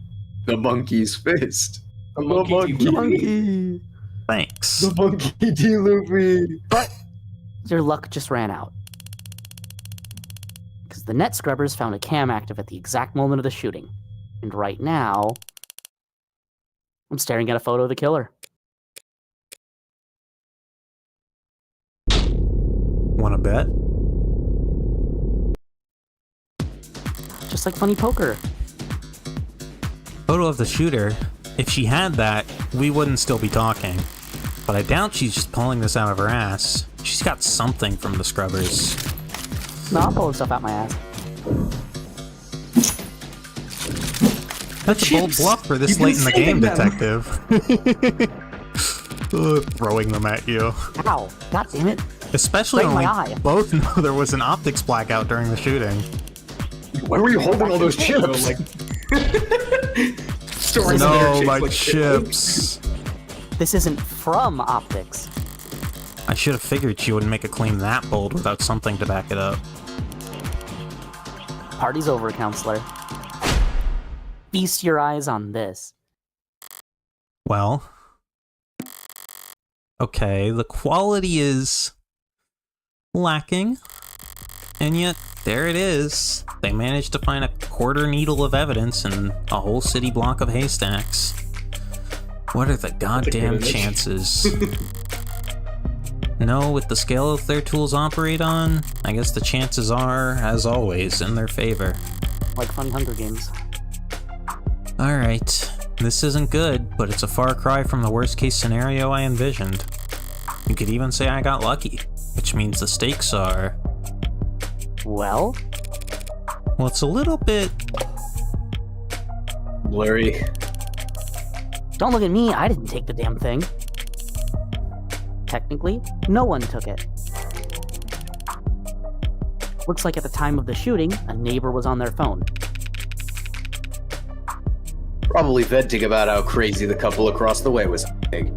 The monkey's fist. A monkey. Thanks. The monkey D. Luffy. But your luck just ran out. Because the net scrubbers found a cam active at the exact moment of the shooting. And right now, I'm staring at a photo of the killer. Wanna bet? Just like funny poker. Photo of the shooter. If she had that, we wouldn't still be talking. But I doubt she's just pulling this out of her ass. She's got something from the scrubbers. No, I'm pulling stuff out my ass. That's a bold bluff for this late in the game, Detective. Throwing them at you. Ow! God damn it! Especially Right in when my we eye. both know there was an optics blackout during the shooting. Why were you holding all those chips? Stories No, of my like chips. This isn't from optics. I should have figured she wouldn't make a claim that bold without something to back it up. Party's over, counselor. Feast your eyes on this. Well, okay, the quality is lacking, and yet there it is. They managed to find a quarter needle of evidence in a whole city block of haystacks. What are the goddamn chances? No, with the scale that their tools operate on, I guess the chances are, as always, in their favor. Like funny Hunger Games. Alright, this isn't good, but it's a far cry from the worst case scenario I envisioned. You could even say I got lucky, which means the stakes are... Well? Well, it's a little bit... Blurry. Don't look at me, I didn't take the damn thing. Technically, no one took it. Looks like at the time of the shooting, a neighbor was on their phone. Probably venting about how crazy the couple across the way was acting.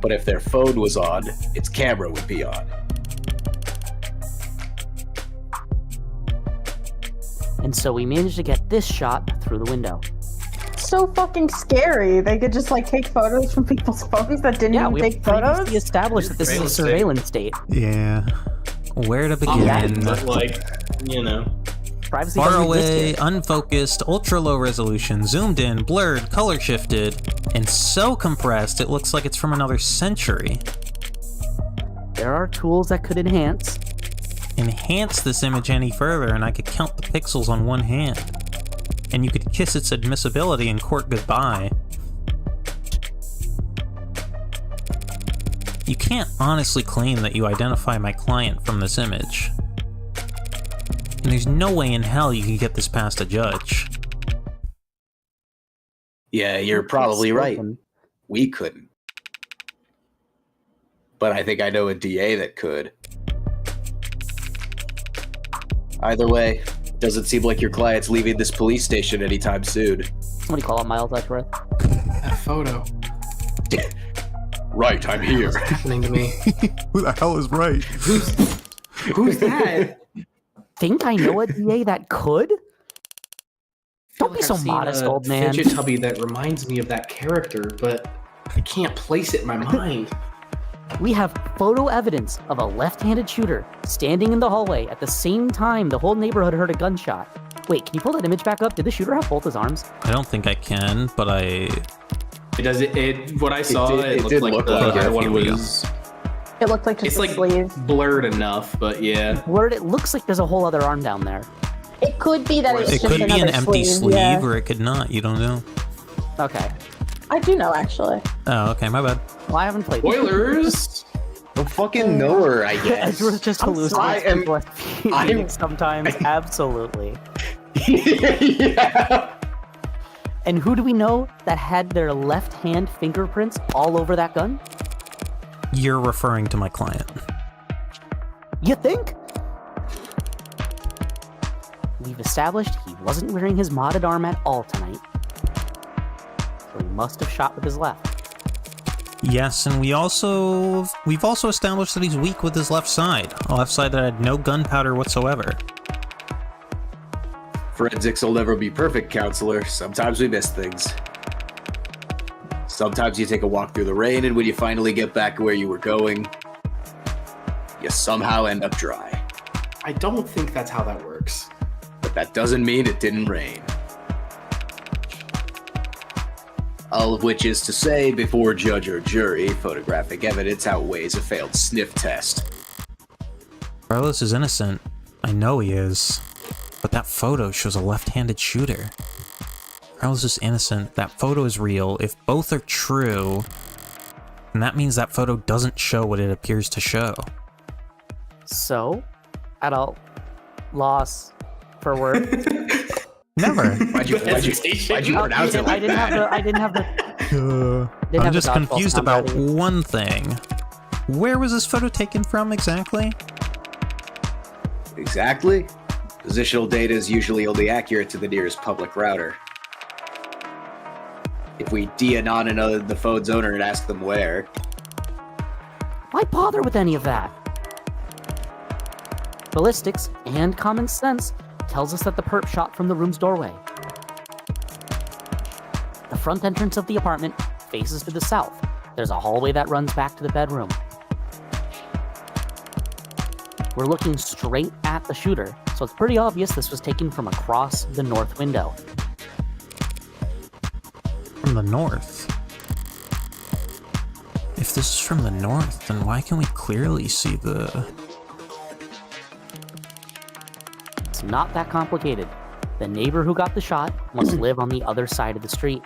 But if their phone was on, its camera would be on. And so we managed to get this shot through the window. So fucking scary. They could just like take photos from people's phones that didn't Yeah, even we take previously photos. established that this is a surveillance state. Yeah. Where to yeah, begin? But like, you know. Privacy Far doesn't exist away, here. unfocused, ultra low resolution, zoomed in, blurred, color shifted, and so compressed it looks like it's from another century. There are tools that could enhance. Enhance this image any further and I could count the pixels on one hand. And you could kiss its admissibility in court goodbye. You can't honestly claim that you identify my client from this image. And there's no way in hell you can get this past a judge. Yeah, you're probably right. We couldn't. But I think I know a DA that could. Either way, doesn't seem like your client's leaving this police station anytime soon. Somebody call up Miles Ashworth. That photo. Right, I'm here. What's happening to me? Who the hell is right? Who's that? Think I know a DA that could? Feel Don't be like so I've seen modest, a old man. Fidget tubby that reminds me of that character, but I can't place it in my mind. We have photo evidence of a left-handed shooter standing in the hallway at the same time the whole neighborhood heard a gunshot. Wait, can you pull that image back up? Did the shooter have both his arms? I don't think I can, but It does it. What I saw, it did looked look like the like other it. one Here we was. It looked like just It's a like sleeve. blurred enough, but yeah. Word, it looks like there's a whole other arm down there. It could be that it's it just could be another an empty sleeve, yeah. or it could not. You don't know. Okay. I do know, actually. Oh, okay, my bad. Well, I haven't played this. Spoilers. Well, fucking know her, I guess. Edgeworth just hallucinates people at meetings sometimes. Absolutely. Yeah. And who do we know that had their left hand fingerprints all over that gun? You're referring to my client. You think? We've established he wasn't wearing his modded arm at all tonight. So he must have shot with his left. Yes, and we've also established that he's weak with his left side. A left side that had no gunpowder whatsoever. Forensics will never be perfect, counselor. Sometimes we miss things. Sometimes you take a walk through the rain, and when you finally get back where you were going, you somehow end up dry. I don't think that's how that works. But that doesn't mean it didn't rain. All of which is to say, before judge or jury, photographic evidence outweighs a failed sniff test. Carlos is innocent. I know he is. But that photo shows a left-handed shooter. Carlos is innocent. That photo is real. If both are true, then that means that photo doesn't show what it appears to show. So, at a loss for words. Never. Why'd you pronounce it like I didn't have the. I'm just confused about one thing. Where was this photo taken from exactly? Exactly. Positional data is usually only accurate to the nearest public router. If we de-anon the phone's owner and ask them where, Why bother with any of that? Ballistics and common sense tells us that the perp shot from the room's doorway. The front entrance of the apartment faces to the south. There's a hallway that runs back to the bedroom. We're looking straight at the shooter, so it's pretty obvious this was taken from across the north window. From the north? If this is from the north, then why can we clearly see the... It's not that complicated. The neighbor who got the shot must live on the other side of the street.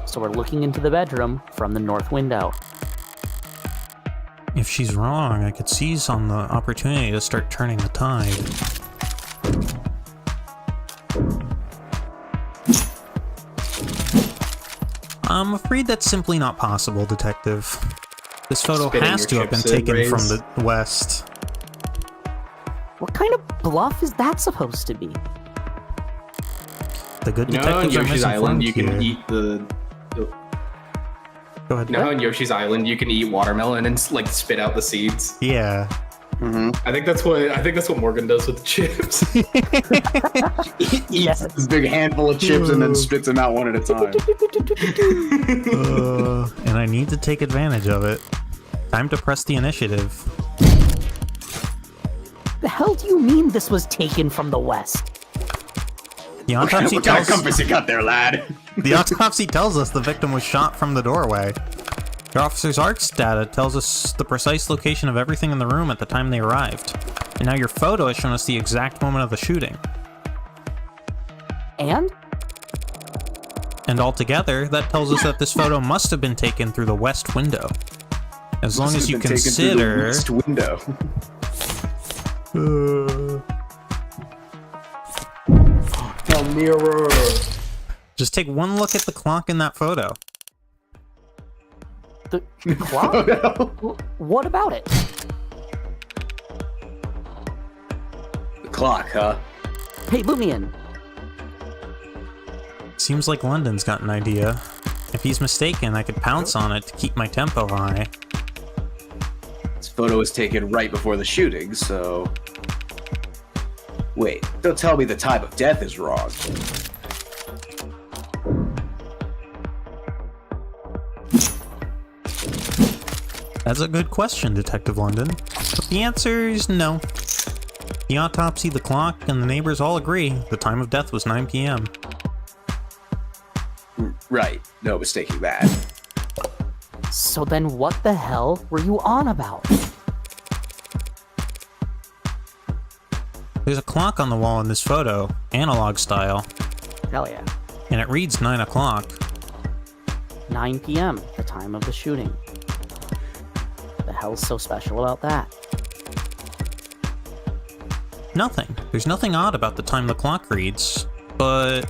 So we're looking into the bedroom from the north window. If she's wrong, I could seize on the opportunity to start turning the tide. I'm afraid that's simply not possible, Detective. This photo Spitting has your to have been chips in, taken from Raze. the west. What kind of bluff is that supposed to be? The good You know, on detectives are Yoshi's Island, misinformed you can here. eat the. Go ahead. No, on Yoshi's Island, you can eat watermelon and like spit out the seeds. Yeah. I think that's what Morgan does with the chips. Yes. this big handful of chips and then spits them out one at a time. And I need to take advantage of it. Time to press the initiative. The hell do you mean this was taken from the west? The autopsy What kind of tells compass you got there, lad? the autopsy tells us the victim was shot from the doorway. Your officer's ARCS data tells us the precise location of everything in the room at the time they arrived. And now your photo has shown us the exact moment of the shooting. And? And altogether, that tells us that this photo must have been taken through the west window. As long as you consider... East window. Oh mirror. Just take one look at the clock in that photo. The clock? What about it? The clock, huh? Hey, loop me in. Seems like London's got an idea. If he's mistaken, I could pounce on it to keep my tempo high. This photo was taken right before the shooting, so... Wait, don't tell me the time of death is wrong. That's a good question, Detective London. But the answer is no. The autopsy, the clock, and the neighbors all agree the time of death was 9 p.m. Right, no mistaking that. So then what the hell were you on about? There's a clock on the wall in this photo, analog style, Hell yeah. and it reads 9 o'clock. 9 p.m., the time of the shooting. The hell's so special about that? Nothing. There's nothing odd about the time the clock reads, but...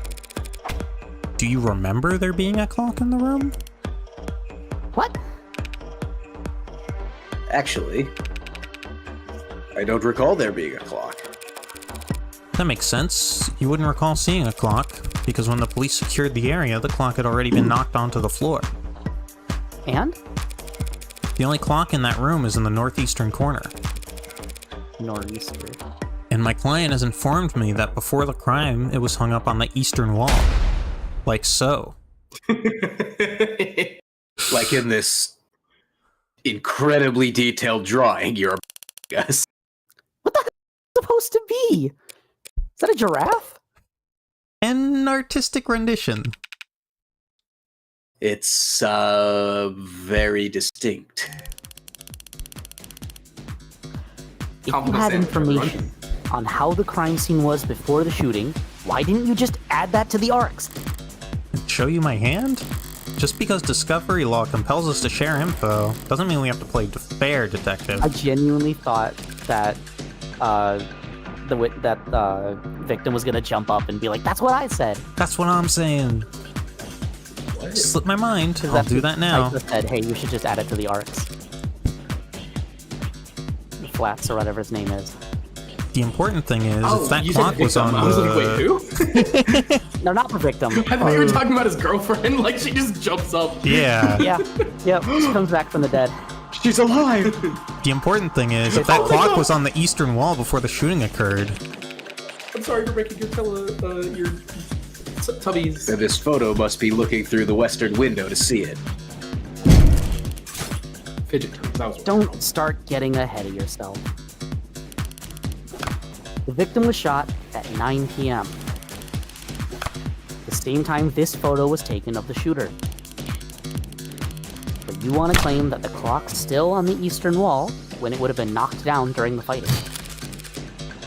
Do you remember there being a clock in the room? What? Actually, I don't recall there being a clock. That makes sense. You wouldn't recall seeing a clock, because when the police secured the area, the clock had already been knocked onto the floor. And? The only clock in that room is in the northeastern corner. Nor'easter. And my client has informed me that before the crime, it was hung up on the eastern wall. Like so. Like in this incredibly detailed drawing you're guess. What the hell is it supposed to be? Is that a giraffe? An artistic rendition. It's very distinct. If you Compliment had sandwich, information on how the crime scene was before the shooting, why didn't you just add that to the arcs? Show you my hand? Just because discovery law compels us to share info, doesn't mean we have to play fair, detective. I genuinely thought that the victim was gonna jump up and be like, "That's what I said." That's what I'm saying. Slip my mind. I'll do that now. I just said, "Hey, you should just add it to the arcs." The Flats or whatever his name is. The important thing is, if that you clock said was on victim. I was like, wait, the... who? No, not the victim. I thought you were talking about his girlfriend. Like, she just jumps up. Yeah. Yeah, yep. She comes back from the dead. She's alive! The important thing is, if that clock was on the eastern wall before the shooting occurred... I'm sorry for making your tubbies. And this photo must be looking through the western window to see it. Fidget toys. That was Don't start getting ahead of yourself. The victim was shot at 9 p.m. The same time this photo was taken of the shooter. But you want to claim that the clock's still on the eastern wall when it would have been knocked down during the fighting.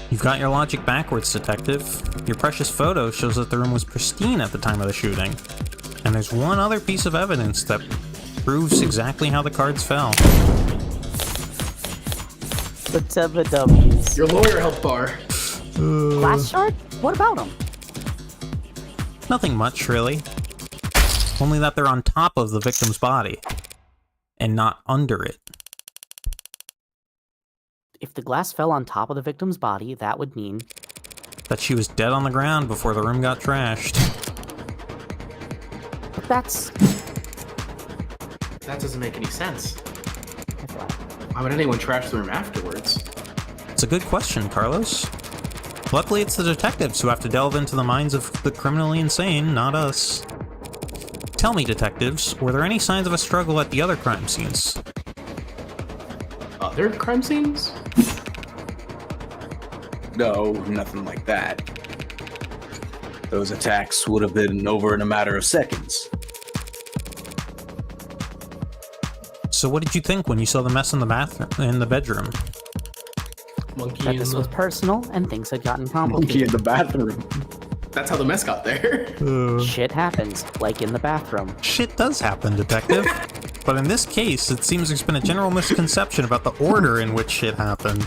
You've got your logic backwards, detective. Your precious photo shows that the room was pristine at the time of the shooting. And there's one other piece of evidence that proves exactly how the cards fell. The W's. Your lawyer helped bar. Glass shard? What about them? Nothing much, really. Only that they're on top of the victim's body. And not under it. If the glass fell on top of the victim's body, that would mean... That she was dead on the ground before the room got trashed. But that's... That doesn't make any sense. Why would anyone trash the room afterwards? It's a good question, Carlos. Luckily, it's the detectives who have to delve into the minds of the criminally insane, not us. Tell me, detectives, were there any signs of a struggle at the other crime scenes? Other crime scenes? No, nothing like that. Those attacks would have been over in a matter of seconds. So what did you think when you saw the mess in the bathroom, in the bedroom? Monkey That in this the... was personal and things had gotten Monkey complicated. in the bathroom. That's how the mess got there. Shit happens, like in the bathroom. Shit does happen, detective. But in this case, it seems there's been a general misconception about the order in which shit happened.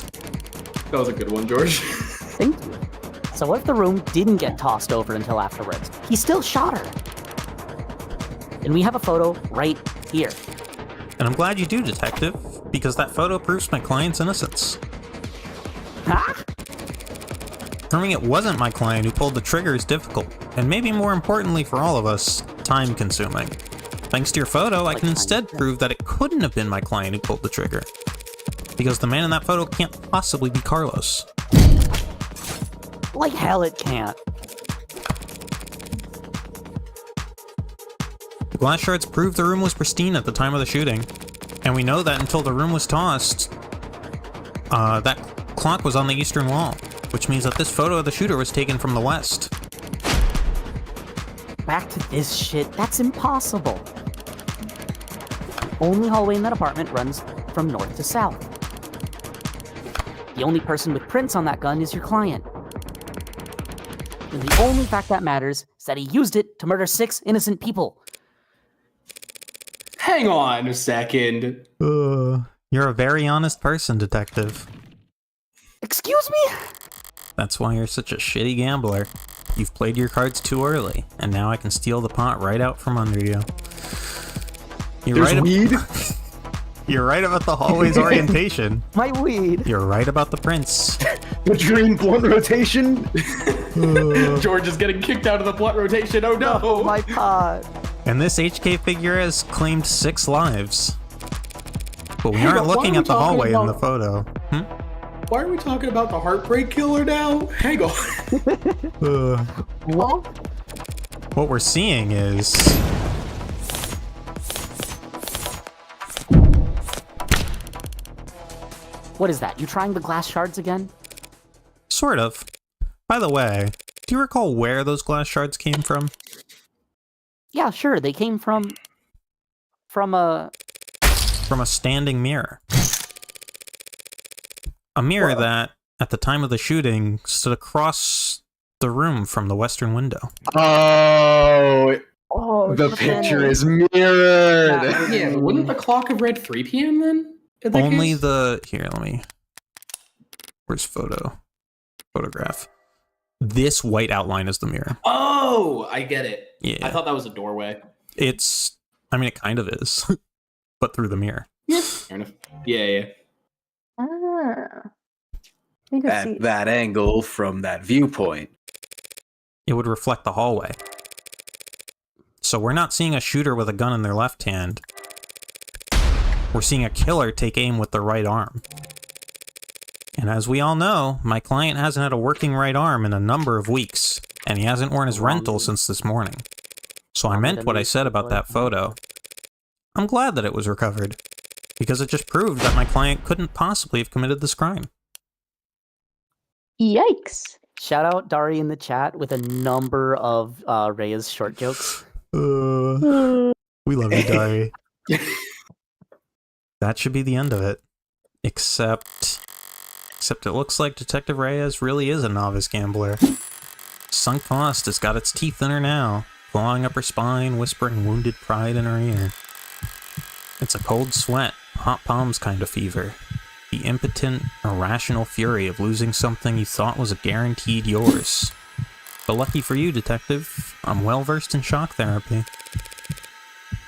That was a good one, George. Thank you. So what if the room didn't get tossed over until afterwards? He still shot her. And we have a photo right here. And I'm glad you do, Detective, because that photo proves my client's innocence. Huh? Proving it wasn't my client who pulled the trigger is difficult, and maybe more importantly for all of us, time-consuming. Thanks to your photo, I can instead prove that it couldn't have been my client who pulled the trigger. Because the man in that photo can't possibly be Carlos. Like hell it can't. The glass shards prove the room was pristine at the time of the shooting, and we know that until the room was tossed, that clock was on the eastern wall, which means that this photo of the shooter was taken from the west. Back to this shit, that's impossible. The only hallway in that apartment runs from north to south. The only person with prints on that gun is your client. And the only fact that matters is that he used it to murder 6 innocent people. Hang on a second. You're a very honest person, Detective. Excuse me? That's why you're such a shitty gambler. You've played your cards too early, and now I can steal the pot right out from under you. You're There's weed? You're right about the hallway's orientation. My weed. You're right about the prints. The green blunt rotation? George is getting kicked out of the blunt rotation. Oh no! Oh, my pot. And this HK figure has claimed 6 lives. But we Hang aren't on, why looking are we at the talking hallway in about- the photo. Why are we talking about the heartbreak killer now? Hang on. What? What we're seeing is... What is that? You trying the glass shards again? Sort of. By the way, do you recall where those glass shards came from? Yeah, sure. They came from a... From a standing mirror. A mirror that, at the time of the shooting, stood across the room from the western window. Oh, Oh, the shit. picture is mirrored. Yeah, wouldn't the clock have read 3 p.m. then? in that Only case? the... Here, let me... Where's photograph? This white outline is the mirror. Oh, I get it. Yeah. I thought that was a doorway. It's... I mean, it kind of is. But through the mirror. Yeah, fair enough. Yeah. Ah. You can see. At that angle from that viewpoint. It would reflect the hallway. So we're not seeing a shooter with a gun in their left hand. We're seeing a killer take aim with their right arm. And as we all know, my client hasn't had a working right arm in a number of weeks, and he hasn't worn his rental since this morning. So I meant what I said about that photo. I'm glad that it was recovered, because it just proved that my client couldn't possibly have committed this crime. Yikes. Shout out Dari in the chat with a number of Rhea's short jokes. We love you, Dari. That should be the end of it. Except it looks like Detective Reyes really is a novice gambler. Sunk Faust has got its teeth in her now, clawing up her spine, whispering wounded pride in her ear. It's a cold sweat, hot palms kind of fever. The impotent, irrational fury of losing something you thought was a guaranteed yours. But lucky for you, Detective, I'm well versed in shock therapy.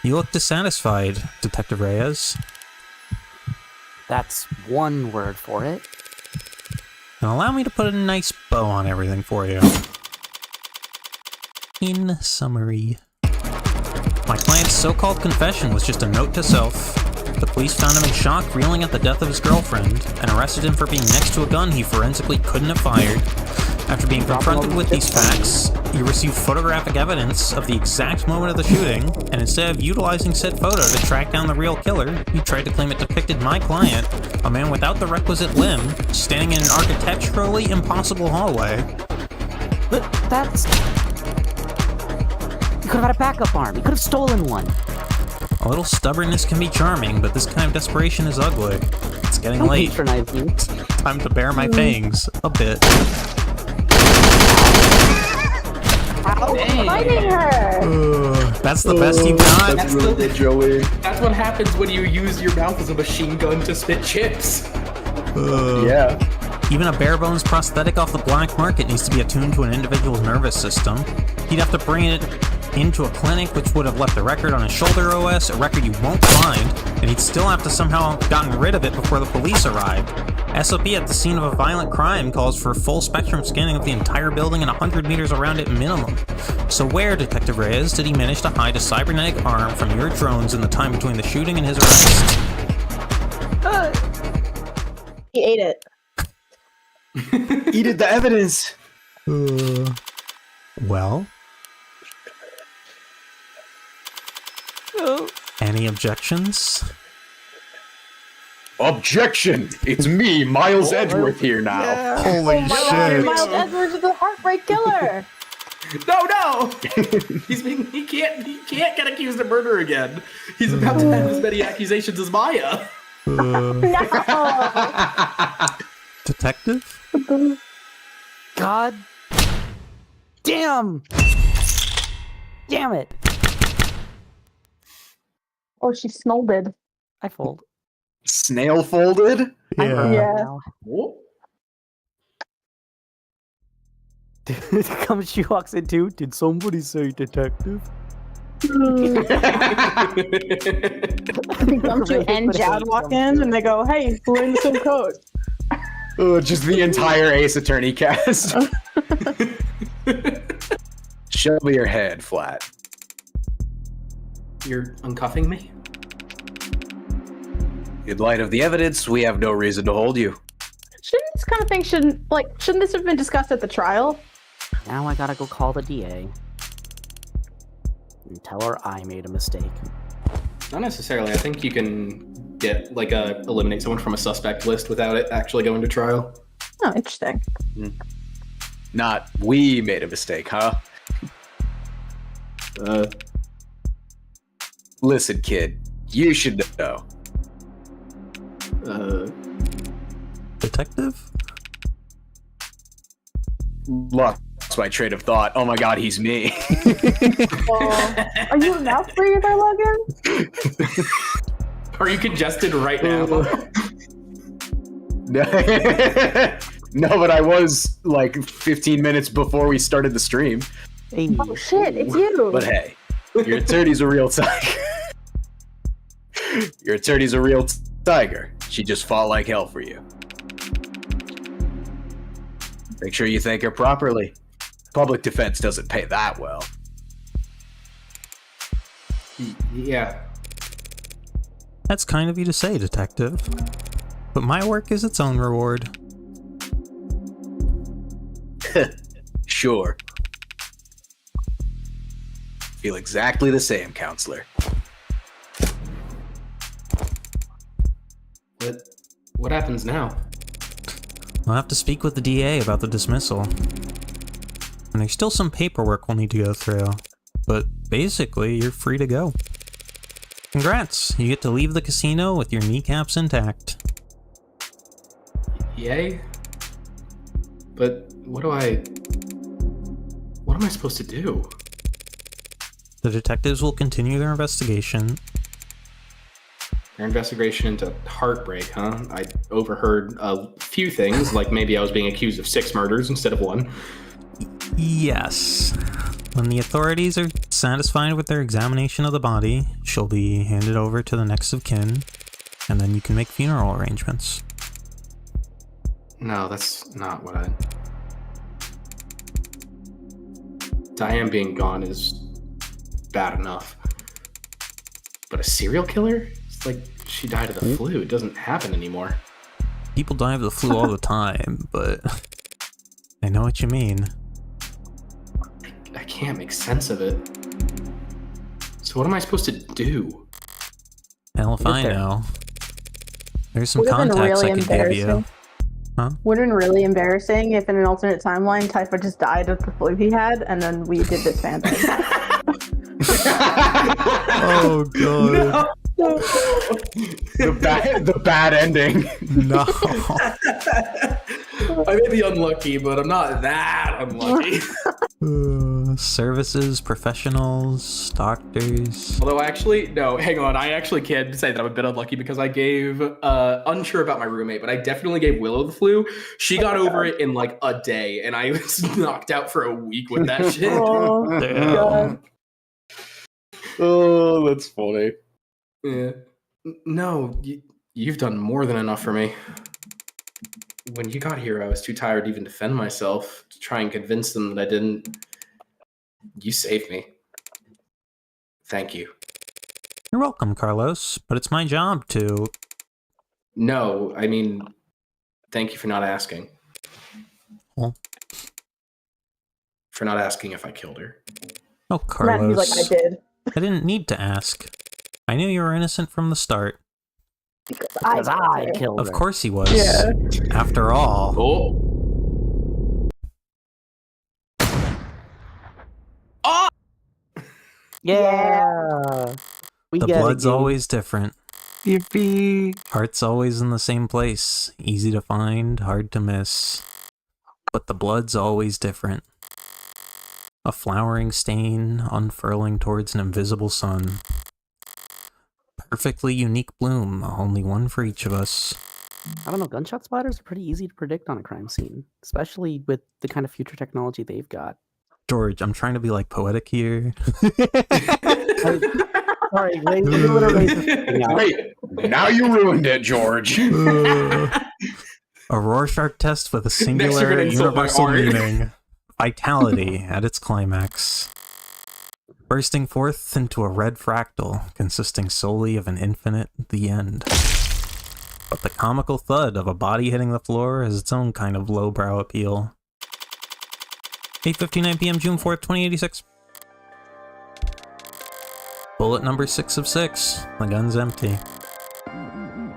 You look dissatisfied, Detective Reyes. That's one word for it. Now allow me to put a nice bow on everything for you. In summary, my client's so-called confession was just a note to self. The police found him in shock, reeling at the death of his girlfriend, and arrested him for being next to a gun he forensically couldn't have fired. After being confronted with these facts, you received photographic evidence of the exact moment of the shooting, and instead of utilizing said photo to track down the real killer, you tried to claim it depicted my client, a man without the requisite limb, standing in an architecturally impossible hallway. But that's... You could have had a backup arm. You could have stolen one. A little stubbornness can be charming, but this kind of desperation is ugly. It's getting Don't late. patronize you. Time to bare my fangs a bit. Fighting her! That's the best you've got? That's really good, Joey. That's what happens when you use your mouth as a machine gun to spit chips. Yeah. Even a bare-bones prosthetic off the black market needs to be attuned to an individual's nervous system. He'd have to bring it into a clinic, which would have left a record on his shoulder OS, a record you won't find, and he'd still have to somehow have gotten rid of it before the police arrived. SOP at the scene of a violent crime calls for full spectrum scanning of the entire building and 100 meters around it minimum. So where, Detective Reyes, did he manage to hide a cybernetic arm from your drones in the time between the shooting and his arrest? He ate it. Eated the evidence. Well? Any objections? Objection! It's me, Miles Edgeworth here now. Holy shit. Miles Edwards is the heartbreak killer. No! He can't get accused of murder again. He's about to have as many accusations as Maya. No. Detective? God damn! Damn it! Oh, she snolded. I fold. Snail folded? Yeah. She walks in too. Did somebody say detective? Come to and Jad walk in and they go, "Hey, we're in the same code." Oh, just the entire Ace Attorney cast. Show me your head flat. You're uncuffing me? In light of the evidence, we have no reason to hold you. Shouldn't this kind of thing shouldn't this have been discussed at the trial? Now I gotta go call the DA and tell her I made a mistake. Not necessarily. I think you can get eliminate someone from a suspect list without it actually going to trial. Oh, interesting. Not we made a mistake, huh? Listen, kid, you should know. Detective? Lost my train of thought. Oh my god, he's me. Are you now free there, Logan? Are you congested right now? No, but I was like 15 minutes before we started the stream. Oh shit, it's you. But hey, your attorney's a real tiger. Your attorney's a real tiger. She just fought like hell for you. Make sure you thank her properly. Public defense doesn't pay that well. Yeah. That's kind of you to say, Detective. But my work is its own reward. Sure. Feel exactly the same, counselor. What happens now? I'll have to speak with the DA about the dismissal. And there's still some paperwork we'll need to go through. But basically, you're free to go. Congrats! You get to leave the casino with your kneecaps intact. Yay? But what am I supposed to do? The detectives will continue their investigation. Their investigation into heartbreak, huh? I overheard a few things, like maybe I was being accused of 6 murders instead of 1. Yes. When the authorities are satisfied with their examination of the body, she'll be handed over to the next of kin, and then you can make funeral arrangements. No, that's not what I... Diane being gone is bad enough. But a serial killer? It's like she died of the flu. It doesn't happen anymore. People die of the flu all the time, but I know what you mean. I can't make sense of it. So what am I supposed to do? Hell if I know. There's some Would've been contacts really I could give you. embarrassing. Would have been really embarrassing if in an alternate timeline, Typha just died of the flu he had, and then we did this fandom. Oh god. No. The bad ending. No. I may be unlucky, but I'm not that unlucky. Services, professionals, doctors. Although no, hang on. I actually can say that I'm a bit unlucky because I gave, unsure about my roommate, but I definitely gave Willow the flu. She got over it in like a day, and I was knocked out for a week with that shit. God. Oh, that's funny. Yeah. No, you've done more than enough for me. When you got here, I was too tired to even defend myself, to try and convince them that I didn't. You saved me. Thank you. You're welcome, Carlos, but it's my job to... No, I mean, thank you for not asking. Well. For not asking if I killed her. Oh, Carlos. He's like, I did. I didn't need to ask. I knew you were innocent from the start. Because I killed her. Of course he was. Yeah. After all. Oh! Oh! Yeah. We The get blood's it, dude. always different. Yippee. Heart's always in the same place. Easy to find, hard to miss. But the blood's always different. A flowering stain unfurling towards an invisible sun. Perfectly unique bloom, only one for each of us. I don't know, gunshot splatters are pretty easy to predict on a crime scene, especially with the kind of future technology they've got. George, I'm trying to be like poetic here. Sorry, wait, Wait, now you ruined it, George. A Rorschach test with a you're singular gonna insult my universal art. meaning. Vitality at its climax. Bursting forth into a red fractal, consisting solely of an infinite the end. But the comical thud of a body hitting the floor has its own kind of lowbrow appeal. 8:59 p.m. June 4th, 2086. Bullet number 6 of 6. The gun's empty.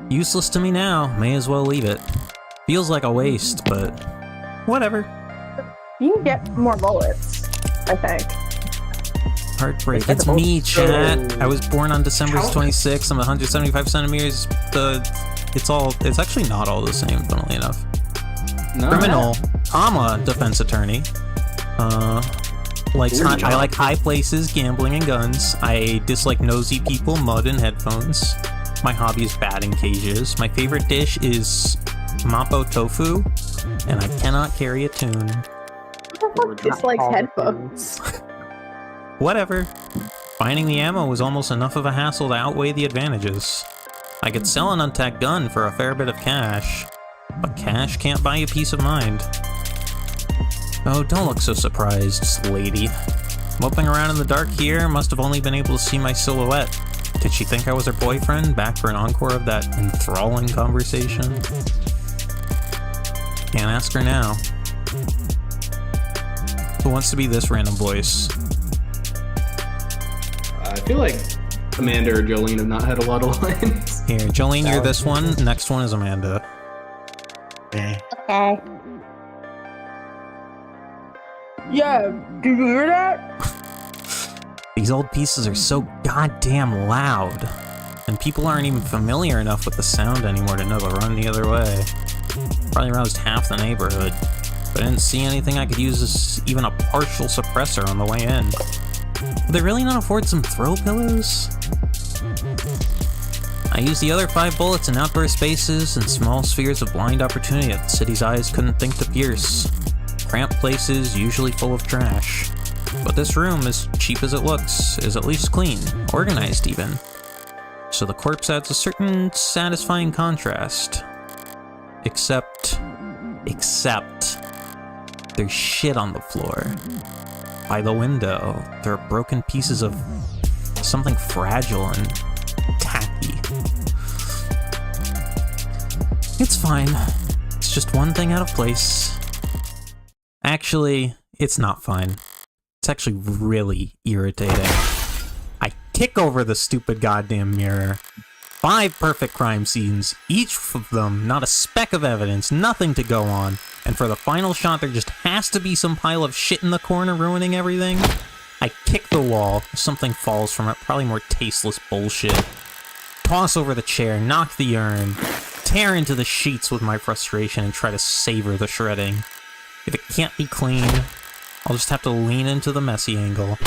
Useless to me now, may as well leave it. Feels like a waste, but whatever. You can get more bullets, I think. Heartbreak. That's It's me, also- chat. I was born on December How- 26th. I'm 175 centimeters. It's actually not all the same, funnily enough. No. Criminal, defense attorney. I like high places, gambling, and guns. I dislike nosy people, mud, and headphones. My hobby is batting cages. My favorite dish is mapo tofu, and I cannot carry a tune. Dislikes headphones. Whatever. Finding the ammo was almost enough of a hassle to outweigh the advantages. I could sell an untagged gun for a fair bit of cash, but cash can't buy you peace of mind. Oh, don't look so surprised, lady. Moping around in the dark here, must have only been able to see my silhouette. Did she think I was her boyfriend, back for an encore of that enthralling conversation? Can't ask her now. Who wants to be this random voice? I feel like Amanda or Jolene have not had a lot of lines. Here, Jolene, you're this one. Next one is Amanda. Okay. Okay. Yeah, did you hear that? These old pieces are so goddamn loud. And people aren't even familiar enough with the sound anymore to know to run the other way. Probably roused half the neighborhood. But I didn't see anything I could use as even a partial suppressor on the way in. Would they really not afford some throw pillows? I used the other 5 bullets in outdoor spaces and small spheres of blind opportunity that the city's eyes couldn't think to pierce. Cramped places, usually full of trash. But this room, as cheap as it looks, is at least clean, organized even. So the corpse adds a certain satisfying contrast. Except, there's shit on the floor. By the window, there are broken pieces of something fragile and tacky. It's fine. It's just one thing out of place. Actually, it's not fine. It's actually really irritating. I kick over the stupid goddamn mirror. 5 perfect crime scenes, each of them not a speck of evidence, nothing to go on. And for the final shot, there just has to be some pile of shit in the corner ruining everything. I kick the wall, something falls from it, probably more tasteless bullshit. Toss over the chair, knock the urn, tear into the sheets with my frustration and try to savor the shredding. If it can't be clean, I'll just have to lean into the messy angle.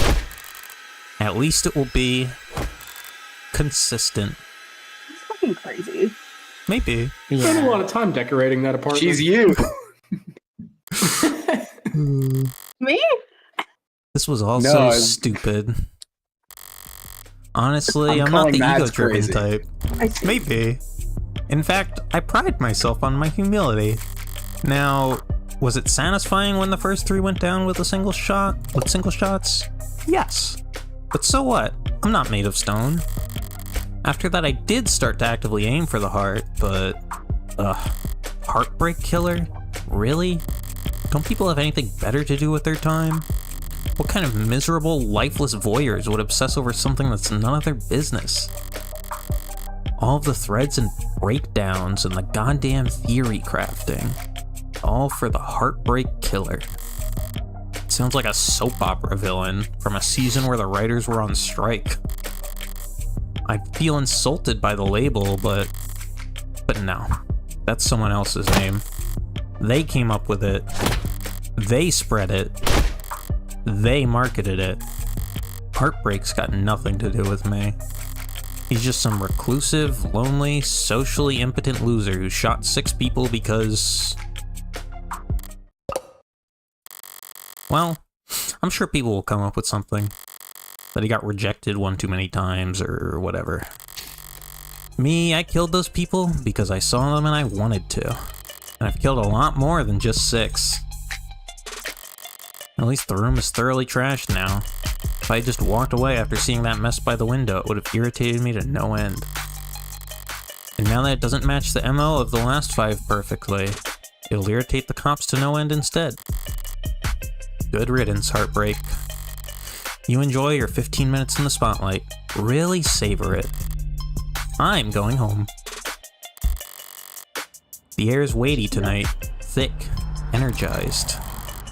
At least it will be consistent. It's fucking crazy. Maybe. I spent a lot of time decorating that apartment. She's you. Me? This was all No, so I'm- stupid. Honestly, I'm I'm not calling the Mads ego-driven crazy. type. I see. Maybe. In fact, I pride myself on my humility. Now, was it satisfying when the first 3 went down with a single shot? With single shots? Yes. But so what? I'm not made of stone. After that, I did start to actively aim for the heart, but... Heartbreak killer? Really? Don't people have anything better to do with their time? What kind of miserable, lifeless voyeurs would obsess over something that's none of their business? All of the threads and breakdowns and the goddamn theory crafting. All for the heartbreak killer. Sounds like a soap opera villain from a season where the writers were on strike. I feel insulted by the label, but no. That's someone else's name. They came up with it. They spread it. They marketed it. Heartbreak's got nothing to do with me. He's just some reclusive, lonely, socially impotent loser who shot 6 people because... Well, I'm sure people will come up with something. That he got rejected one too many times or whatever. Me, I killed those people because I saw them and I wanted to. And I've killed a lot more than just 6. At least the room is thoroughly trashed now. If I had just walked away after seeing that mess by the window, it would have irritated me to no end. And now that it doesn't match the MO of the last 5 perfectly, it'll irritate the cops to no end instead. Good riddance, Heartbreak. You enjoy your 15 minutes in the spotlight. Really savor it. I'm going home. The air is weighty tonight, thick, energized.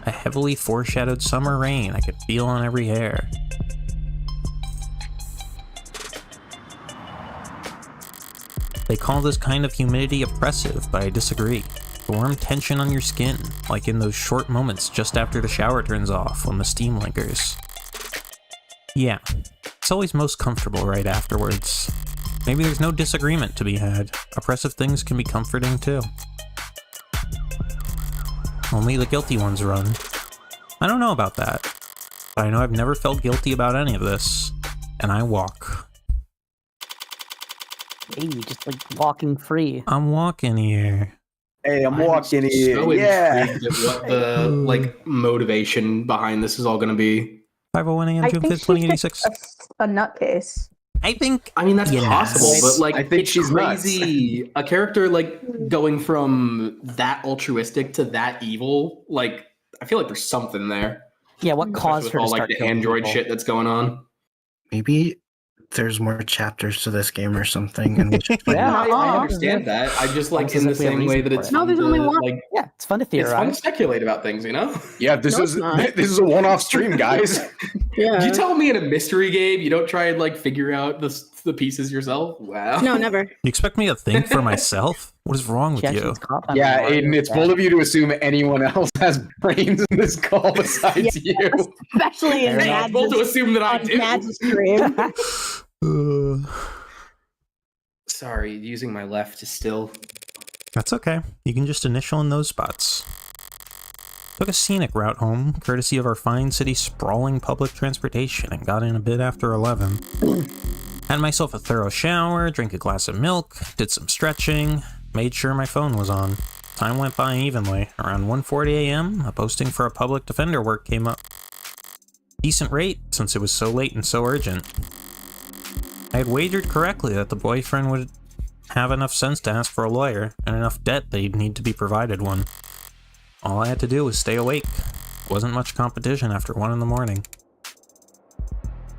A heavily foreshadowed summer rain I could feel on every hair. They call this kind of humidity oppressive, but I disagree. Warm tension on your skin, like in those short moments just after the shower turns off when the steam lingers. Yeah, it's always most comfortable right afterwards. Maybe there's no disagreement to be had. Oppressive things can be comforting too. Only the guilty ones run. I don't know about that, but I know I've never felt guilty about any of this, and I walk. Hey, just like walking free. I'm walking here. Hey, I'm walking here. So Yeah. intrigued at what the motivation behind this is all going to be. 5:01 a.m. I June think 5th, she's 2086. just a nutcase. I think... I mean, that's Yes. possible, but like, I think it's she's crazy. A character like going from that altruistic to that evil. Like, I feel like there's something there. Yeah, what caused Especially her with to all start like the killing android people? shit that's going on. Maybe there's more chapters to this game or something. And we should find Yeah. out. I Oh. understand that. I just like Almost in as the if we have same way reason that for it's it. No, fun there's to, only one. like, Yeah, it's fun to it's fun to theorize. speculate about things, you know? Yeah, this No, is it's not. this is a one-off stream, guys. Yeah. You tell me in a mystery game you don't try and like figure out the pieces yourself? Wow. No, never. You expect me to think for myself? What is wrong with She actually you? gets caught by Yeah, Mario Aiden, it's Kart. bold of you to assume anyone else has brains in this call besides you. Especially in Fair enough. It's bold to Mad's assume that I on do. Mad's stream. Sorry, using my left is still. That's okay. You can just initial in those spots. Took a scenic route home, courtesy of our fine city sprawling public transportation, and got in a bit after 11. Had myself a thorough shower, drank a glass of milk, did some stretching, made sure my phone was on. Time went by evenly. Around 1:40 a.m., a posting for a public defender work came up. Decent rate, since it was so late and so urgent. I had wagered correctly that the boyfriend would have enough sense to ask for a lawyer, and enough debt that he'd need to be provided one. All I had to do was stay awake. Wasn't much competition after 1 in the morning.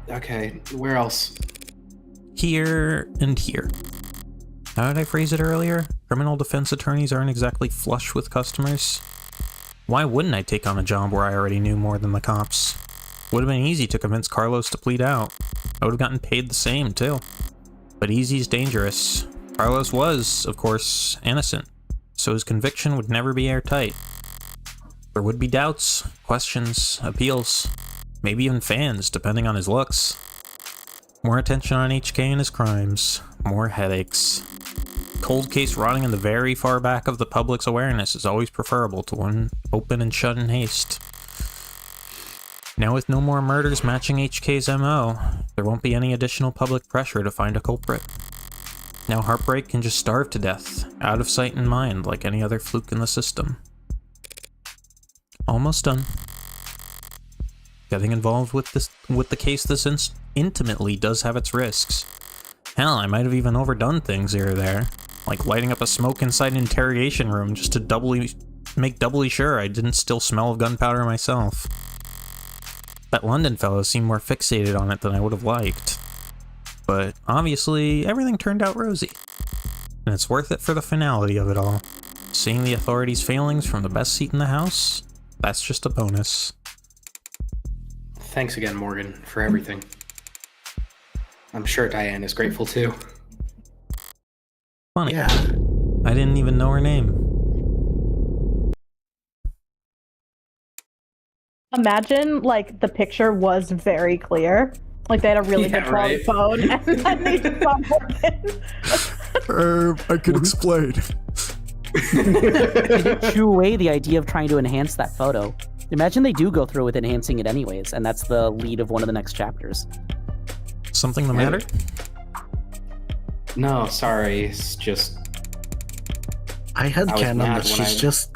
Okay, where else? Here and here. How did I phrase it earlier? Criminal defense attorneys aren't exactly flush with customers. Why wouldn't I take on a job where I already knew more than the cops? Would have been easy to convince Carlos to plead out. I would have gotten paid the same, too. But easy's dangerous. Carlos was, of course, innocent, so his conviction would never be airtight. There would be doubts, questions, appeals, maybe even fans, depending on his looks. More attention on HK and his crimes, more headaches. Cold case rotting in the very far back of the public's awareness is always preferable to one open and shut in haste. Now with no more murders matching HK's MO, there won't be any additional public pressure to find a culprit. Now Heartbreak can just starve to death, out of sight and mind like any other fluke in the system. Almost done. Getting involved with the case this intimately does have its risks. Hell, I might have even overdone things here or there, like lighting up a smoke inside an interrogation room just to make doubly sure I didn't still smell of gunpowder myself. That London fellow seemed more fixated on it than I would have liked. But obviously, everything turned out rosy. And it's worth it for the finality of it all. Seeing the authorities' failings from the best seat in the house, that's just a bonus. Thanks again, Morgan, for everything. I'm sure Diane is grateful too. Funny. Yeah. I didn't even know her name. Imagine, like, the picture was very clear. Like, they had a really good quality phone, and then they just stopped working. I can explain. They did chew away the idea of trying to enhance that photo. Imagine they do go through with enhancing it anyways, and that's the lead of one of the next chapters. Something the matter? No, sorry, it's just... I had was canon mad that when she's just,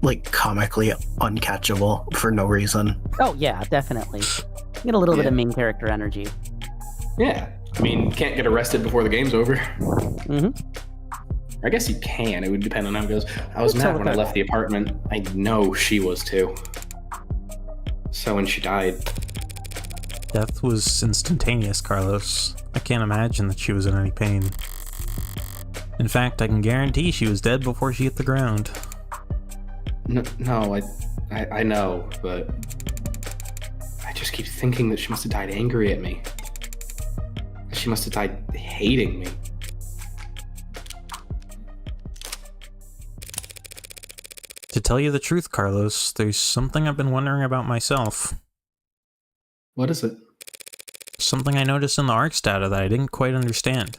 like, comically uncatchable for no reason. Oh yeah, definitely. Get a little bit of main character energy. Yeah, I mean, can't get arrested before the game's over. Mm-hmm. I guess you can, it would depend on how it goes. I was mad when I left the apartment. I know she was too. So when she died... Death was instantaneous, Carlos. I can't imagine that she was in any pain. In fact, I can guarantee she was dead before she hit the ground. No, I know, but... I just keep thinking that she must have died angry at me. She must have died hating me. To tell you the truth, Carlos, there's something I've been wondering about myself. What is it? Something I noticed in the ARCS data that I didn't quite understand.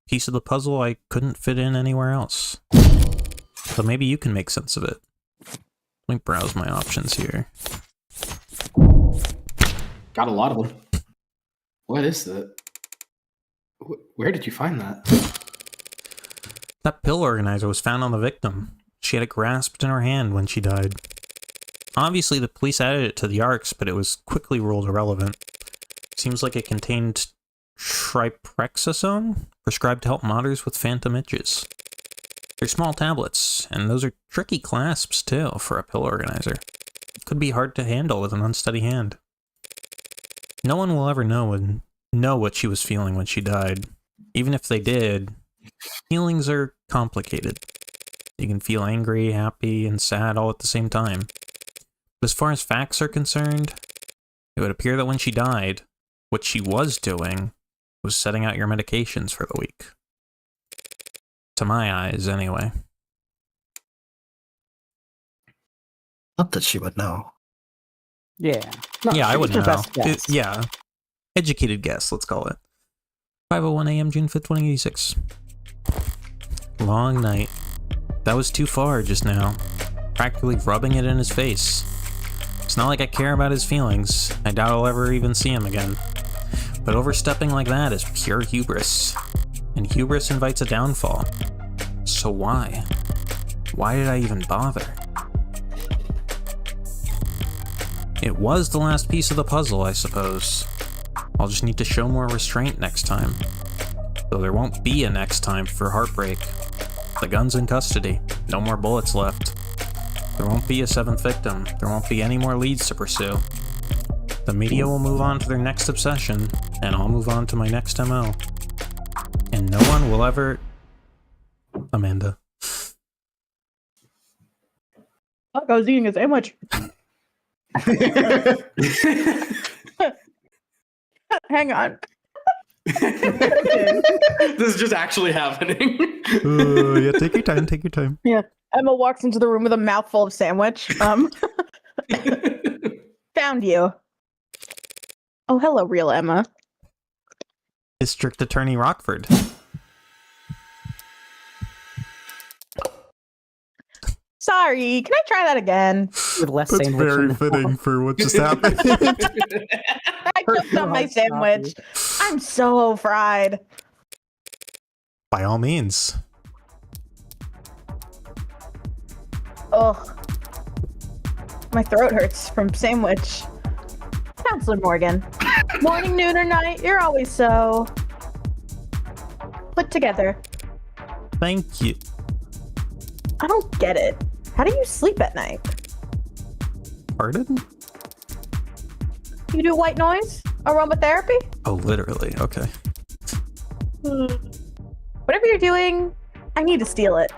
Piece of the puzzle I couldn't fit in anywhere else. But maybe you can make sense of it. Let me browse my options here. Got a lot of them. What is that? Where did you find that? That pill organizer was found on the victim. She had it grasped in her hand when she died. Obviously, the police added it to the ARCS, but it was quickly ruled irrelevant. Seems like it contained triprexazone, prescribed to help modders with phantom itches. They're small tablets, and those are tricky clasps, too, for a pill organizer. Could be hard to handle with an unsteady hand. No one will ever know what she was feeling when she died. Even if they did, feelings are complicated. You can feel angry, happy, and sad all at the same time. But as far as facts are concerned, it would appear that when she died, what she was doing was setting out your medications for the week. To my eyes, anyway. Not that she would know. Yeah. Yeah, I it's wouldn't your know. best guess. Yeah. Educated guess, let's call it. 5:01 a.m. June 5th, 2086. Long night. That was too far just now. Practically rubbing it in his face. It's not like I care about his feelings. I doubt I'll ever even see him again. But overstepping like that is pure hubris. And hubris invites a downfall. So why? Why did I even bother? It was the last piece of the puzzle, I suppose. I'll just need to show more restraint next time. Though there won't be a next time for Heartbreak. The gun's in custody. No more bullets left. There won't be a seventh victim. There won't be any more leads to pursue. The media will move on to their next obsession, and I'll move on to my next MO. And no one will ever... Amanda. Fuck, I was eating a sandwich. Hang on. This is just actually happening. Yeah, take your time, take your time. Yeah. Emma walks into the room with a mouthful of sandwich. Found you. Oh, hello, real Emma. District Attorney Rockford. Sorry, can I try that again? With less That's sandwich. very in it. fitting for what just happened. I choked on my sandwich. I'm so fried. By all means. Ugh. My throat hurts from sandwich. Counselor Morgan. Morning, noon, or night, you're always so put together. Thank you. I don't get it. How do you sleep at night? Pardon? You do white noise? Aromatherapy? Oh, literally. Okay. Whatever you're doing, I need to steal it.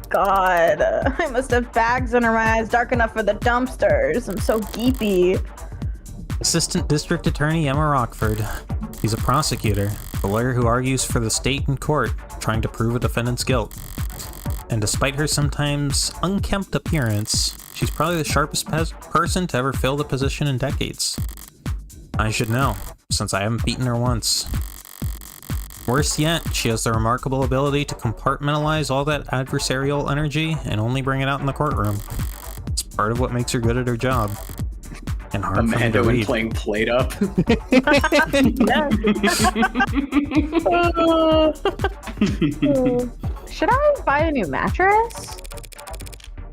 God, I must have bags under my eyes dark enough for the dumpsters. I'm so geepy. Assistant District Attorney Emma Rockford. He's a prosecutor, a lawyer who argues for the state in court, trying to prove a defendant's guilt. And despite her sometimes unkempt appearance, she's probably the sharpest person to ever fill the position in decades. I should know, since I haven't beaten her once. Worse yet, she has the remarkable ability to compartmentalize all that adversarial energy and only bring it out in the courtroom. It's part of what makes her good at her job. And hard Amanda for me when to playing Plate Up. Should I buy a new mattress?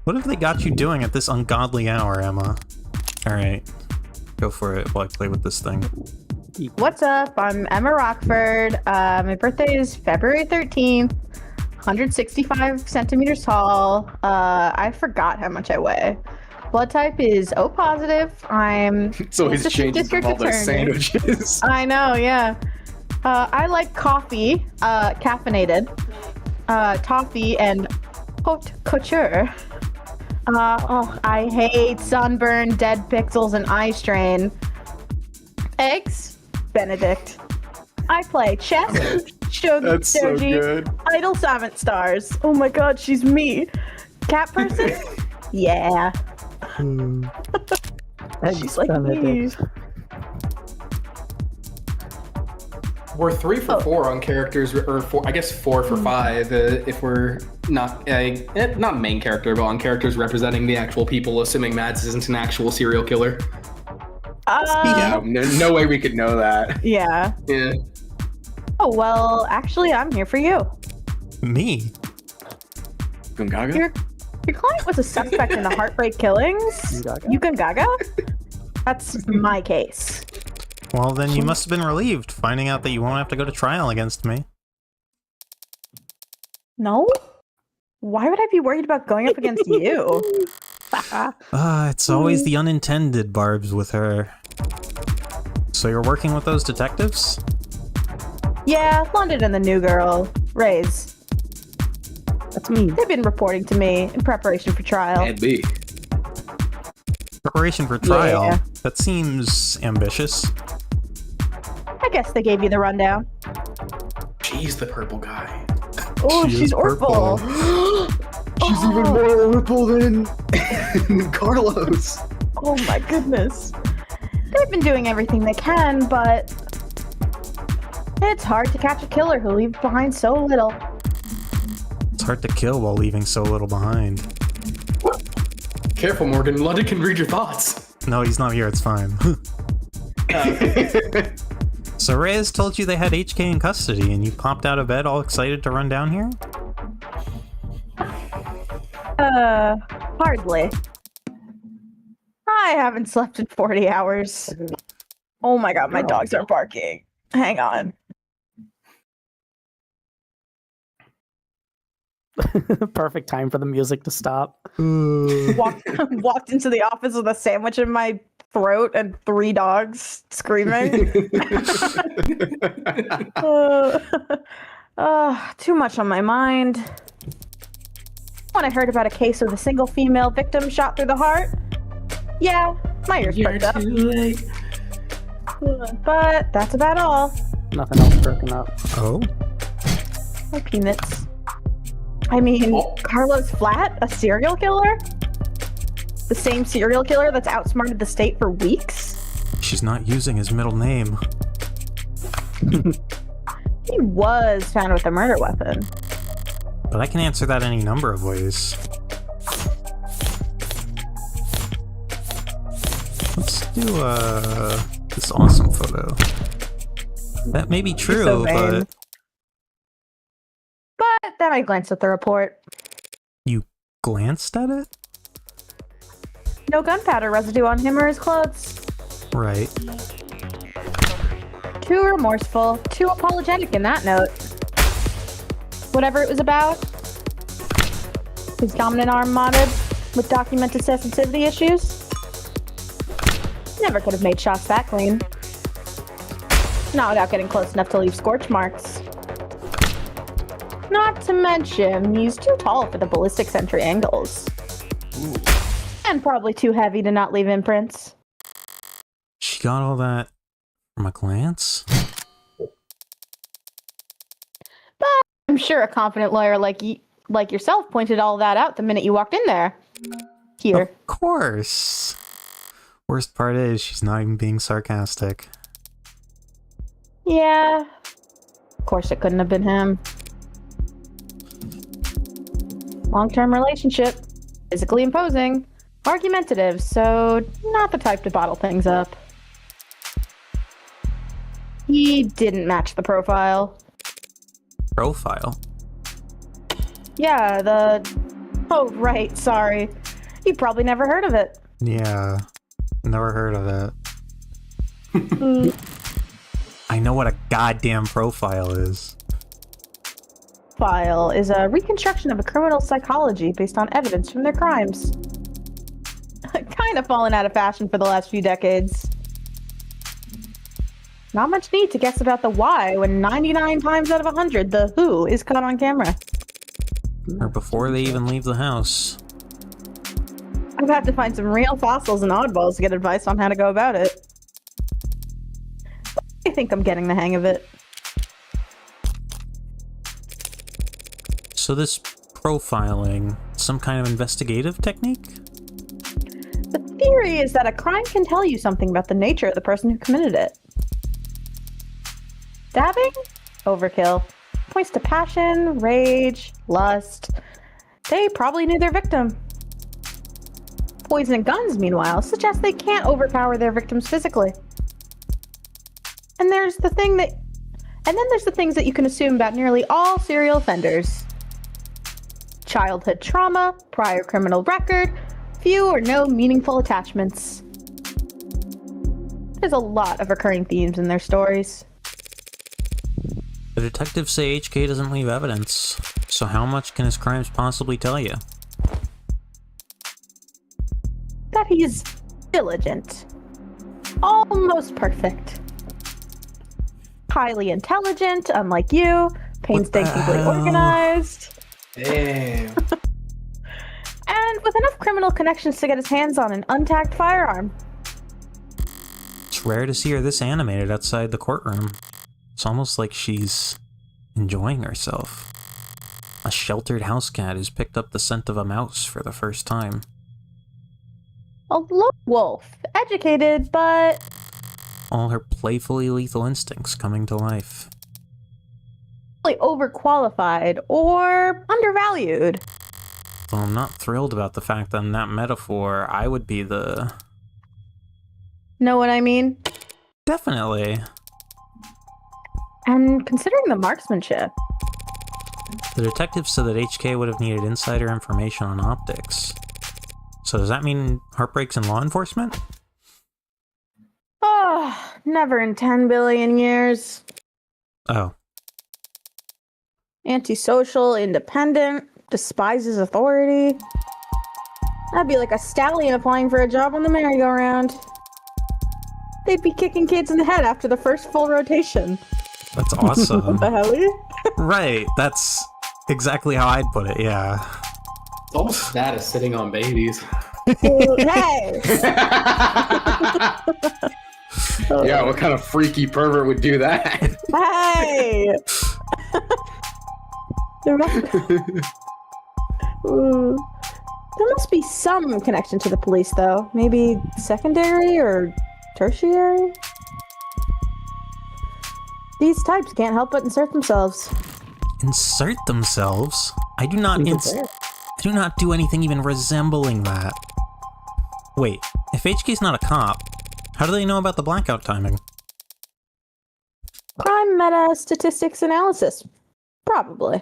What have they got you doing at this ungodly hour, Emma? Alright, go for it while I play with this thing. What's up? I'm Emma Rockford. My birthday is February 13th. 165 centimeters tall. I forgot how much I weigh. Blood type is O positive. I'm It's always changing from all those sandwiches. I know, yeah. I like coffee, caffeinated, toffee, and haute couture. I hate sunburn, dead pixels, and eye strain. Eggs, Benedict. I play chess, shogi, That's so doji, good. idle salmon stars. Oh my god, she's me. Cat person? Yeah. She's like me. We're 3 for 4 on characters, or 4, I guess 4 for 5 if we're not not main character, but on characters representing the actual people. Assuming Mads isn't an actual serial killer. Yeah, no way we could know that. Yeah. Yeah. Oh well, actually, I'm here for you. Me? Gungaga? Your client was a suspect in the Heartbreak killings. You can gaga? That's my case. Well, then you must have been relieved, finding out that you won't have to go to trial against me. No? Why would I be worried about going up against you? It's always the unintended barbs with her. So you're working with those detectives? Yeah, London and the new girl, Rays. That's me. They've been reporting to me in preparation for trial. And B. Preparation for trial? Yeah. That seems ambitious. I guess they gave you the rundown. She's the purple guy. Oh, She is she's purple. Orpal. She's even more Orpal than Carlos. Oh my goodness. They've been doing everything they can, but it's hard to catch a killer who leaves behind so little. It's hard to kill while leaving so little behind. Careful, Morgan. London can read your thoughts. No, he's not here, it's fine. So Reyes told you they had HK in custody and you popped out of bed all excited to run down here? Hardly. I haven't slept in 40 hours. Oh my god, my dogs are barking. Hang on. Perfect time for the music to stop. Walked into the office with a sandwich in my throat and 3 dogs screaming. Too much on my mind. When I heard about a case with a single female victim shot through the heart, yeah, my ears perked up. But that's about all. Nothing else broken up. Oh? My peanuts. I mean, Oh. Carlos Flat, a serial killer? The same serial killer that's outsmarted the state for weeks? She's not using his middle name. He was found with a murder weapon. But I can answer that any number of ways. Let's do this awesome photo. That may be true, so vain. but But then I glanced at the report. you glanced at it? No gunpowder residue on him or his clothes. Right. Too remorseful, too apologetic in that note. Whatever it was about. His dominant arm modded with documented sensitivity issues. Never could have made shots that clean. Not without getting close enough to leave scorch marks. Not to mention, he's too tall for the ballistics entry angles. Ooh. And probably too heavy to not leave imprints. She got all that from a glance? I'm sure a confident lawyer like yourself pointed all that out the minute you walked in there. Here. Of course. Worst part is she's not even being sarcastic. Yeah. Of course it couldn't have been him. Long-term relationship. Physically imposing. Argumentative, so not the type to bottle things up. He didn't match the profile. Profile? Yeah, Oh, right, sorry. You probably never heard of it. Yeah. Never heard of it. I know what a goddamn profile is. File is a reconstruction of a criminal's psychology based on evidence from their crimes. Kind of fallen out of fashion for the last few decades. Not much need to guess about the why when 99 times out of 100 the who is caught on camera. Or before they even leave the house. I've had to find some real fossils and oddballs to get advice on how to go about it. I think I'm getting the hang of it. So this profiling, some kind of investigative technique? The theory is that a crime can tell you something about the nature of the person who committed it. Stabbing? Overkill. Points to passion, rage, lust. They probably knew their victim. Poison and guns, meanwhile, suggest they can't overpower their victims physically. And then there's the things that you can assume about nearly all serial offenders. Childhood trauma, prior criminal record, few or no meaningful attachments. There's a lot of recurring themes in their stories. The detectives say HK doesn't leave evidence, so how much can his crimes possibly tell you? That he's diligent. Almost perfect. Highly intelligent, unlike you. Painstakingly organized. Damn. And with enough criminal connections to get his hands on an untagged firearm. It's rare to see her this animated outside the courtroom. It's almost like she's enjoying herself. A sheltered house cat who's picked up the scent of a mouse for the first time. A lone wolf. Educated, but All her playfully lethal instincts coming to life. really overqualified or undervalued. Though I'm not thrilled about the fact that in that metaphor, I would be the... Know what I mean? Definitely. And considering the marksmanship, The detective said that HK would have needed insider information on optics. So does that mean heartbreaks in law enforcement? oh, never in 10 billion years. Oh. Antisocial, independent, despises authority. That'd be like a stallion applying for a job on the merry-go-round. They'd be kicking kids in the head after the first full rotation. That's awesome. The helly? Right, that's exactly how I'd put it, yeah. It's almost as bad as sitting on babies. Hey! Yeah, what kind of freaky pervert would do that? Hey! There must be some connection to the police, though. Maybe secondary or tertiary? These types can't help but insert themselves. Insert themselves? I do not do anything even resembling that. Wait, if HK's not a cop, how do they know about the blackout timing? Crime meta statistics analysis. Probably.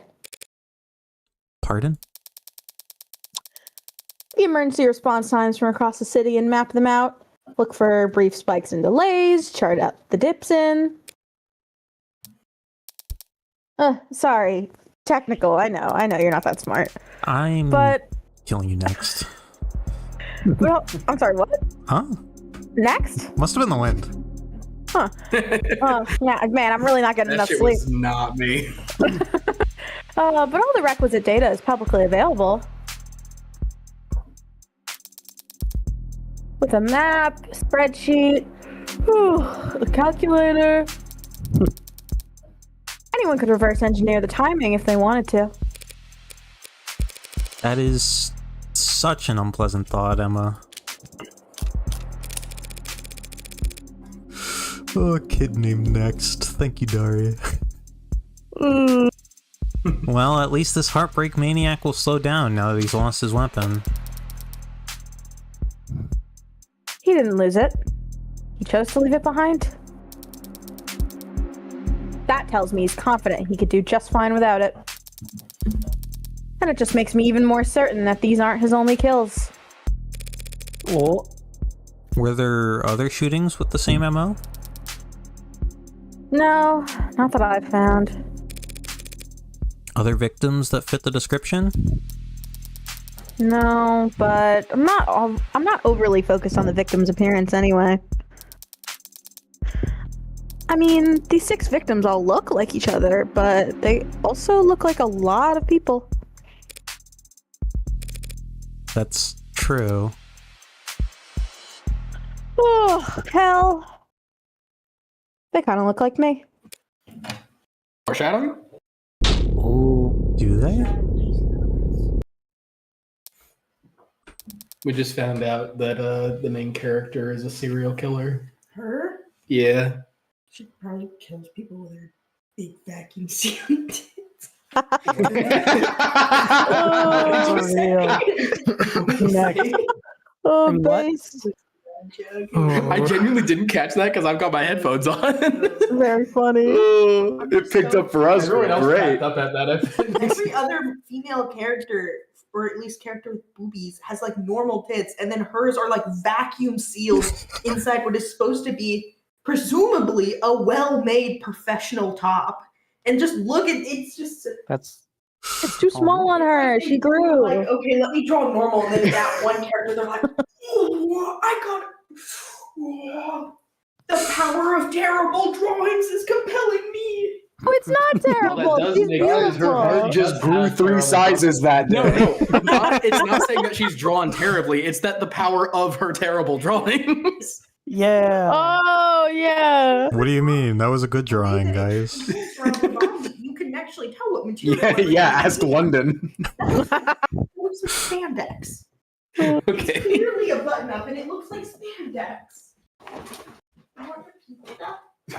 Pardon? The emergency response times from across the city and map them out. Look for brief spikes and delays, chart out the dips in. Sorry. Technical, I know you're not that smart. But killing you next. Well, I'm sorry, what? Huh? Next? Must have been the wind. Huh. Yeah, man, I'm really not getting enough That shit sleep. was not me. But all the requisite data is publicly available. With a map, spreadsheet, a calculator. Anyone could reverse engineer the timing if they wanted to. That is such an unpleasant thought, Emma. Oh, kid named Next. Thank you, Daria. Well, at least this heartbreak maniac will slow down now that he's lost his weapon. He didn't lose it. He chose to leave it behind. That tells me he's confident he could do just fine without it. And it just makes me even more certain that these aren't his only kills. Oh. Were there other shootings with the same MO? No, not that I've found. Other victims that fit the description? No, but I'm not overly focused on the victim's appearance anyway. I mean, these 6 victims all look like each other, but they also look like a lot of people. That's true. Oh, hell. They kind of look like me. Foreshadowing? Oh, do they? We just found out that the main character is a serial killer. Her? Yeah. She probably kills people with her big vacuum sealing tits. Oh, base. I genuinely didn't catch that because I've got my headphones on. Very funny. It picked up for us. Everyone else Great. cracked up at that. Every other female character, or at least character with boobies, has like normal tits, and then hers are like vacuum sealed inside what is supposed to be presumably a well-made professional top. And just look at it's just It's too small on her. She grew. like, okay, let me draw normal, and then that one character, they're like, oh, I got it. Oh, the power of terrible drawings is compelling me. Oh, it's not terrible. does She's make sense. beautiful. Her just grew 3 sizes that day. No, it's not saying that she's drawn terribly. It's that the power of her terrible drawings. Yeah. Oh, yeah. What do you mean? That was a good drawing, guys. You can actually tell what material. Yeah, ask London. Looks like spandex. It's Okay. clearly a button up, and it looks like spandex.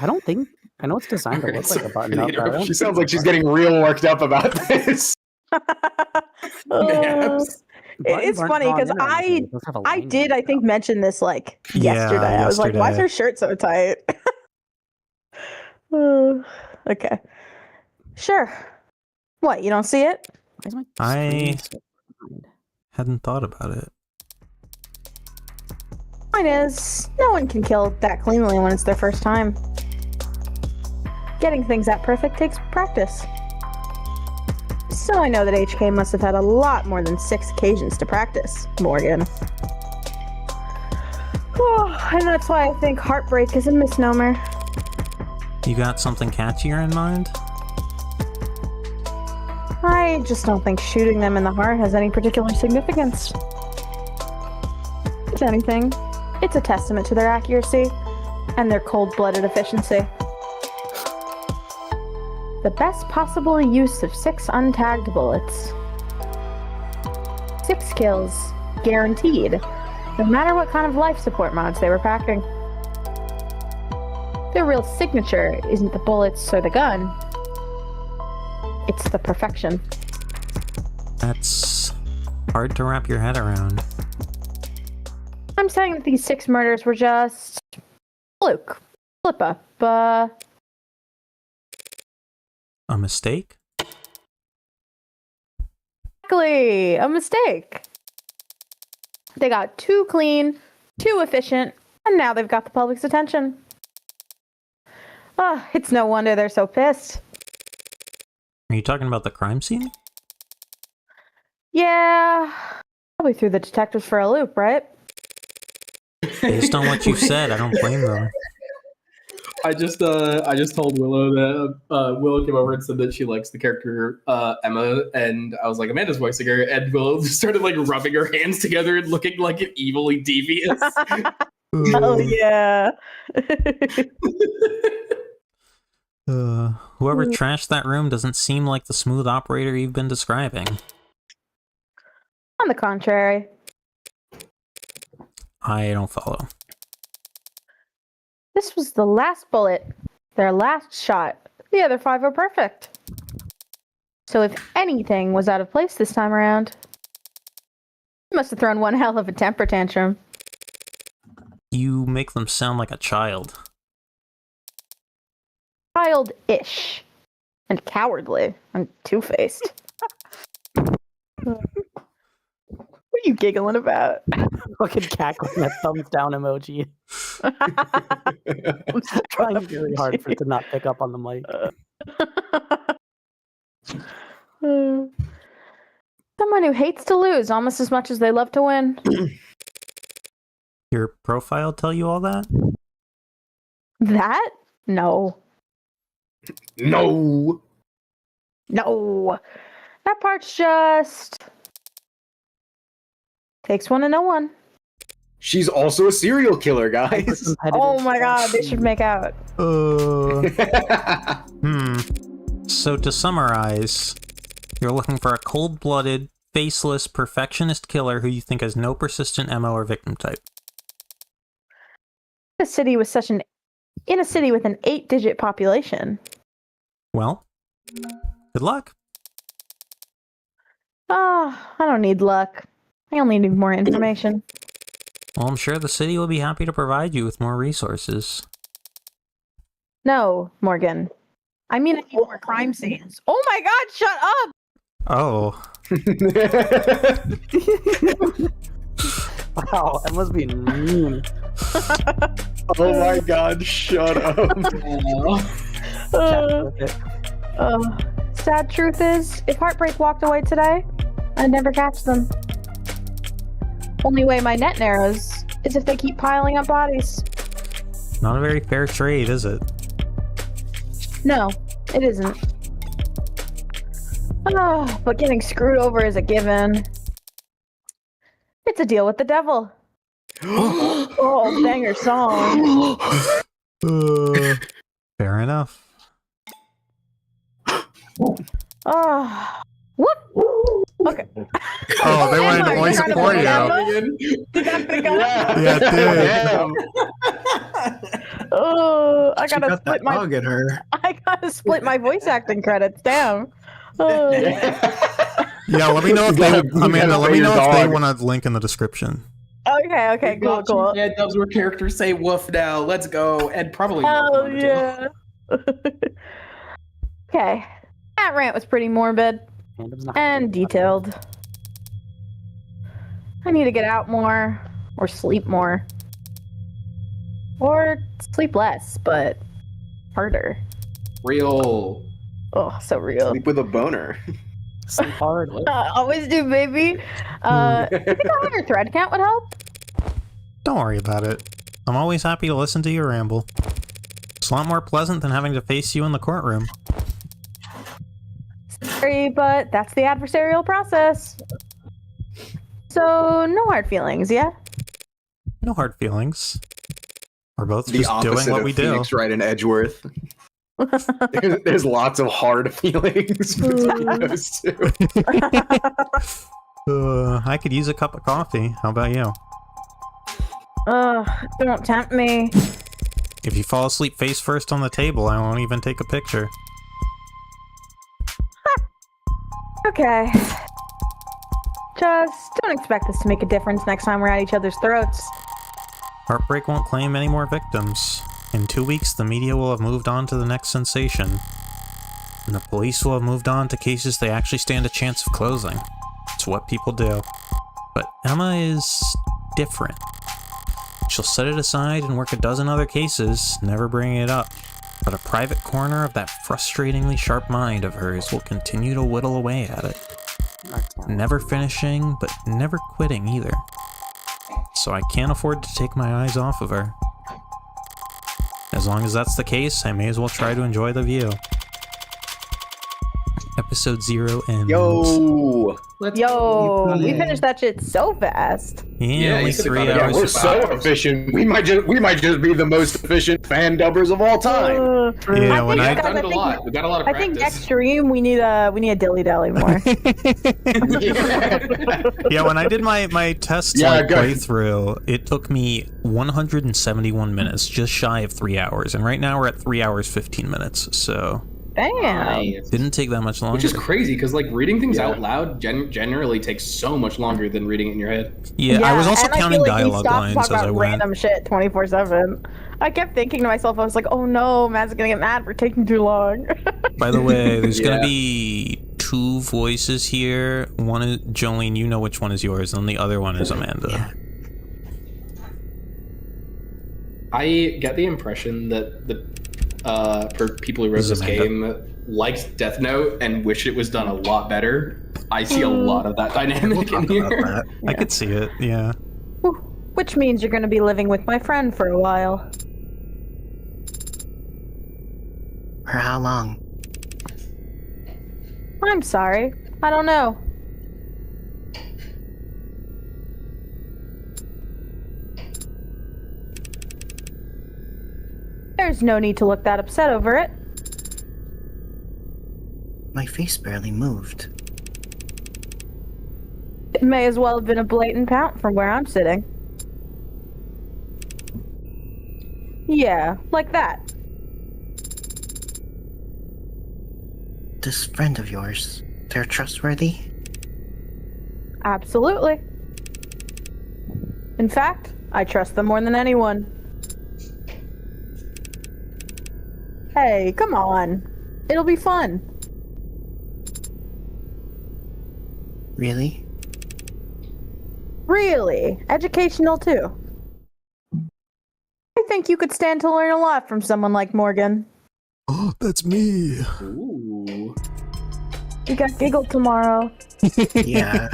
I don't think. I know it's designed to look like a button up. but I don't She sounds like she's getting real worked up about this. Perhaps. It's buttons funny aren't because drawn in or anything. It does have a I line did, in I it, think, though. mention this like Yeah, yesterday. I was like, why is yesterday. her shirt so tight? Okay. Sure. What, you don't see it? Why is my I- screen so behind? Hadn't thought about it. Point is, no one can kill that cleanly when it's their first time. Getting things that perfect takes practice. So I know that HK must have had a lot more than 6 occasions to practice, Morgan. Oh, and that's why I think heartbreak is a misnomer. You got something catchier in mind? I just don't think shooting them in the heart has any particular significance. If anything, it's a testament to their accuracy and their cold-blooded efficiency. The best possible use of 6 untagged bullets. 6 kills, guaranteed, no matter what kind of life support mods they were packing. Their real signature isn't the bullets or the gun, it's the perfection. That's hard to wrap your head around. I'm saying that these 6 murders were just fluke, slip up, A mistake? exactly, a mistake. They got too clean, too efficient, and now they've got the public's attention. Oh, it's no wonder they're so pissed. Are you talking about the crime scene? Yeah, probably threw the detectives for a loop, right? Based on what you said, I don't blame them. I just told Willow that Willow came over and said that she likes the character Emma, and I was like, Amanda's voicing her, and Willow started like rubbing her hands together and looking like an evilly devious. Oh yeah. Whoever trashed that room doesn't seem like the smooth operator you've been describing. On the contrary. I don't follow. This was the last bullet, their last shot. The other 5 are perfect. So if anything was out of place this time around, you must have thrown one hell of a temper tantrum. You make them sound like a child. Childish. And cowardly. And two-faced. What are you giggling about? Fucking cackling that thumbs down emoji. I'm trying really hard for it to not pick up on the mic. Someone who hates to lose almost as much as they love to win. Your profile tell you all that? That? No. No. No. That part's just... Takes one to know one. She's also a serial killer, guys. Oh my god, they should make out. So to summarize, you're looking for a cold-blooded, faceless, perfectionist killer who you think has no persistent MO or victim type. In a city with an 8-digit population. Well, good luck. I don't need luck. I only need more information. Well, I'm sure the city will be happy to provide you with more resources. No, Morgan. I mean, I need more crime scenes. Oh my god, shut up! Oh. Wow, that must be mean. Oh my god, shut up. Sad truth is, if Heartbreak walked away today, I'd never catch them. Only way my net narrows is if they keep piling up bodies. Not a very fair trade, is it? No, it isn't. Oh, but getting screwed over is a given. It's a deal with the devil. Oh, banger song. Fair enough. Oh, whoop. Okay. Oh, they wanted to voice it for you. Did that pick up? Yeah, it did. Oh, I She gotta got split that my. dog in her. I gotta split my voice acting credits. Damn. Oh. Yeah, let me know if they, Amanda, let me know if they want to link in the descriction. Okay, cool. Yeah, those were characters say woof now. Let's go. And probably. Oh yeah. Okay. That rant was pretty morbid and detailed. I need to get out more, or sleep more, or sleep less, but harder. Real. Oh, so real. Sleep with a boner. Sleep hard. Always do, baby. I think a higher thread count would help. Don't worry about it. I'm always happy to listen to you ramble. It's a lot more pleasant than having to face you in the courtroom. Sorry, but that's the adversarial process. So, no hard feelings, yeah? No hard feelings. We're both The just doing opposite what of we do. Phoenix Wright and Edgeworth. There's lots of hard feelings between those two. I could use a cup of coffee. How about you? Don't tempt me. If you fall asleep face first on the table, I won't even take a picture. Okay. Just don't expect this to make a difference next time we're at each other's throats. Heartbreak won't claim any more victims. In 2 weeks, the media will have moved on to the next sensation. And the police will have moved on to cases they actually stand a chance of closing. It's what people do. But Emma is different. She'll set it aside and work a dozen other cases, never bringing it up. But a private corner of that frustratingly sharp mind of hers will continue to whittle away at it. Never finishing, but never quitting either. So I can't afford to take my eyes off of her. As long as that's the case, I may as well try to enjoy the view. Episode 0 ends. Yo! Yo, we finished that shit so fast. Yeah, only you said 3 about it. hours. We're so efficient. We might just be the most efficient fan dubbers of all time. Yeah, I when think, I- We've done it a lot. We've got a lot of I practice. think next stream we need a dilly dally more. Yeah, when I did my test playthrough, it took me 171 minutes, just shy of 3 hours. And right now we're at 3 hours 15 minutes, so Damn. didn't take that much longer. Which is crazy because like reading things out loud generally takes so much longer than reading it in your head. Yeah, I was also and I counting feel like we dialogue stopped lines talking as I about went. random shit 24/7. I kept thinking to myself, I was like, oh no, Matt's gonna get mad for taking too long. By the way, there's gonna Yeah. be 2 voices here. One is Jolene, you know which one is yours, and the other one is Amanda. I get the impression that for people who wrote This is this Amanda. game liked Death Note and wished it was done a lot better. I see a lot of that dynamic in Talk here. about that. I could see it, yeah. Which means you're gonna be living with my friend for a while. For how long? I'm sorry. I don't know. There's no need to look that upset over it. My face barely moved. It may as well have been a blatant pout from where I'm sitting. Yeah, like that. This friend of yours, they're trustworthy? Absolutely. In fact, I trust them more than anyone. Hey, come on. It'll be fun. Really? Really. Educational, too. I think you could stand to learn a lot from someone like Morgan. Oh, that's me. Ooh. You got giggled tomorrow. Yeah.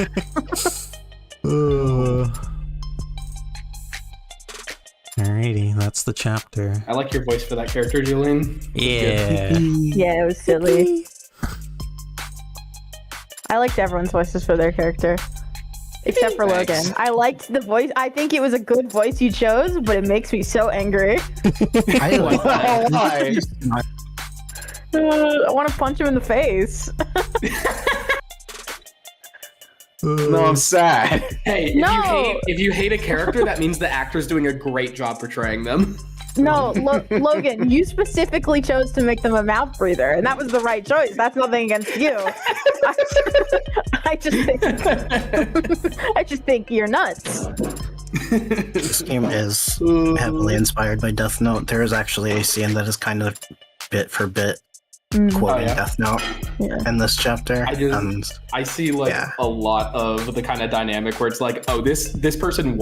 Alrighty, that's the chapter. I like your voice for that character, Julian. Yeah. Yeah, it was silly. I liked everyone's voices for their character. Except for Thanks. Logan. I liked the voice. I think it was a good voice you chose, but it makes me so angry. I like that. Why? I want to punch him in the face. No, I'm sad. Hey, No. if you hate a character, that means the actor's doing a great job portraying them. No, Logan, you specifically chose to make them a mouth breather, and that was the right choice. That's nothing against you. I just think you're nuts. This game is heavily inspired by Death Note. There is actually a scene that is kind of bit for bit quoting Oh, yeah? Death Note Yeah. in this chapter. I see like Yeah. a lot of the kind of dynamic where it's like, oh, this person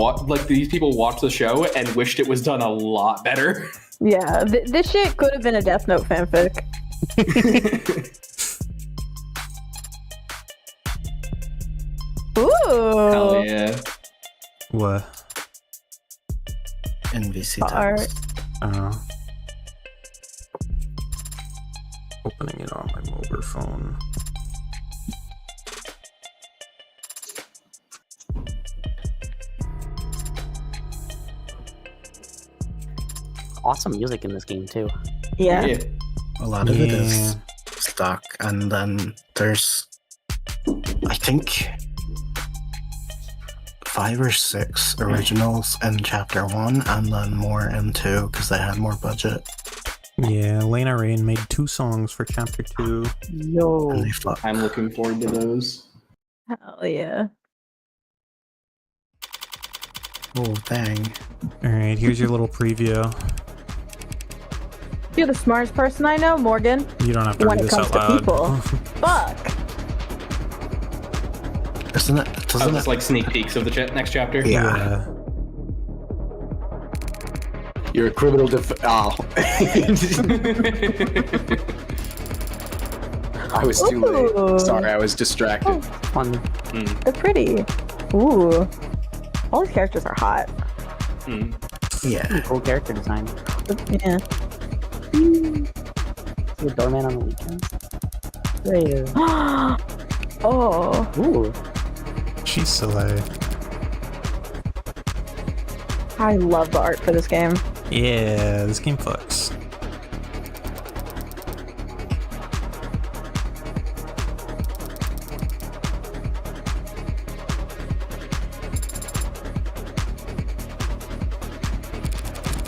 these people watched the show and wished it was done a lot better. Yeah, this shit could have been a Death Note fanfic. Ooh. Hell yeah. What? NVC Art. text. Opening it on my mobile phone. Awesome music in this game too. Yeah. A lot of it Yeah. is stock, and then there's, I think, 5 or 6 originals in chapter 1, and then more in 2 because they had more budget. Yeah, Lena Rain made 2 songs for chapter 2. Yo. And they fucked. I'm looking forward to those. Hell yeah. Oh, dang. Alright, here's your little preview. You're the smartest person I know, Morgan. You don't have to When read it this comes out to loud. people. Fuck. Isn't it? Oh, Doesn't it's it? like sneak peeks of the next chapter? Yeah. You're a criminal I was too late. Ooh. Sorry, I was distracted. Fun. They're pretty. Ooh. All these characters are hot. Yeah. Cool character design. Yeah. See a doorman on the weekend. There. Oh. Ooh. She's silly. I love the art for this game. Yeah, this game fucks.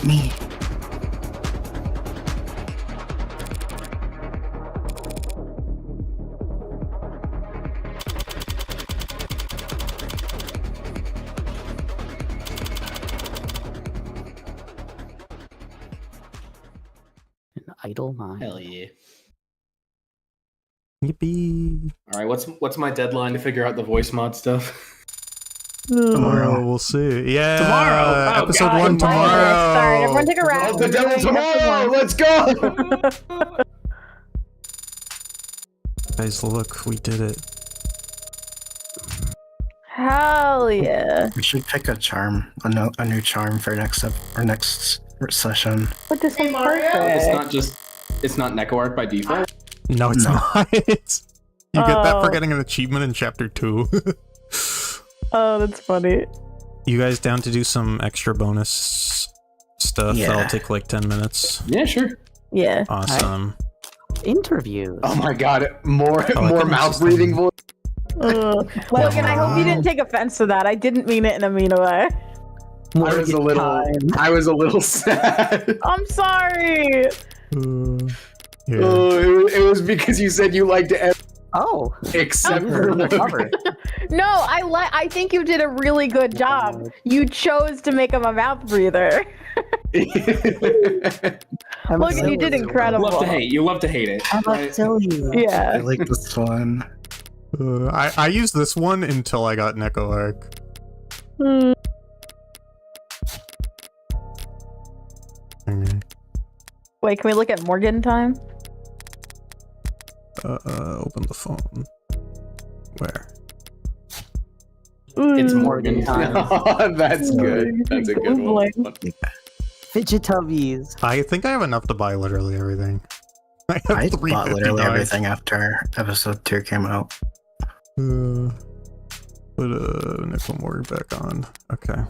Me. An idle mind. Hell yeah. Yippee. All right, what's my deadline to figure out the voice mod stuff? Tomorrow. We'll see. Yeah. Tomorrow? Oh, Episode God. 1 tomorrow. Sorry, everyone take a Oh, rest. the devil tomorrow! Let's go! Guys, look, we did it. Hell yeah. We should pick a charm, a new charm for next session. But this one's Mario? perfect. It's not Neko Arc by default. No, it's No. not. You get that for Oh. getting an achievement in chapter 2. Oh, that's funny. You guys down to do some extra bonus stuff? Yeah. That'll take like 10 minutes. Yeah, sure. Yeah. Awesome. Interviews. Oh my god, more I more think mouth it's breathing voice. Logan, I hope you didn't take offense to that. I didn't mean it in a mean way. I was a little sad. I'm sorry. Yeah. Oh, it was because you said you liked to Oh. except You're for undercover. No, I think you did a really good job. You chose to make him a mouth breather. Logan, you did incredible. Love to hate. You love to hate it. How about right? silly? I Yeah. like this one. I used this one until I got Neko Arc. Hmm. Okay. Wait, can we look at Morgan time? Open the phone. Where? It's Morgan time. Oh, that's good. That's a good one. Fidget Tubbies. I think I have enough to buy literally everything. I have I bought literally $3.59. everything after episode 2 came out. Put Nickel Morgan back on. Okay.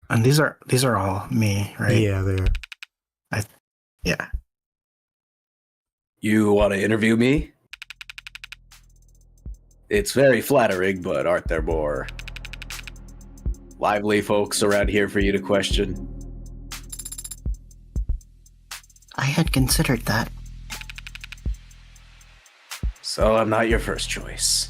And these are all me, right? Yeah, there. Yeah. You want to interview me? It's very flattering, but aren't there more lively folks around here for you to question? I had considered that. So I'm not your first choice.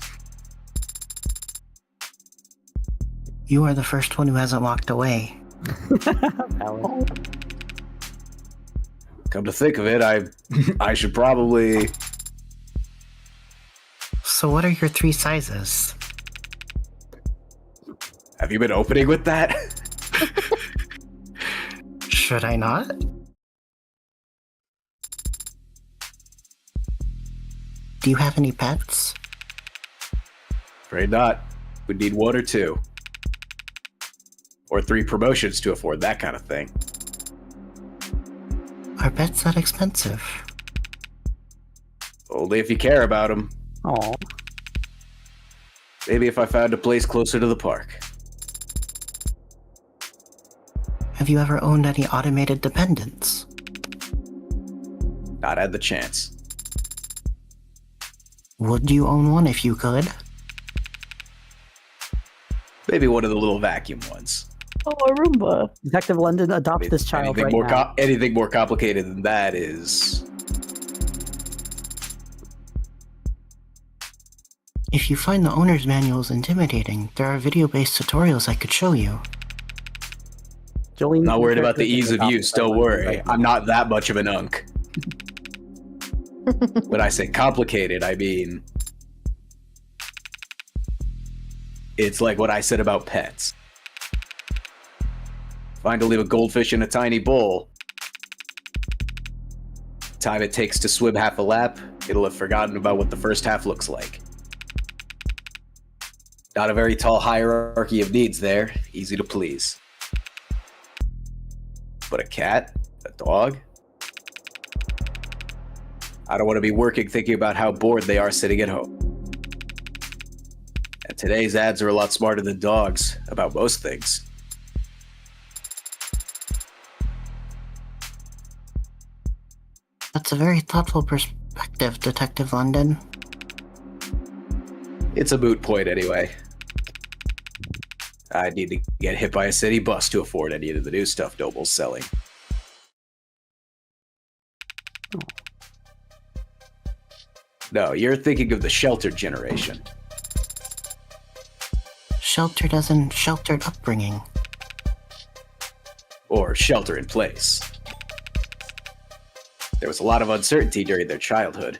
You are the first one who hasn't walked away. Valid. Come to think of it, I should probably... So what are your 3 sizes? Have you been opening with that? Should I not? Do you have any pets? Afraid not. Would need 1 or 2. Or 3 promotions to afford that kind of thing. Are pets that expensive? Only if you care about them. Oh. Maybe if I found a place closer to the park. Have you ever owned any automated dependents? Not had the chance. Would you own one if you could? Maybe one of the little vacuum ones. Oh, a Roomba. Detective London, adopt this child anything right now. Anything more complicated than that is... If you find the owner's manuals intimidating, there are video-based tutorials I could show you. Jolene, Not worried about the character ease of adopt use, this don't London worry. right now. I'm not that much of an unk. When I say complicated, I mean... It's like what I said about pets. Find to leave a goldfish in a tiny bowl. Time it takes to swim half a lap, it'll have forgotten about what the first half looks like. Not a very tall hierarchy of needs there, easy to please. But a cat? A dog? I don't want to be working thinking about how bored they are sitting at home. And today's ads are a lot smarter than dogs about most things. That's a very thoughtful perspective, Detective London. It's a moot point anyway. I need to get hit by a city bus to afford any of the new stuff Noble's selling. No, you're thinking of the sheltered generation. Sheltered as in sheltered upbringing. Or shelter in place. There was a lot of uncertainty during their childhood.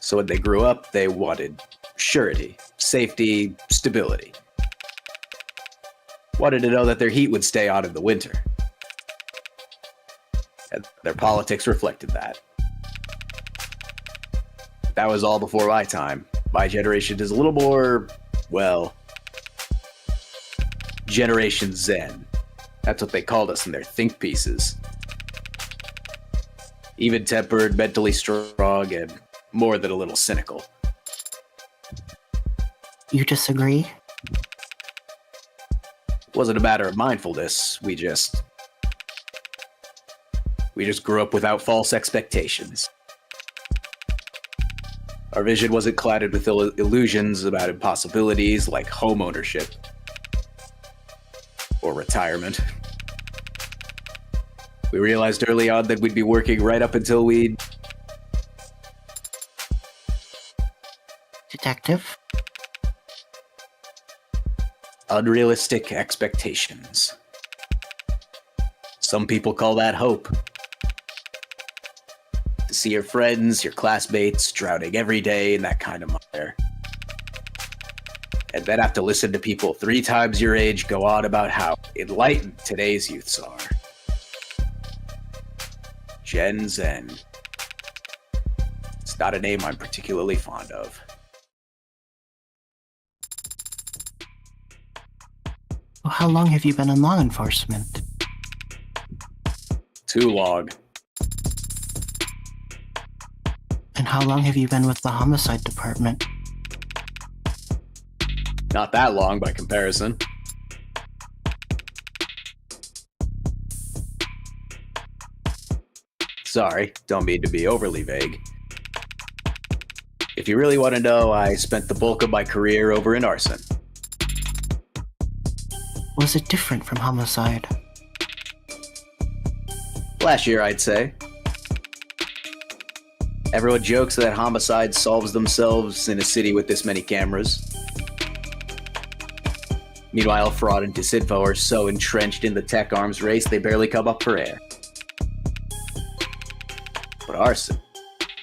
So when they grew up, they wanted surety, safety, stability. Wanted to know that their heat would stay on in the winter. And their politics reflected that. That was all before my time. My generation is a little more, well, Generation Zen. That's what they called us in their think pieces. Even-tempered, mentally strong, and more than a little cynical. You disagree? Wasn't a matter of mindfulness. We just grew up without false expectations. Our vision wasn't clouded with illusions about impossibilities like home ownership or retirement. We realized early on that we'd be working right up until we'd... Detective? Unrealistic expectations. Some people call that hope. To see your friends, your classmates drowning every day in that kind of mire. And then have to listen to people 3 times your age go on about how enlightened today's youths are. Gen Zen. It's not a name I'm particularly fond of. Well, how long have you been in law enforcement? Too long. And how long have you been with the homicide department? Not that long by comparison. Sorry, don't mean to be overly vague. If you really want to know, I spent the bulk of my career over in arson. Was it different from homicide? Last year, I'd say. Everyone jokes that homicide solves themselves in a city with this many cameras. Meanwhile, fraud and disinfo are so entrenched in the tech arms race, they barely come up for air. But arson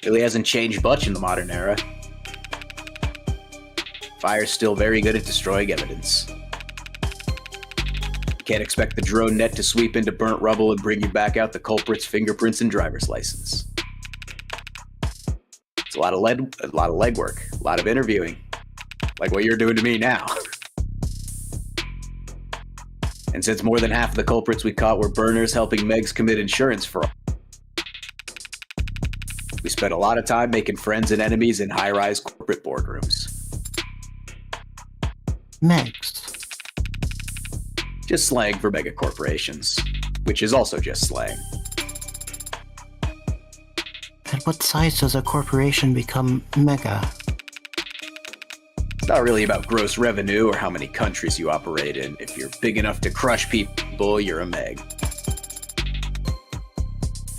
really hasn't changed much in the modern era. Fire's still very good at destroying evidence. You can't expect the drone net to sweep into burnt rubble and bring you back out the culprit's fingerprints and driver's license. It's a lot of legwork, a lot of interviewing, like what you're doing to me now. And since more than half of the culprits we caught were burners helping Megs commit insurance fraud, we spent a lot of time making friends and enemies in high-rise corporate boardrooms. Megs. Just slang for mega corporations, which is also just slang. At what size does a corporation become mega? It's not really about gross revenue or how many countries you operate in. If you're big enough to crush people, you're a meg.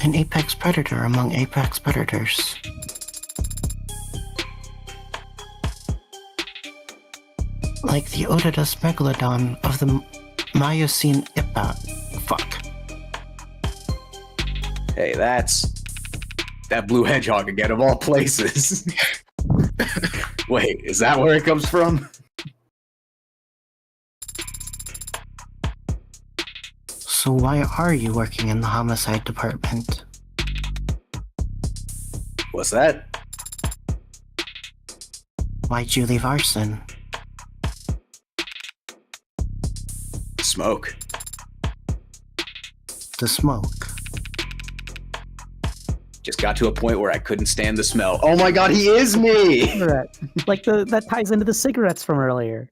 An apex predator among apex predators. Like the Otodus megalodon of the Miocene Ipa. Fuck. Hey, that's... that blue hedgehog again, of all places. Wait, is that where it comes from? So why are you working in the homicide department? What's that? Why'd you leave arson? Smoke. The smoke. Just got to a point where I couldn't stand the smell. Oh my god, he is me! Cigarette. Like that ties into the cigarettes from earlier.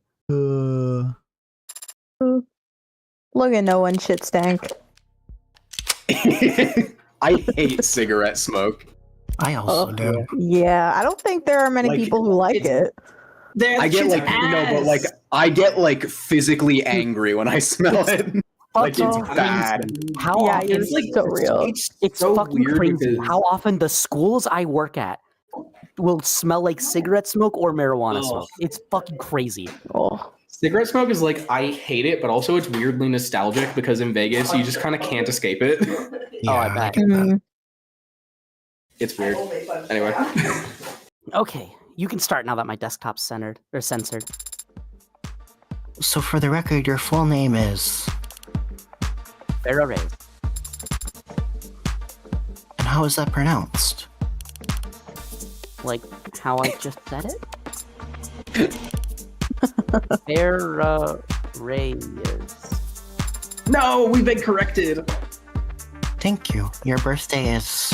Logan, no one shit stank. I hate cigarette smoke. I also do. Yeah, I don't think there are many Like, people who like it. I get like, no, but like, I get like physically angry when I smell it. Like, it's bad. How Yeah, often, it's like so real. it's so fucking weird crazy because- how often the schools I work at will smell like cigarette smoke or marijuana smoke. It's fucking crazy. Oh. Cigarette smoke is like, I hate it, but also it's weirdly nostalgic because in Vegas, you just kind of can't escape it. Yeah, I bet. get that. Mm. It's weird. Anyway. Okay, you can start now that my desktop's censored. So for the record, your full name is... Farrah Ray. And how is that pronounced? Like how I just said it? Farrah Reyes. No, we've been corrected. Thank you. Your birthday is...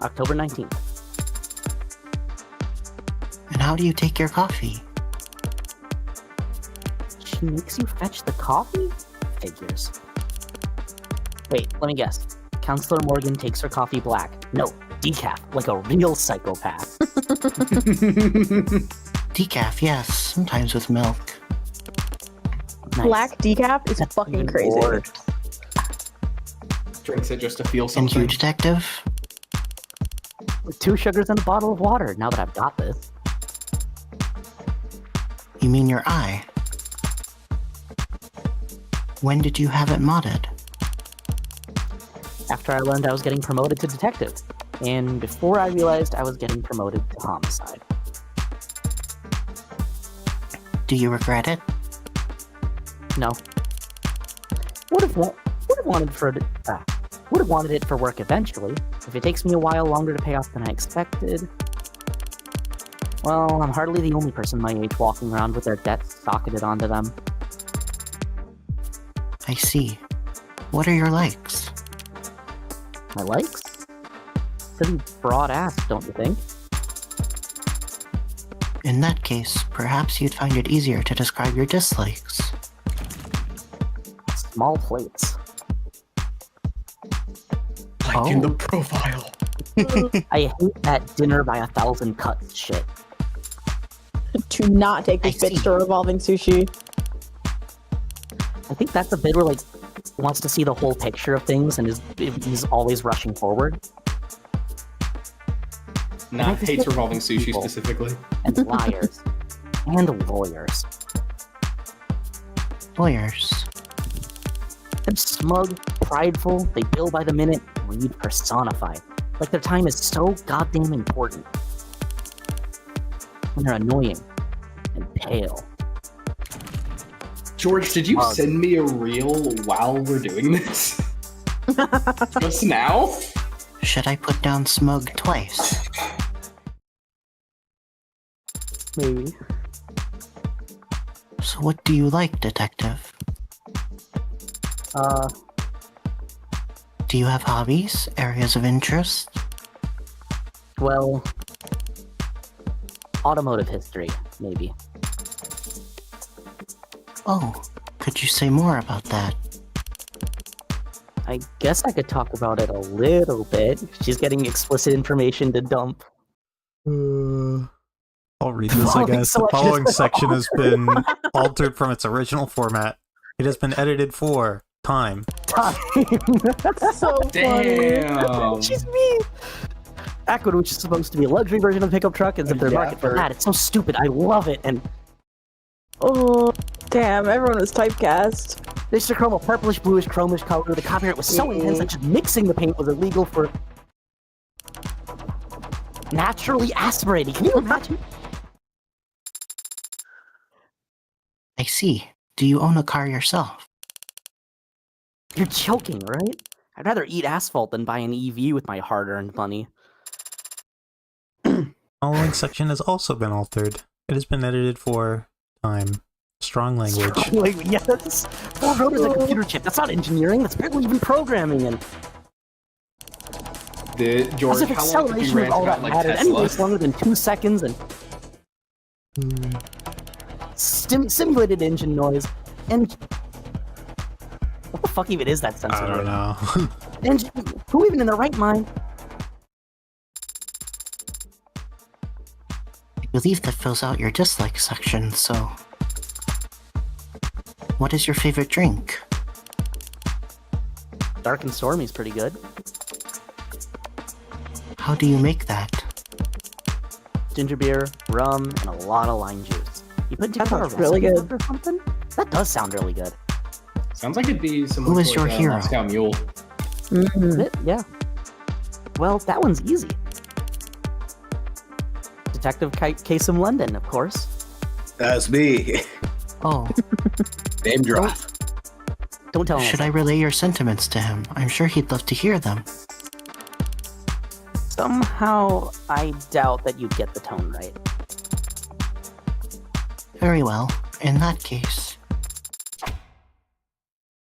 October 19th. And how do you take your coffee? She makes you fetch the coffee? Figures. Wait, let me guess. Counselor Morgan takes her coffee black. No, decaf, like a real psychopath. Decaf, yes. Sometimes with milk. Nice. Black decaf is fucking Even crazy. more. Drinks it just to feel And something. you, detective? With 2 sugars and a bottle of water, now that I've got this. You mean your eye? When did you have it modded? After I learned I was getting promoted to detective. And before I realized I was getting promoted to homicide. Do you regret it? No. Would have wanted it for work eventually. If it takes me a while longer to pay off than I expected. Well, I'm hardly the only person my age walking around with their debts socketed onto them. I see. What are your likes? My likes? Pretty broad ass, don't you think? In that case, perhaps you'd find it easier to describe your dislikes. Small plates. Like in Oh. the profile. I hate that dinner by 1,000 cuts shit. To not take this I bitch see. to revolving sushi. I think that's a bit where, like, he wants to see the whole picture of things and he's always rushing forward. Nah, just hates look revolving at sushi people. specifically. And liars. And lawyers. Lawyers. They're smug, prideful, they bill by the minute, greed personified. Like their time is so goddamn important. And they're annoying. And pale. George, did you Smug. send me a reel while we're doing this? Just now? Should I put down smug twice? Maybe. So what do you like, detective? Do you have hobbies? Areas of interest? Well, automotive history, maybe. Oh, could you say more about that? I guess I could talk about it a little bit. She's getting explicit information to dump. I'll read this, I guess. The following section has been altered from its original format. It has been edited for time. That's so funny. Damn. She's mean. Aqua, which is supposed to be a luxury version of the pickup truck, is if they're market for that. It's so stupid. I love it. And Oh, damn, everyone was typecast. they should chrome a purplish, bluish, chromish color. The copyright was so intense that just mixing the paint was illegal for naturally aspirating. Can you imagine? I see. Do you own a car yourself? You're joking, right? I'd rather eat asphalt than buy an EV with my hard-earned money. The following section has also been altered. It has been edited for time. Strong language. Yes. Full road is a computer chip. That's not engineering. That's barely even programming. And George, as if how long have you acceleration was ran all about that like mattered. Tesla? Anyways, longer than 2 seconds and simulated engine noise. And what the fuck even is that sensor? I don't know. Engine, who even in their right mind? I believe that fills out your dislike section, so... What is your favorite drink? Dark and Stormy is pretty good. How do you make that? Ginger beer, rum, and a lot of lime juice. You put That together a sounds really recipe good. or something? That does sound really good. Sounds like it'd be some. Who is your hero? Moscow Mule. Yeah. Well, that one's easy. Detective Kasem London, of course. That's me. Oh, Name drop. Don't tell him. should I relay your sentiments to him? I'm sure he'd love to hear them. Somehow, I doubt that you'd get the tone right. Very well. In that case...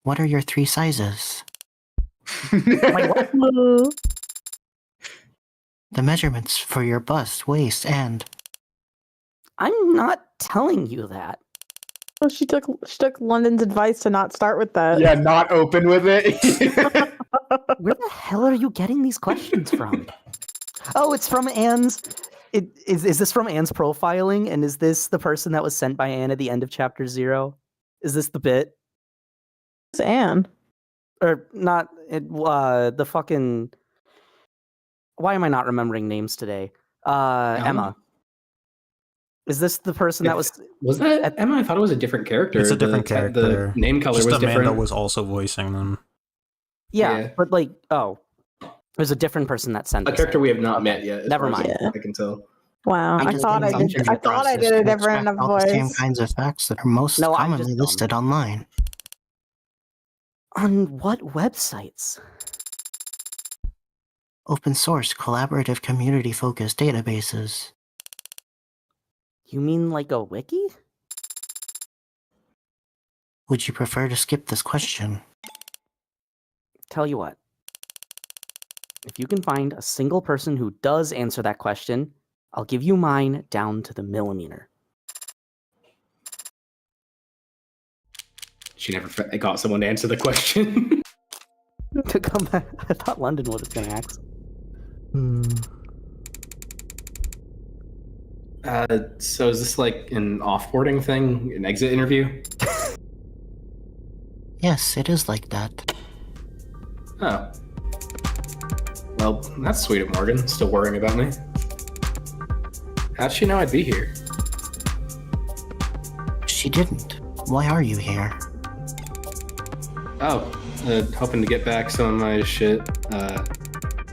What are your 3 sizes? Like, what? The measurements for your bust, waist, and... I'm not telling you that. Oh, she took London's advice to not start with that. Yeah, not open with it. Where the hell are you getting these questions from? Oh, it's from Anne's. Is this from Anne's profiling? And is this the person that was sent by Anne at the end of chapter 0? Is this the bit? It's Anne. Or not? The fucking. Why am I not remembering names today? Emma. Is this the person that was? Was that Emma? I thought it was a different character. It's a different character. The name color Just was Amanda different. was also voicing them. Yeah, but like, there's a different person that sent A this. character we have not met yet. as Never far as mind. I can tell. Wow, I just thought I think did. it's I thought I did a to different extract enough all the same voice. kinds of facts that are most No, I'm commonly just dumb. listed online. On what websites? Open source, collaborative, community-focused databases. You mean like a wiki? Would you prefer to skip this question? Tell you what. If you can find a single person who does answer that question, I'll give you mine down to the millimeter. She never got someone to answer the question. To come back, I thought London was going to ask. So is this like an offboarding thing, an exit interview? Yes, it is like that. Oh. Well, that's sweet of Morgan, still worrying about me. How'd she know I'd be here? She didn't. Why are you here? Oh, hoping to get back some of my shit.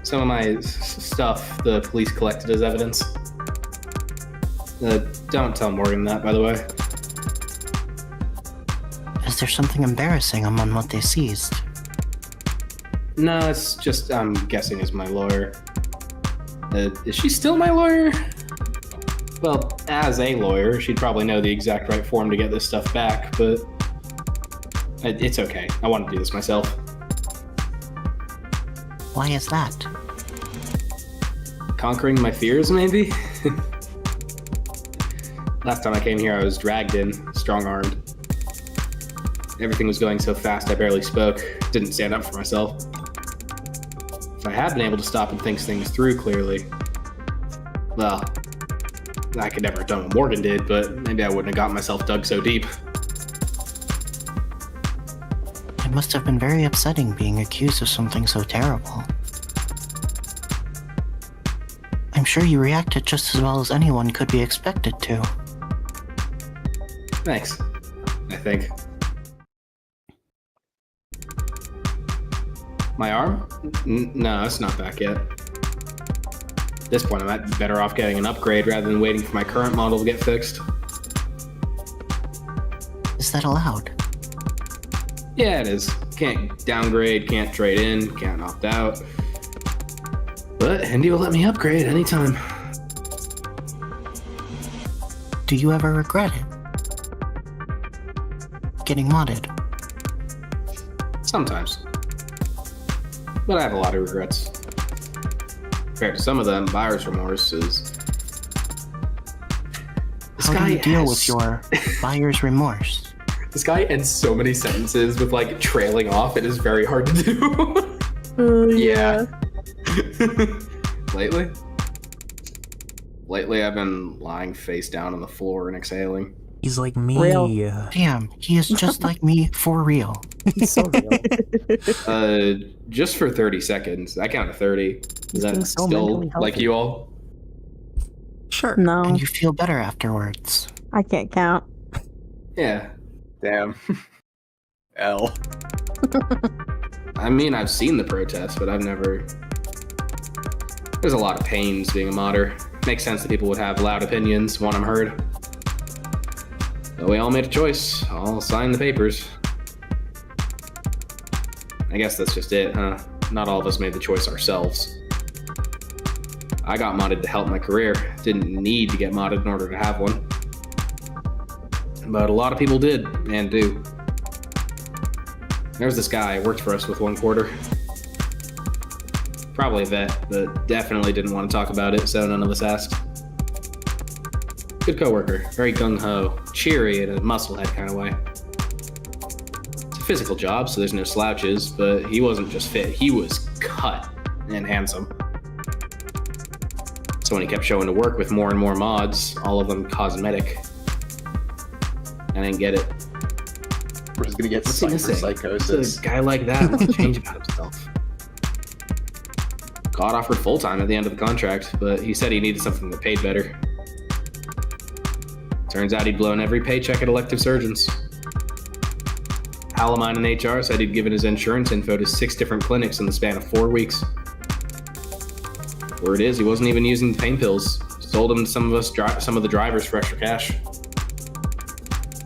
Some of my stuff the police collected as evidence. Don't tell Morgan that, by the way. Is there something embarrassing among what they seized? No, it's just I'm guessing as my lawyer. Is she still my lawyer? Well, as a lawyer, she'd probably know the exact right form to get this stuff back, but it's okay. I want to do this myself. Why is that? Conquering my fears, maybe? Last time I came here, I was dragged in, strong-armed. Everything was going so fast I barely spoke. didn't stand up for myself. If I had been able to stop and think things through clearly, well, I could never have done what Morgan did, but maybe I wouldn't have got myself dug so deep. It must have been very upsetting being accused of something so terrible. I'm sure you reacted just as well as anyone could be expected to. Thanks, I think. My arm? No, it's not back yet. At this point, I might be better off getting an upgrade rather than waiting for my current model to get fixed. Is that allowed? Yeah, it is. Can't downgrade, can't trade in, can't opt out. But Indy will let me upgrade anytime. Do you ever regret it? Getting modded? Sometimes. But I have a lot of regrets. Compared to some of them, buyer's remorse is... How do you deal with your buyer's remorse? This guy ends so many sentences with, like, trailing off. It is very hard to do. Yeah. Lately? Lately, I've been lying face down on the floor and exhaling. He's like me. Real. Damn, he is just like me for real. He's so real. Just for 30 seconds. I count to 30. Is that being so still mentally like healthy. you all? Sure. No, And you feel better afterwards. I can't count. Yeah. Damn. L. I mean, I've seen the protests, but I've never... There's a lot of pains being a modder. Makes sense that people would have loud opinions, want them heard. But we all made a choice. All signed the papers. I guess that's just it, huh? Not all of us made the choice ourselves. I got modded to help my career. Didn't need to get modded in order to have one. But a lot of people did, and do. There's this guy worked for us with 1 quarter. Probably a vet, but definitely didn't want to talk about it, so none of us asked. Good coworker, very gung-ho, cheery in a musclehead kind of way. It's a physical job, so there's no slouches, but he wasn't just fit, he was cut and handsome. So when he kept showing to work with more and more mods, all of them cosmetic, I didn't get it. We're just gonna get What's he missing? psychosis. A guy like that wants to change about himself. Got offered full-time at the end of the contract, but he said he needed something that paid better. Turns out he'd blown every paycheck at elective surgeons. Pal of mine in HR said he'd given his insurance info to 6 different clinics in the span of 4 weeks. Word is, he wasn't even using the pain pills. Sold them to some of the drivers for extra cash.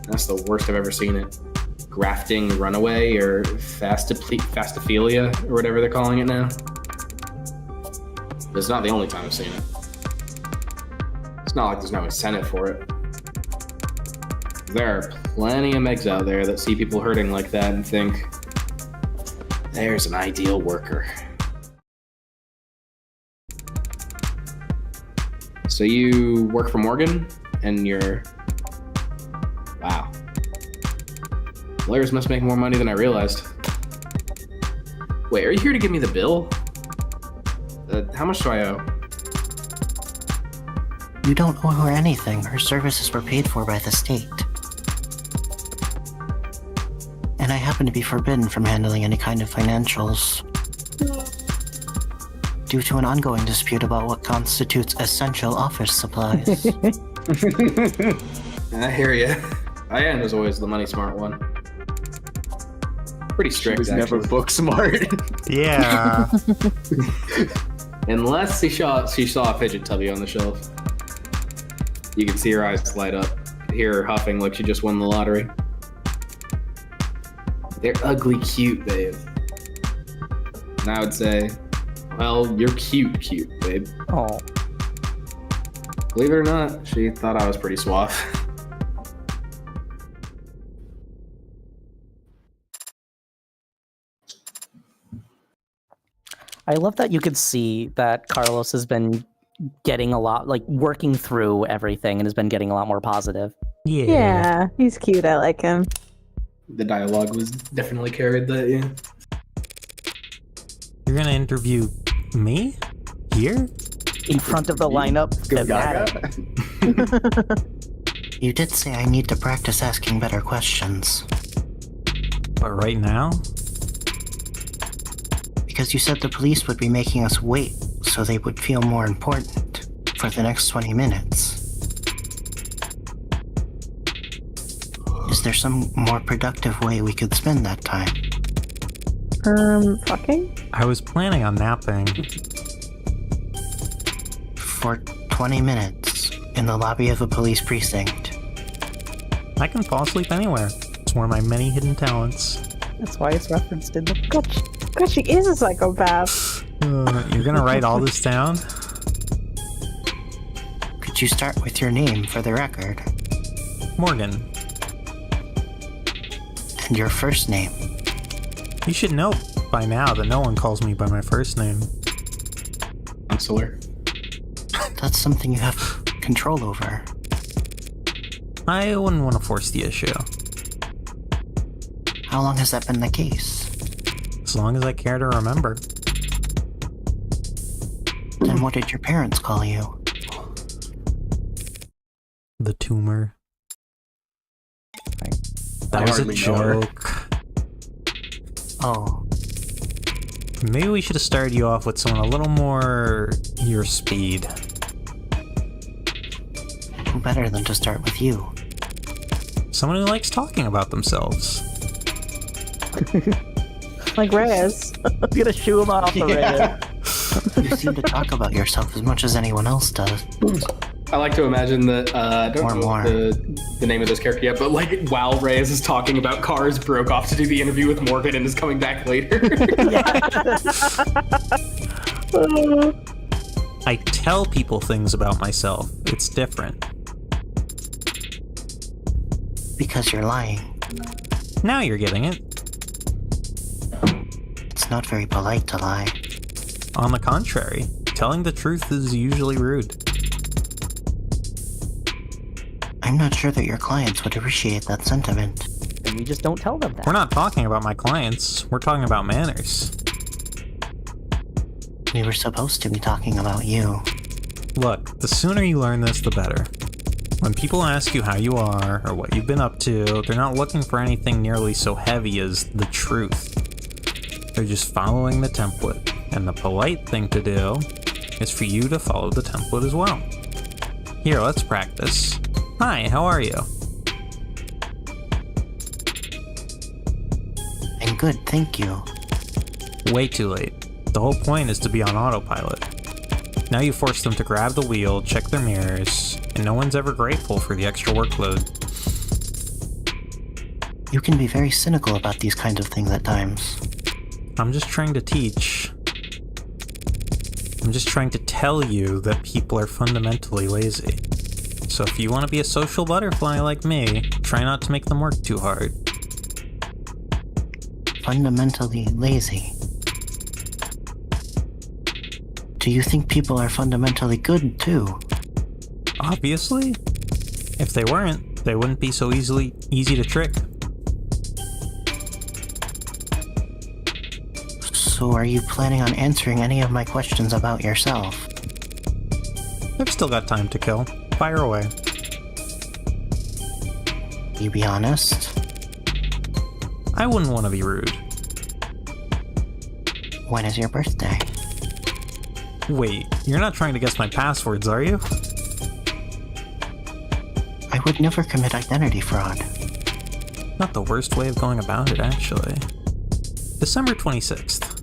That's the worst I've ever seen it. Grafting runaway or fastophilia or whatever they're calling it now. But it's not the only time I've seen it. It's not like there's no incentive for it. There are plenty of megs out there that see people hurting like that and think, there's an ideal worker. So you work for Morgan and you're... Wow. Lawyers must make more money than I realized. Wait, are you here to give me the bill? How much do I owe? You don't owe her anything. Her services were paid for by the state. And I happen to be forbidden from handling any kind of financials due to an ongoing dispute about what constitutes essential office supplies. I hear ya. Diane was always the money smart one. Pretty She strict, was never actually. book smart. Yeah. Unless she saw a fidget tubby on the shelf. You can see her eyes light up. Hear her huffing like she just won the lottery. They're ugly cute, babe. And I would say, well, you're cute, babe. Oh, Believe it or not, she thought I was pretty suave. I love that you could see that Carlos has been getting a lot, like working through everything, and has been getting a lot more positive. Yeah. Yeah, he's cute. I like him. The dialogue was definitely carried that, yeah. You're gonna interview me? Here? In front of the lineup. Good thematic. You did say I need to practice asking better questions. But right now? Because you said the police would be making us wait so they would feel more important for the next 20 minutes. Is there some more productive way we could spend that time? Fucking? I was planning on napping. For 20 minutes in the lobby of a police precinct. I can fall asleep anywhere. It's one of my many hidden talents. That's why it's referenced in the. God, she is a psychopath. You're gonna write all this down? Could you start with your name for the record? Morgan, And your first name? you should know by now that no one calls me by my first name. Counselor. That's something you have control over. I wouldn't want to force the issue. How long has that been the case? As long as I care to remember. Then what did your parents call you? The tumor. I That was a hardly know her. joke. Oh, Maybe we should have started you off with someone a little more your speed. better than to start with you. Someone who likes talking about themselves. Like Reyes. I'm gonna shoo him off already. You seem to talk about yourself as much as anyone else does. I like to imagine that, I don't Or know more. the name of this character yet, but like while Reyes is talking about cars, broke off to do the interview with Morgan and is coming back later. I tell people things about myself. It's different. Because you're lying. Now you're getting it. It's not very polite to lie. On the contrary, telling the truth is usually rude. I'm not sure that your clients would appreciate that sentiment. And we just don't tell them that. We're not talking about my clients. We're talking about manners. We were supposed to be talking about you. Look, the sooner you learn this, the better. When people ask you how you are or what you've been up to, they're not looking for anything nearly so heavy as the truth. They're just following the template. And the polite thing to do is for you to follow the template as well. Here, let's practice. Hi, how are you? I'm good, thank you. Way too late. The whole point is to be on autopilot. Now you force them to grab the wheel, check their mirrors, and no one's ever grateful for the extra workload. You can be very cynical about these kinds of things at times. I'm just trying to teach. I'm just trying to tell you that people are fundamentally lazy. So if you want to be a social butterfly like me, try not to make them work too hard. Fundamentally lazy. Do you think people are fundamentally good, too? Obviously. If they weren't, they wouldn't be so easy to trick. So are you planning on answering any of my questions about yourself? I've still got time to kill. Fire away. You be honest? I wouldn't want to be rude. When is your birthday? Wait, you're not trying to guess my passwords, are you? I would never commit identity fraud. Not the worst way of going about it, actually. December 26th.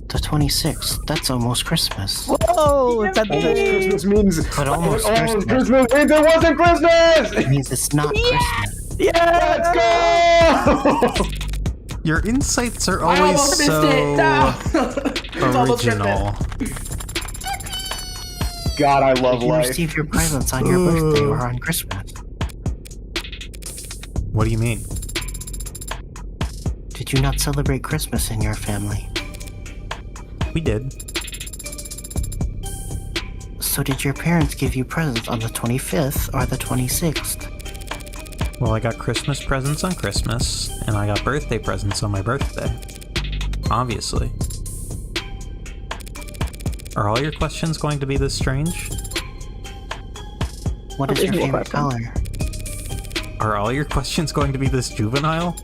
The 26th, that's almost Christmas. Whoa! It's at Almost the Christmas means But almost Christmas. Christmas means it wasn't Christmas! It means it's not Christmas. Yeah! Let's go! Your insights are I always almost missed so it. No. It's almost original. God, I love Did you life. receive your presents on your birthday or on Christmas? What do you mean? Did you not celebrate Christmas in your family? We did. So did your parents give you presents on the 25th or the 26th? Well, I got Christmas presents on Christmas, and I got birthday presents on my birthday. obviously. Are all your questions going to be this strange? What is your Reasonable favorite color? Are all your questions going to be this juvenile?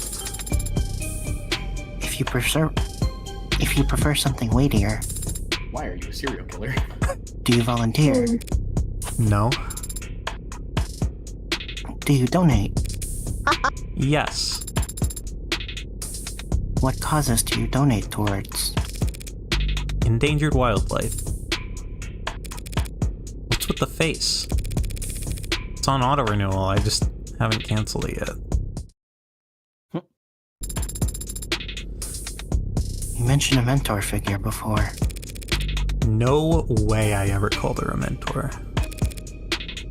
If you prefer something weightier, Why are you a serial killer? do you volunteer? No. Do you donate? Yes. What causes do you donate towards? Endangered wildlife. What's with the face? It's on auto renewal, I just haven't canceled it yet. You mentioned a mentor figure before. No way I ever called her a mentor.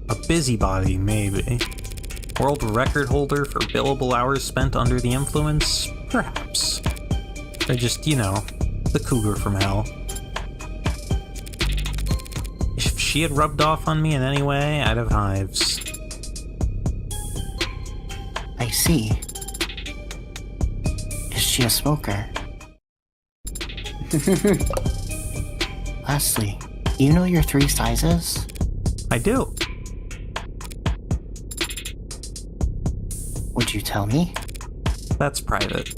A busybody, maybe. World record holder for billable hours spent under the influence? Perhaps. Or just, you know, the cougar from hell. If she had rubbed off on me in any way, I'd have hives. I see. Is she a smoker? Lastly, you know your 3 sizes? I do. Would you tell me? That's private.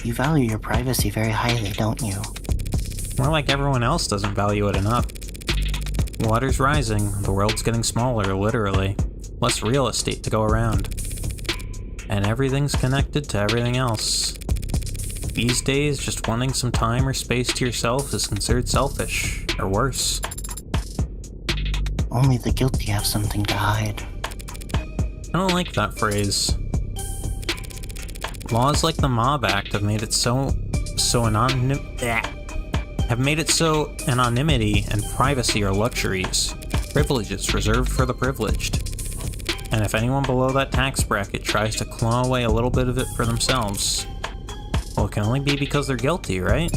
You value your privacy very highly, don't you? More like everyone else doesn't value it enough. Water's rising, the world's getting smaller, literally. Less real estate to go around. And everything's connected to everything else. These days, just wanting some time or space to yourself is considered selfish, or worse. Only the guilty have something to hide. I don't like that phrase. Laws like the Mob Act have made it so anonymity and privacy are luxuries, privileges reserved for the privileged. And if anyone below that tax bracket tries to claw away a little bit of it for themselves, well, it can only be because they're guilty, right?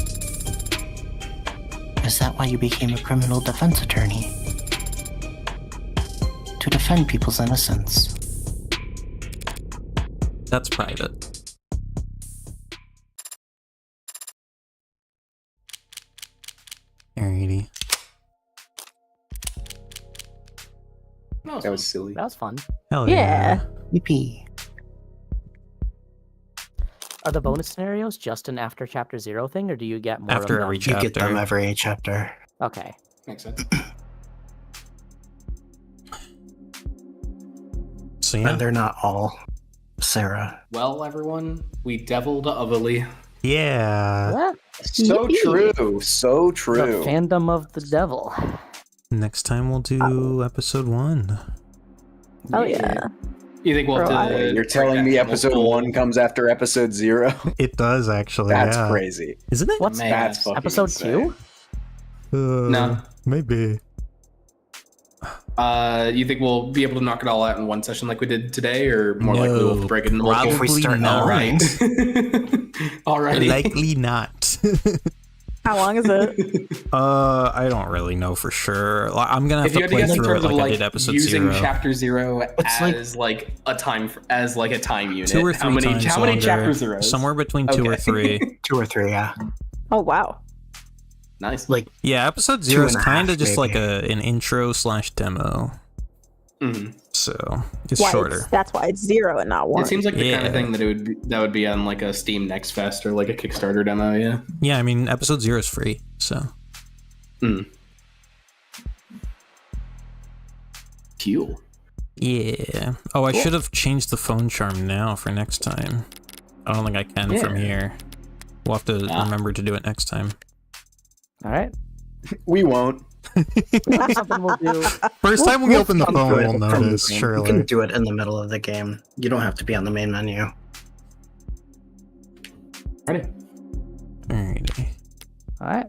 Is that why you became a criminal defense attorney? To defend people's innocence. That's private. Alrighty. That was silly. That was fun. Hell Yeah. Yippee. Are the bonus scenarios just an after chapter 0 thing, or do you get more After of them? every You get them chapter. every chapter. Okay. Makes sense. So yeah. And they're not all Sarah. Well, everyone, we deviled Ovally. Yeah. What? So true. So The true. fandom of the devil. Next time we'll do episode 1. Oh yeah. You think we'll have Bro, to You're telling me episode 1 comes after episode 0? It does actually. That's yeah. crazy. Isn't it? What's Man, That's fucking episode insane. 2? No. Maybe. You think we'll be able to knock it all out in one session like we did today, or more likely No, we'll break it in probably multiple? If we start not. All right. Alrighty. Likely not. How long is it? I don't really know for sure. I'm gonna have If you to had to play guess in through it terms of like I like did episode using 0. chapter 0 It's like- as like a time unit, 2 or 3 how many times how many longer. chapter zeros? Somewhere between 2 or Okay. 3. 2 or 3, yeah. Oh wow. Nice. Like, Yeah, episode 0 is 2.5 kind of just like maybe. an intro / demo. Mhm. So it's Why shorter. that's why it's 0 and not 1. It seems like the kind Yeah. of thing that would be on like a Steam Next Fest or like a Kickstarter demo. Yeah. Yeah, I mean episode 0 is free, so Cool. yeah. Oh, I should have changed the phone charm now for next time. I don't think I can from Yeah. here. We'll have to remember to do it next time. All right. We won't. Something we'll do. First time we open the Come phone, through it we'll from the notice, game. You surely. can do it in the middle of the game. You don't have to be on the main menu. Ready? Alrighty. All right.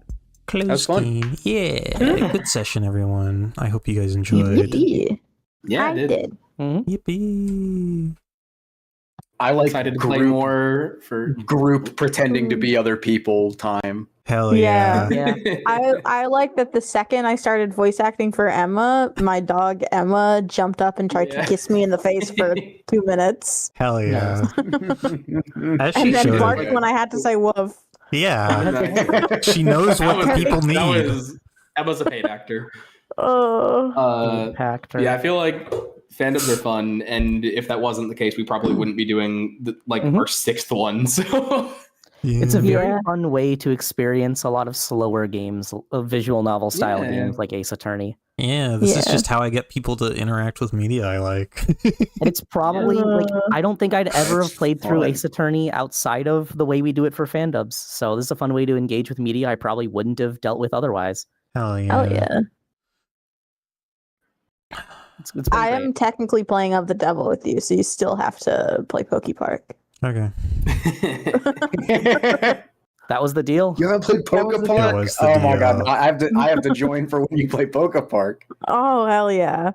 Close was fun. game. Yeah. Good session, everyone. I hope you guys enjoyed. Yippee. Yeah, I I did. did. Yippee. I like Excited to play group, more for. group pretending to be other people time. Hell yeah. Yeah. I like that the second I started voice acting for Emma, my dog Emma jumped up and tried Yeah. to kiss me in the face for 2 minutes. Hell yeah. As she And then should. barked when I had to say woof. Yeah. She knows what the people need. Emma's a paid actor. Oh. Impactor. Yeah, I feel like fandoms are fun, and if that wasn't the case, we probably wouldn't be doing our 6th one. So It's a very Yeah. fun way to experience a lot of slower games, visual novel style Yeah. games like Ace Attorney. Yeah, this is Yeah. just how I get people to interact with media I like. And it's probably like I don't think I'd ever have played through fun. Ace Attorney outside of the way we do it for fandubs. So this is a fun way to engage with media I probably wouldn't have dealt with otherwise. Hell yeah. Oh yeah. It's been I great. am technically playing of the devil with you, so you still have to play Poke Park. Okay. That was the deal. You haven't played That was Poke the Park? deal. Was the Oh my god! deal. I have to join for when you play Poke Park. Oh hell yeah.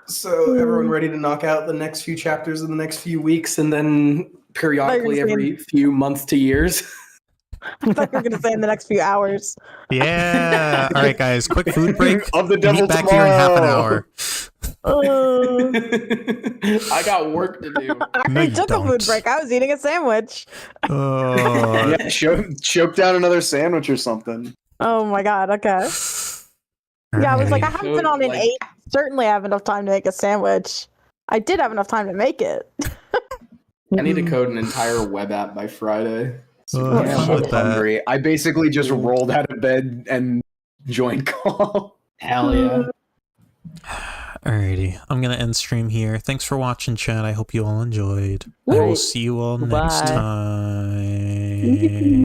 So everyone ready to knock out the next few chapters in the next few weeks, and then periodically saying- every few months to years. I thought you were gonna say in the next few hours. Yeah. All right, guys. Quick food break. Of the devil Meet back here in half an tomorrow. hour. I got work to do. I No, already you took a food don't. break. I was eating a sandwich. Oh. Yeah, choke down another sandwich or something. Oh my god, okay. Yeah, I was like, I Alrighty. haven't been on an Like- 8. Certainly I have enough time to make a sandwich. I did have enough time to make it. I need to code an entire web app by Friday. Oh, Yeah, fun I'm with that. hungry. I basically just rolled out of bed and joined call. Hell yeah. Alrighty. I'm going to end stream here. Thanks for watching, chat. I hope you all enjoyed. I will Alright. see you all Bye. next time.